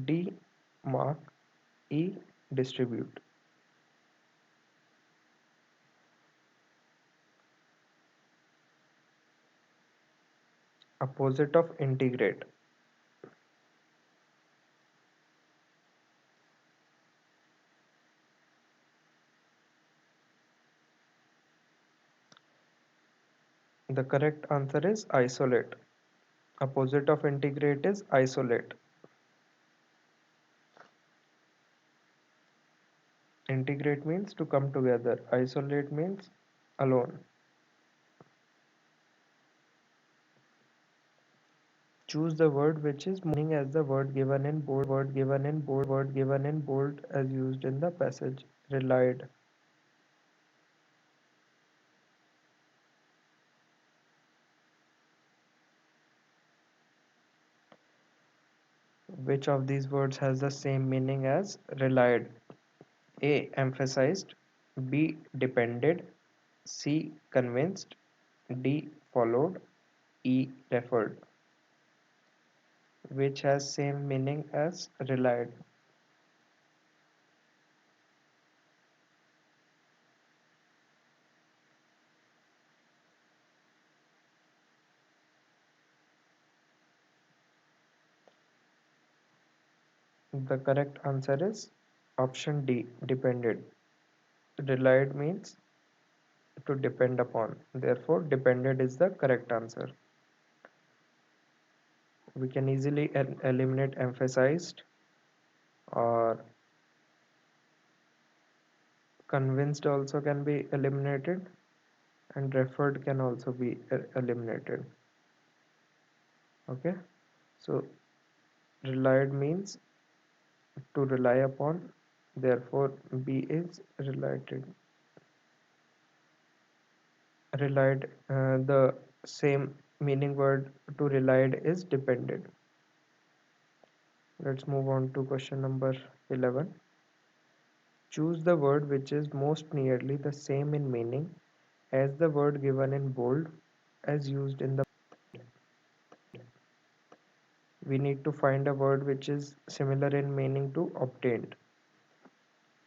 D, mark, E, distribute. Opposite of integrate. The correct answer is isolate. Opposite of integrate is isolate. Integrate means to come together. Isolate means alone. Choose the word which is meaning as the word given in bold as used in the passage. Relied. Which of these words has the same meaning as relied? A, emphasized. B, depended. C, convinced. D, followed. E, referred. Which has same meaning as relied? The correct answer is option D, depended. Relied means to depend upon. Therefore, depended is the correct answer. We can easily eliminate emphasized, or convinced also can be eliminated, and referred can also be eliminated. Okay, So relied means to rely upon, therefore B is relied. The same meaning word to relied is depended. Let's move on to question number 11. Choose the word which is most nearly the same in meaning as the word given in bold as used in the. We need to find a word which is similar in meaning to obtained.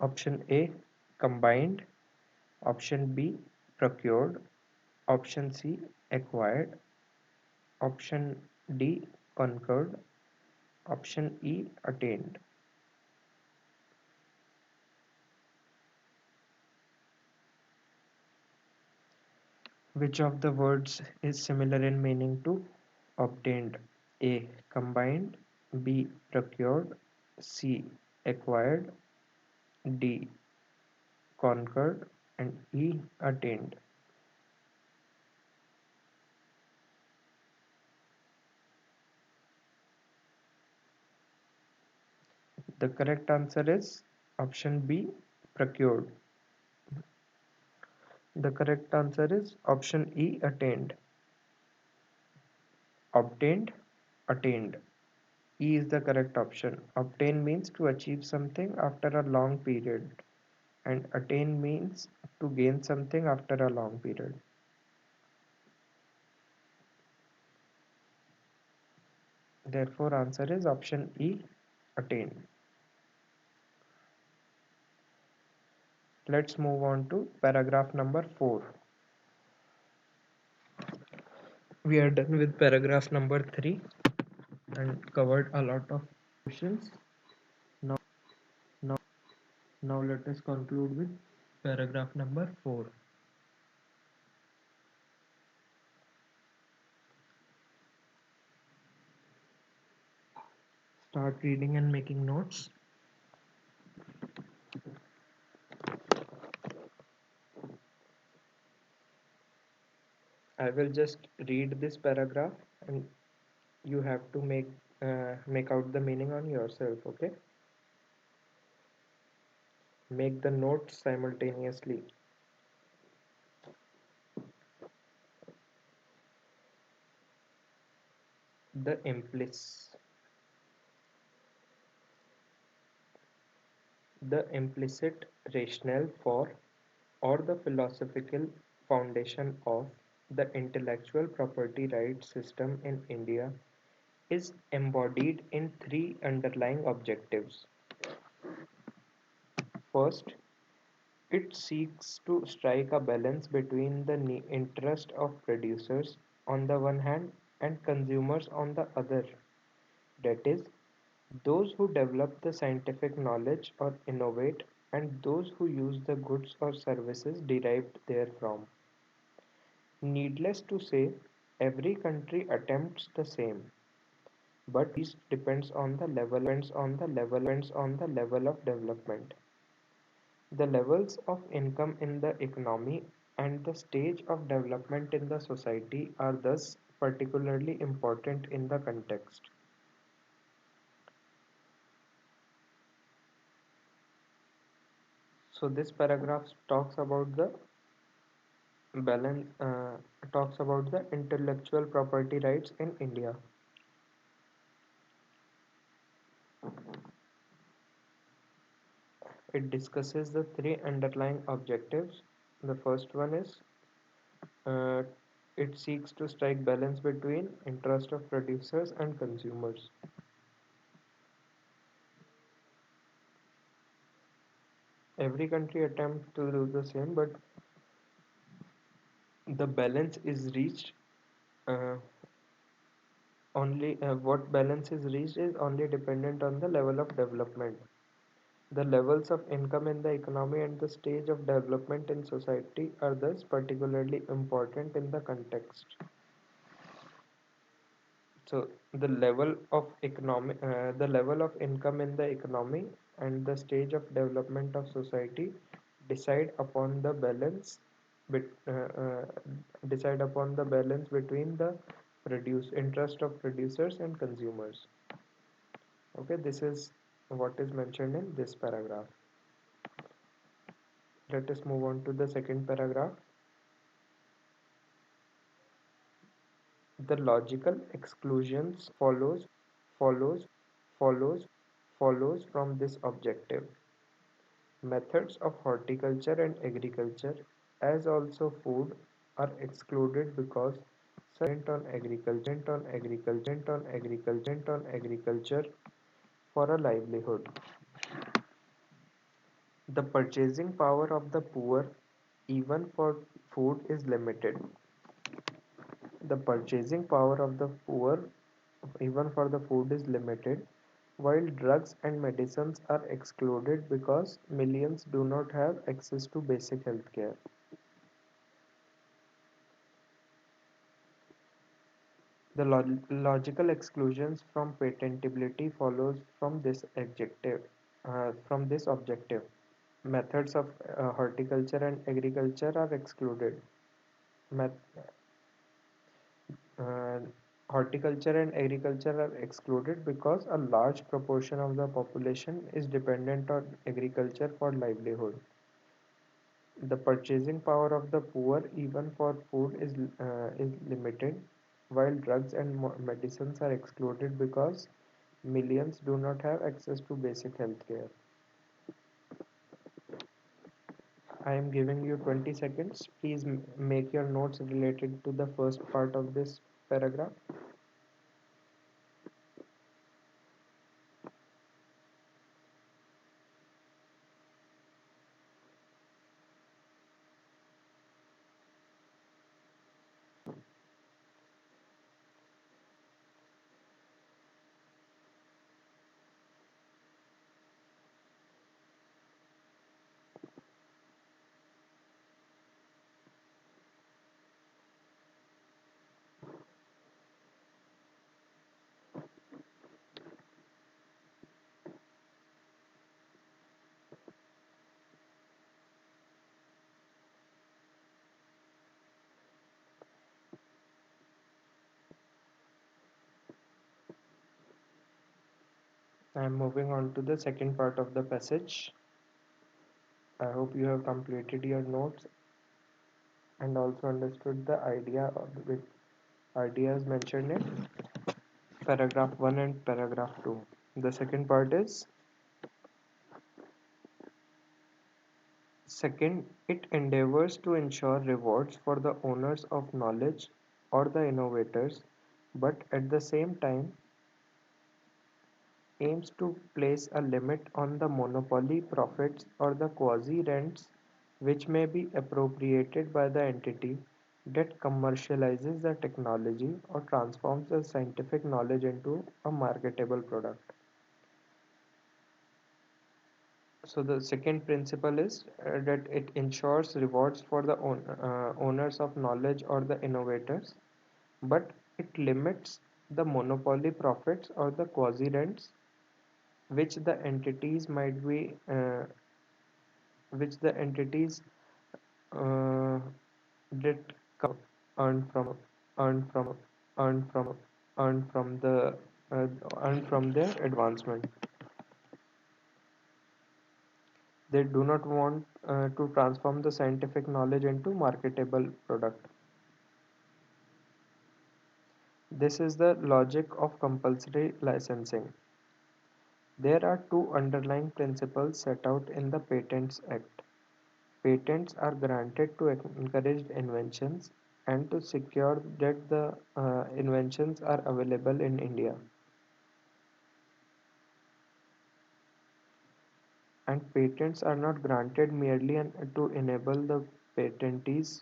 Option A, combined. Option B, procured. Option C, acquired. Option D, conquered. Option E, attained. Which of the words is similar in meaning to obtained? A, combined. B, procured. C, acquired. D, conquered. And E, attained. The correct answer is option B, procured. The correct answer is option E, attained. Obtained, attained. E is the correct option. Obtain means to achieve something after a long period, and attain means to gain something after a long period. Therefore, answer is option E, attain. Let's move on to paragraph number 4. We are done with paragraph number 3 and covered a lot of questions. Now, now let us conclude with paragraph number 4. Start reading and making notes. I will just read this paragraph and you have to make out the meaning on yourself, okay? Make the notes simultaneously. The implicit rationale for or the philosophical foundation of the intellectual property rights system in India is embodied in three underlying objectives. First, it seeks to strike a balance between the interest of producers on the one hand and consumers on the other, that is, those who develop the scientific knowledge or innovate and those who use the goods or services derived therefrom. Needless to say, every country attempts the same, but each depends on the level of development. The levels of income in the economy and the stage of development in the society are thus particularly important in the context. So this paragraph balance talks about the intellectual property rights in India. It discusses the three underlying objectives. The first one is uh, it seeks to strike balance between interest of producers and consumers. Every country attempts to do the same, but the balance is reached uh, only what balance is reached is only dependent on the level of development. The levels of income in the economy and the stage of development in society are thus particularly important in the context. So the level of income in the economy and the stage of development of society decide upon the balance bet, uh, uh, decide upon the balance between the interest of producers and consumers. Okay, this is what is mentioned in this paragraph. Let us move on to the second paragraph. The logical exclusions follows follows follows from this objective. Methods of horticulture and agriculture, as also food, are excluded because such dependent on agriculture for a livelihood. The purchasing power of the poor, even for food, is limited. The purchasing power of the poor, even for the food, is limited, while drugs and medicines are excluded because millions do not have access to basic health care. The logical exclusions from patentability follows from this objective. Methods of horticulture and agriculture are excluded. Met- uh, Horticulture and agriculture are excluded because a large proportion of the population is dependent on agriculture for livelihood. The purchasing power of the poor, even for food, is limited, while drugs and medicines are excluded because millions do not have access to basic health care. I am giving you 20 seconds. Please make your notes related to the first part of this paragraph. I am moving on to the second part of the passage. I hope you have completed your notes and also understood the ideas mentioned in paragraph 1 and paragraph 2. The second part is second, it endeavors to ensure rewards for the owners of knowledge or the innovators, but at the same time aims to place a limit on the monopoly profits or the quasi-rents which may be appropriated by the entity that commercializes the technology or transforms the scientific knowledge into a marketable product. So the second principle is that it ensures rewards for the owners of knowledge or the innovators, but it limits the monopoly profits or the quasi-rents which the entities might be which the entities uh, did earn from earn from earn from earn from the uh, earn from their advancement. They do not want to transform the scientific knowledge into marketable product. This is the logic of compulsory licensing. There are two underlying principles set out in the Patents Act. Patents are granted to encourage inventions and to secure that the inventions are available in India. And patents are not granted merely to enable the patentees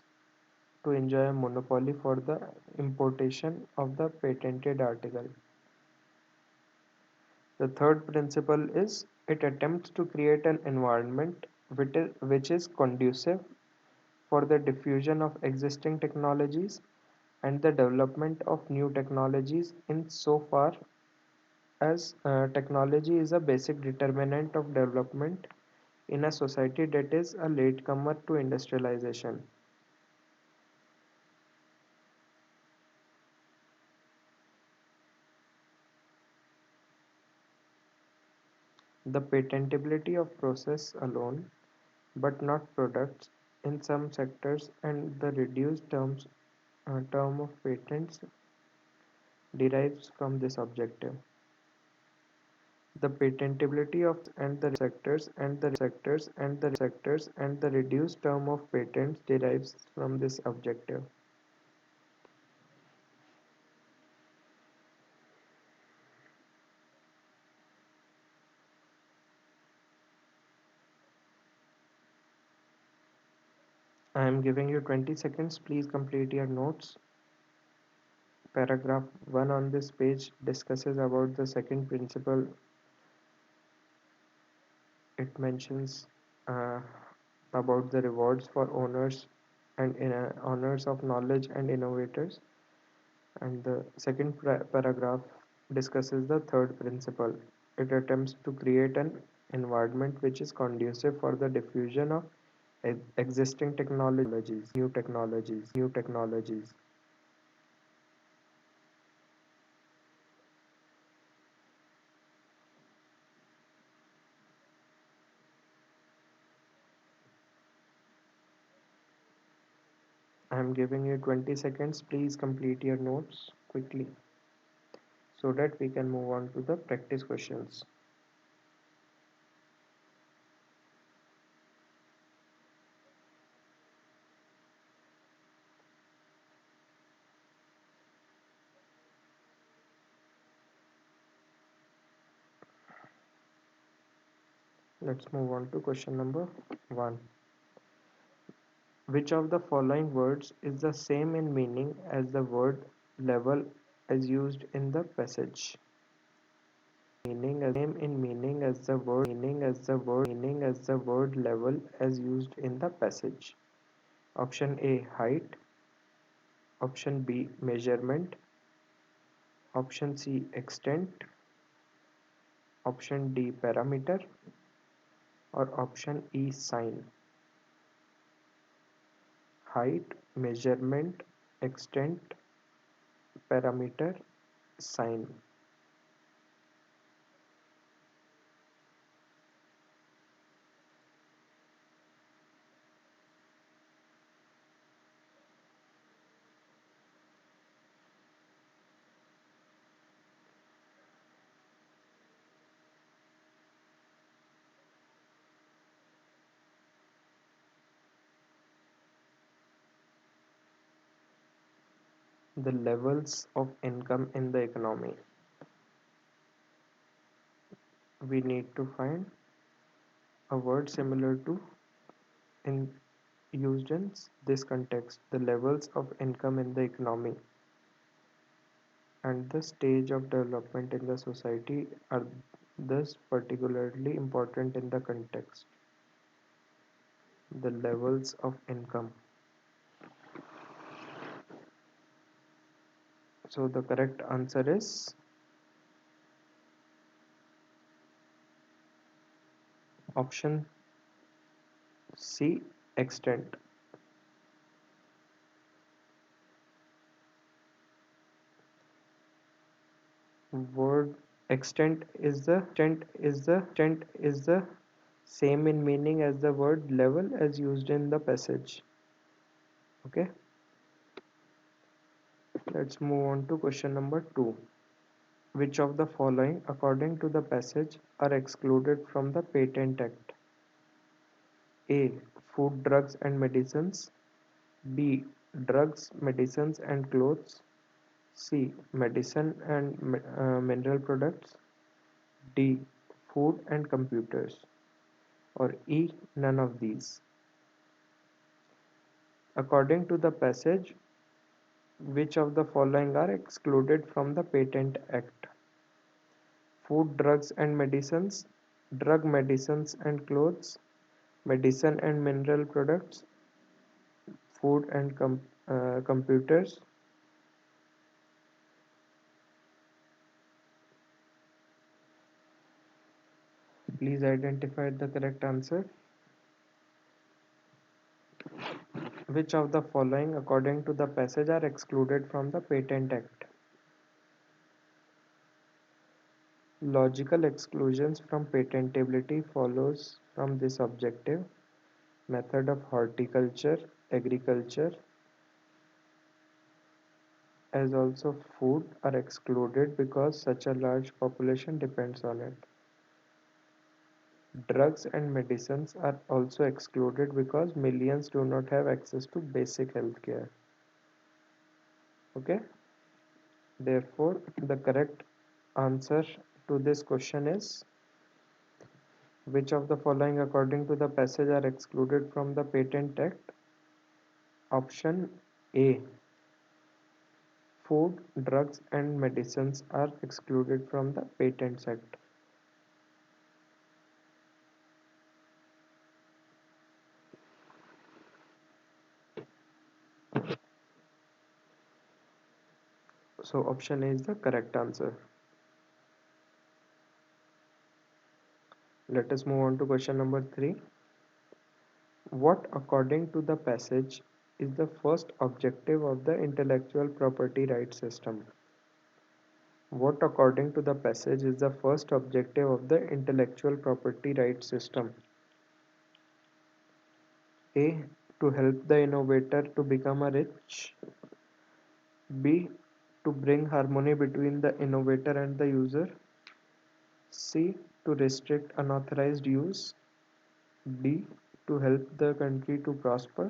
to enjoy a monopoly for the importation of the patented article. The third principle is it attempts to create an environment which is conducive for the diffusion of existing technologies and the development of new technologies in so far as technology is a basic determinant of development in a society that is a latecomer to industrialization. The patentability of process alone, but not products, in some sectors, and the reduced term of patents derives from this objective. The patentability of sectors and the reduced term of patents derives from this objective. I am giving you 20 seconds. Please complete your notes. Paragraph 1 on this page discusses about the second principle. It mentions uh, about the rewards for owners and owners of knowledge and innovators. And the second paragraph discusses the third principle. It attempts to create an environment which is conducive for the diffusion of existing new technologies. I am giving you 20 seconds. Please complete your notes quickly so that we can move on to the practice questions. Let's move on to question number 1. Which of the following words is the same in meaning as the word level as used in the passage? Same in meaning as the word level as used in the passage. Option A, height. Option B, measurement. Option C, extent. Option D, parameter. Or option E, sign. Height, measurement, extent, parameter, sign. The levels of income in the economy. We need to find a word similar to in used in this context. The levels of income in the economy and the stage of development in the society are thus particularly important in the context. The levels of income. So the correct answer is option C, extent. Word extent is the same in meaning as the word level as used in the passage. Okay, let's move on to question number 2. Which of the following, according to the passage, are excluded from the Patent Act? A. Food, drugs and medicines. B. Drugs, medicines and clothes. C. Medicine and mineral products. D. Food and computers. Or E. None of these. According to the passage, which of the following are excluded from the Patent Act? Food, drugs and medicines, drug, medicines and clothes, medicine and mineral products, food and computers. Please identify the correct answer. Which of the following, according to the passage, are excluded from the Patent Act? Logical exclusions from patentability follows from this objective. Method of horticulture, agriculture, as also food are excluded because such a large population depends on it. Drugs and medicines are also excluded because millions do not have access to basic health care. Okay, therefore, the correct answer to this question is which of the following, according to the passage, are excluded from the Patent Act? Option A. Food, drugs, and medicines are excluded from the Patents Act. So, option A is the correct answer. Let us move on to question number 3. What, according to the passage, is the first objective of the intellectual property rights system? What, according to the passage, is the first objective of the intellectual property rights system? A. To help the innovator to become a rich. B. To bring harmony between the innovator and the user. C. To restrict unauthorized use. D. To help the country to prosper.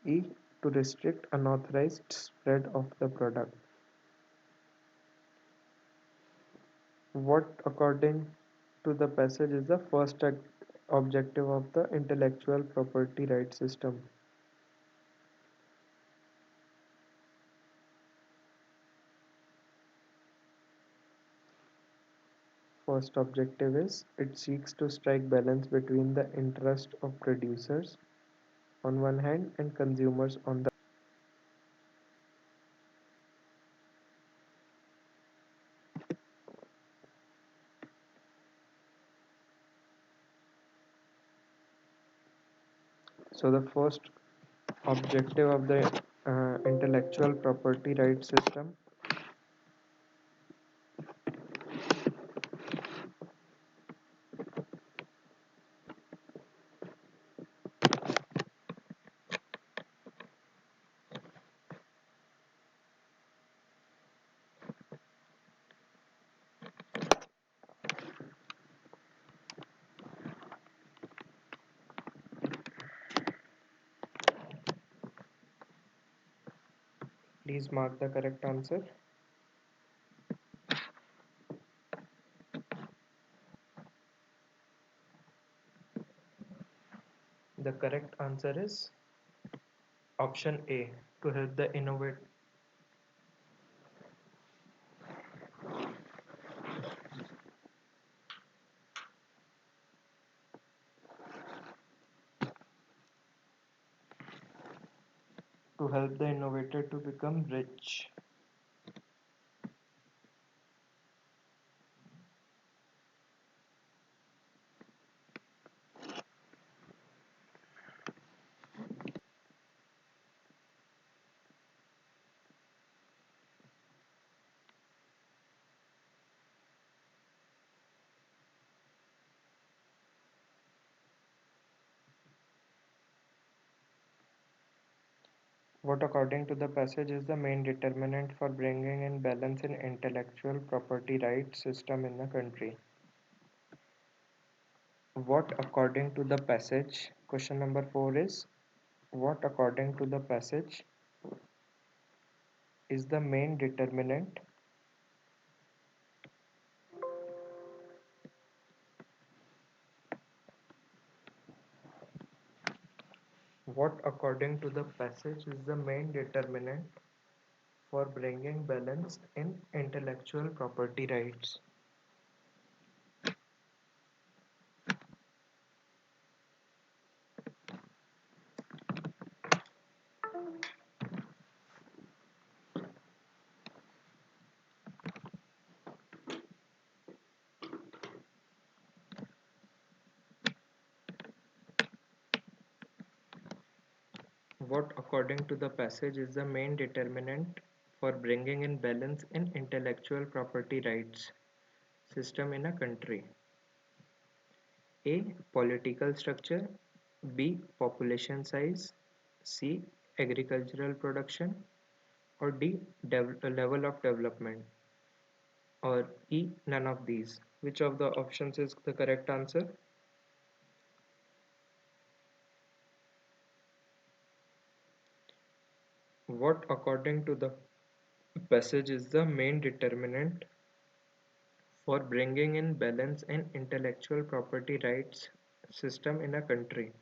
E. To restrict unauthorized spread of the product. What, according to the passage, is the first objective of the intellectual property rights system? First objective is it seeks to strike balance between the interest of producers on one hand and consumers on the. So the first objective of the intellectual property rights system, please mark the correct answer. The correct answer is option A, to help the innovate. To help the innovator to become rich. What, according to the passage, is the main determinant for bringing in balance in intellectual property rights system in the country? What, according to the passage, question number 4 is what, according to the passage, is the main determinant what, according to the passage, is the main determinant for bringing balance in intellectual property rights? What, according to the passage, is the main determinant for bringing in balance in intellectual property rights? system in a country? A. Political structure. B. Population size. C. Agricultural production. Or D. Level of development. Or E. None of these. Which of the options is the correct answer? What, according to the passage, is the main determinant for bringing in balance in intellectual property rights system in a country?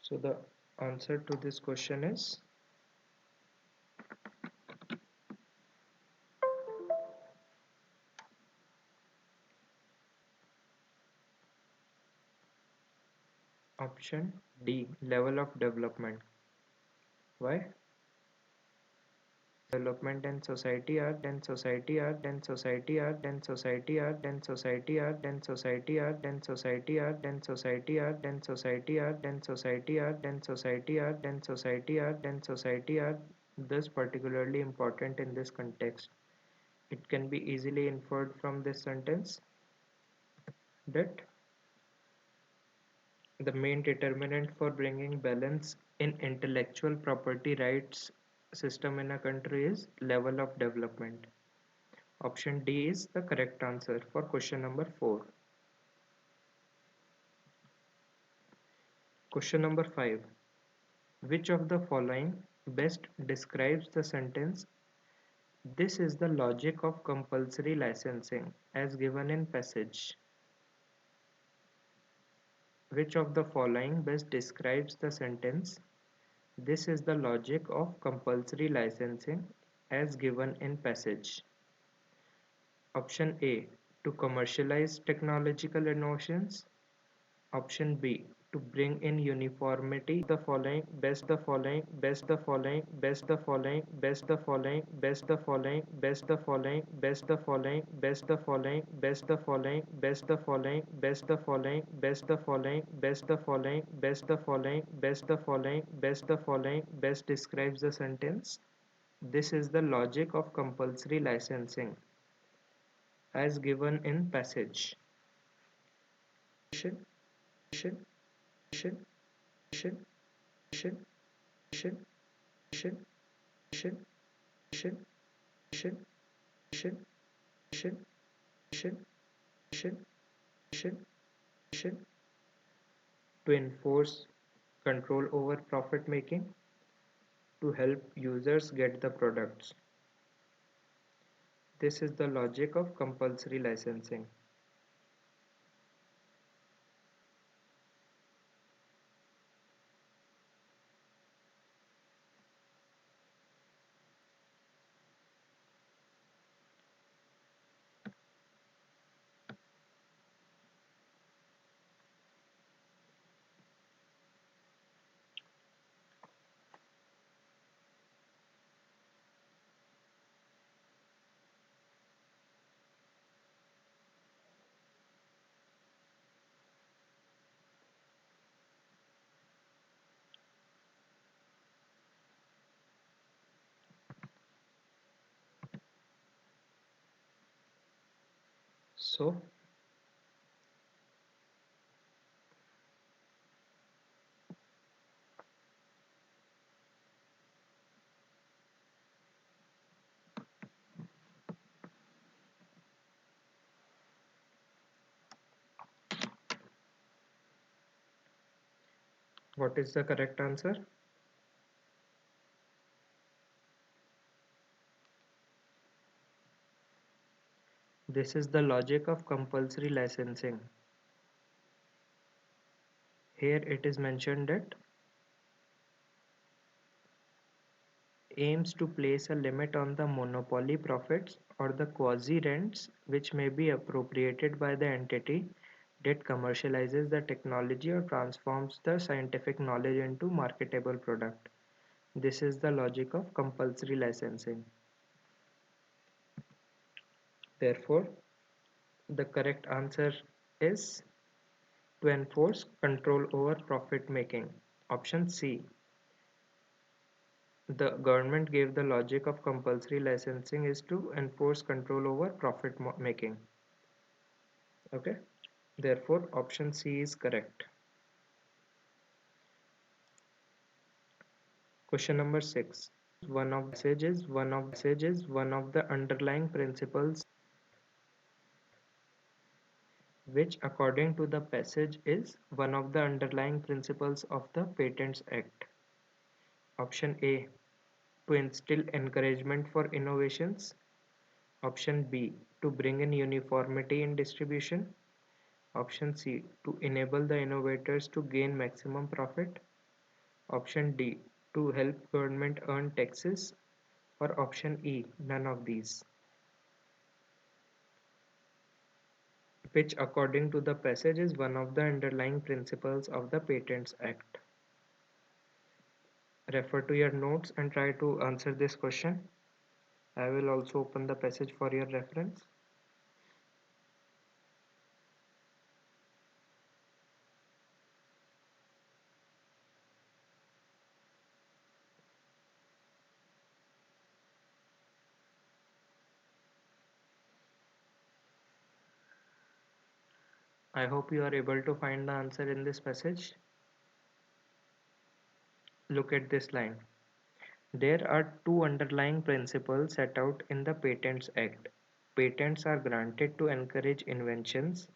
So the answer to this question is option D, level of development. Why? Development and society are then society are then society are then society are then society are then society are then society are then society are then society are then society are then society are then society are then society are thus particularly important in this context. It can be easily inferred from this sentence that the main determinant for bringing balance in intellectual property rights system in a country is level of development. Option D is the correct answer for question number 4. Question number 5. Which of the following best describes the sentence, "This is the logic of compulsory licensing," as given in passage? Which of the following best describes the sentence, "This is the logic of compulsory licensing," as given in passage? Option A. To commercialize technological innovations. Option B. To bring in uniformity the following best the following best the following best the following best the following best the following best the following best the following best the following best the following best the following best the following best the following best the following best the following best the following best describes the sentence, "This is the logic of compulsory licensing," as given in passage? To enforce control over profit making, to help users get the products. This is the logic of compulsory licensing. So, what is the correct answer? This is the logic of compulsory licensing. Here it is mentioned that aims to place a limit on the monopoly profits or the quasi-rents which may be appropriated by the entity that commercializes the technology or transforms the scientific knowledge into marketable product. This is the logic of compulsory licensing. Therefore, the correct answer is to enforce control over profit making. Option C. The government gave the logic of compulsory licensing is to enforce control over profit making. Okay. Therefore, option C is correct. Question number 6. One of one of the underlying principles which according to the passage is one of the underlying principles of the Patents Act. Option A. To instill encouragement for innovations. Option B. To bring in uniformity in distribution. Option C. To enable the innovators to gain maximum profit. Option D. To help government earn taxes. Or option E. None of these. Which according to the passage is one of the underlying principles of the Patents Act. Refer to your notes and try to answer this question. I will also open the passage for your reference. I hope you are able to find the answer in this passage. Look at this line. There are two underlying principles set out in the Patents Act. Patents are granted to encourage inventions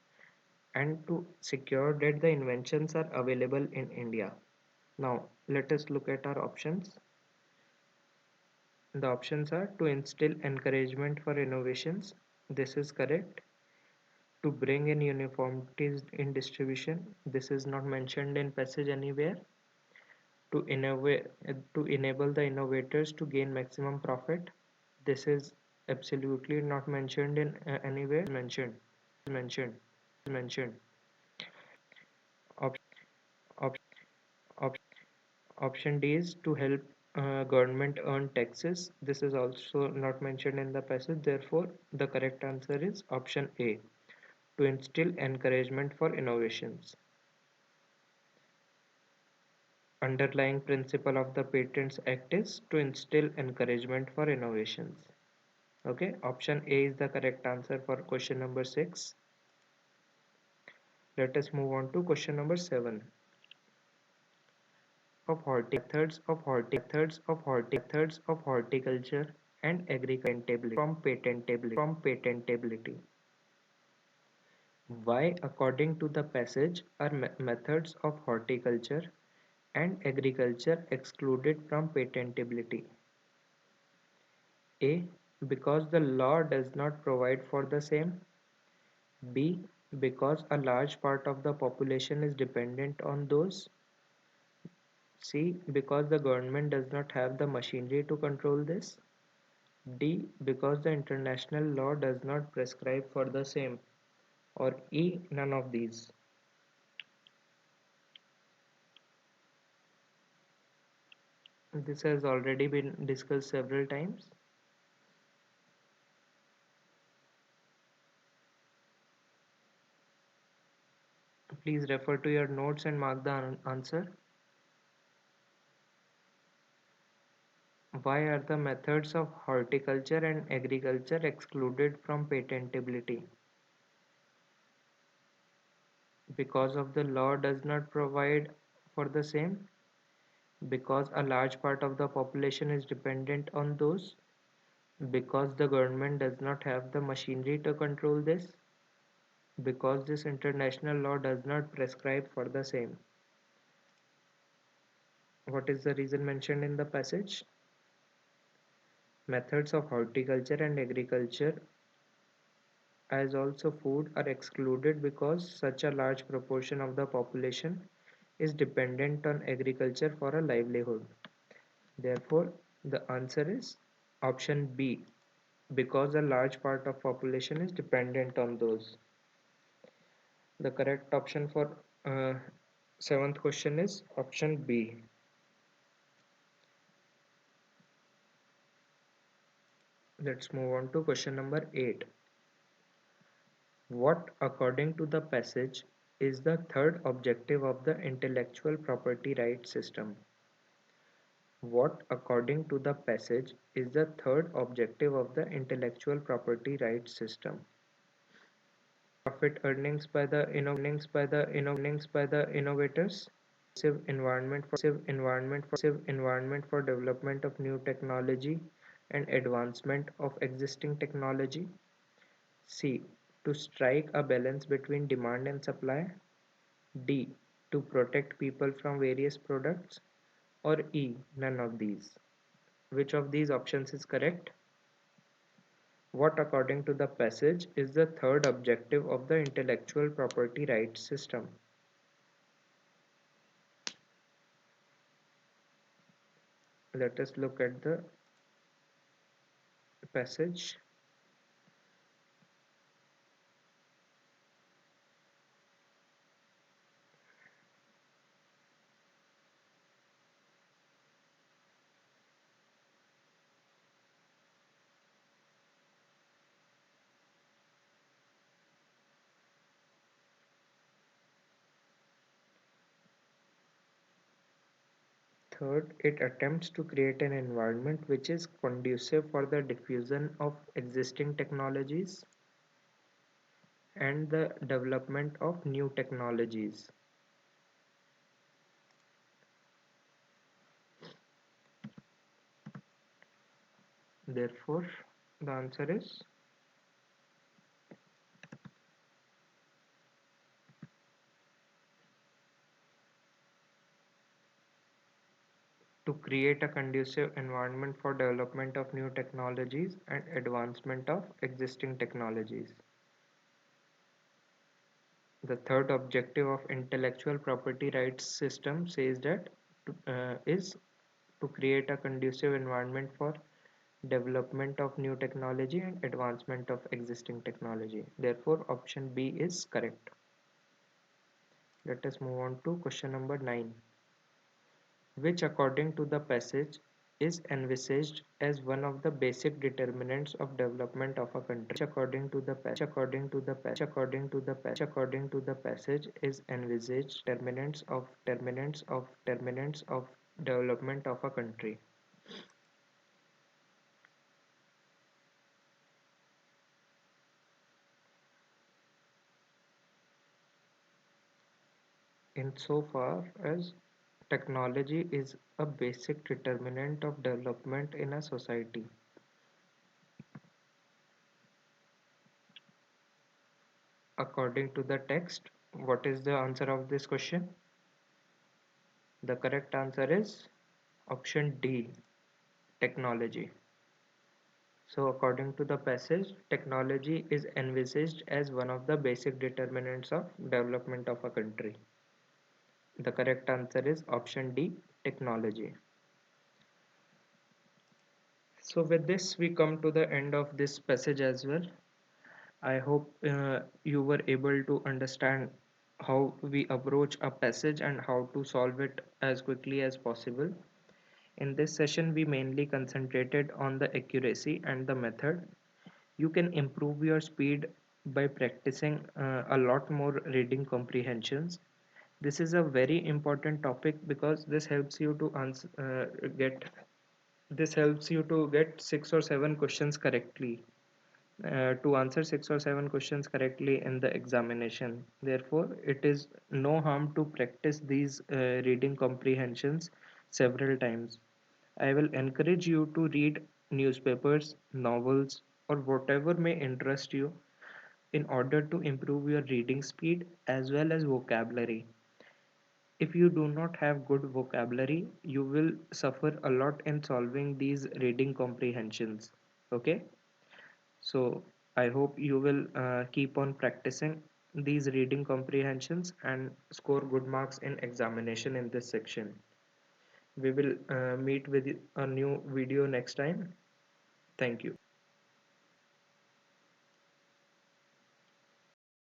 and to secure that the inventions are available in India. Now, let us look at our options. The options are to instill encouragement for innovations. This is correct. To bring in uniformities in distribution. This is not mentioned in passage anywhere. To enable the innovators to gain maximum profit. This is absolutely not mentioned in anywhere. Mentioned. Op- op- op- Option D is to help government earn taxes. This is also not mentioned in the passage. Therefore, the correct answer is option A. To instill encouragement for innovations. Underlying principle of the Patents Act is to instill encouragement for innovations. Okay, option A is the correct answer for question number 6. Let us move on to question number 7. Of horticulture and agriculture from patentability. Why, according to the passage, are methods of horticulture and agriculture excluded from patentability? A. Because the law does not provide for the same. B. Because a large part of the population is dependent on those. C. Because the government does not have the machinery to control this. D. Because the international law does not prescribe for the same. Or E. None of these. This has already been discussed several times. Please refer to your notes and mark the answer. Why are the methods of horticulture and agriculture excluded from patentability? Because of the law does not provide for the same. Because a large part of the population is dependent on those. Because the government does not have the machinery to control this. Because this international law does not prescribe for the same. What is the reason mentioned in the passage? Methods of horticulture and agriculture as also food are excluded because such a large proportion of the population is dependent on agriculture for a livelihood. Therefore, The answer is option B, because a large part of population is dependent on those. The correct option for seventh question is option B. Let's move on to question number 8. What, according to the passage, is the third objective of the intellectual property rights system? What, according to the passage, is the third objective of the intellectual property rights system? Profit earnings by the innovators, environment for development of new technology and advancement of existing technology. C. To strike a balance between demand and supply. D. To protect people from various products. Or E. None of these. Which of these options is correct? What, according to the passage, is the third objective of the intellectual property rights system? Let us look at the passage. Third, it attempts to create an environment which is conducive for the diffusion of existing technologies and the development of new technologies. Therefore, the answer is to create a conducive environment for development of new technologies and advancement of existing technologies. The third objective of intellectual property rights system says that is to create a conducive environment for development of new technology and advancement of existing technology. Therefore, option B is correct. Let us move on to question number 9, which according to the passage is envisaged as one of the basic determinants of development of a country. According to the passage is envisaged terminants of development of a country. Insofar as technology is a basic determinant of development in a society. According to the text, what is the answer of this question? The correct answer is option D, technology. So, according to the passage, technology is envisaged as one of the basic determinants of development of a country. The correct answer is option D, technology. So, with this, we come to the end of this passage as well. I hope you were able to understand how we approach a passage and how to solve it as quickly as possible. In this session, we mainly concentrated on the accuracy and the method. You can improve your speed by practicing a lot more reading comprehensions. This is a very important topic because this helps you to get 6 or 7 questions correctly. To answer 6 or 7 questions correctly in the examination. Therefore, it is no harm to practice these reading comprehensions several times. I will encourage you to read newspapers, novels, or whatever may interest you in order to improve your reading speed as well as vocabulary. If you do not have good vocabulary, you will suffer a lot in solving these reading comprehensions. Okay? So I hope you will keep on practicing these reading comprehensions and score good marks in examination in this section. We will meet with a new video next time. Thank you.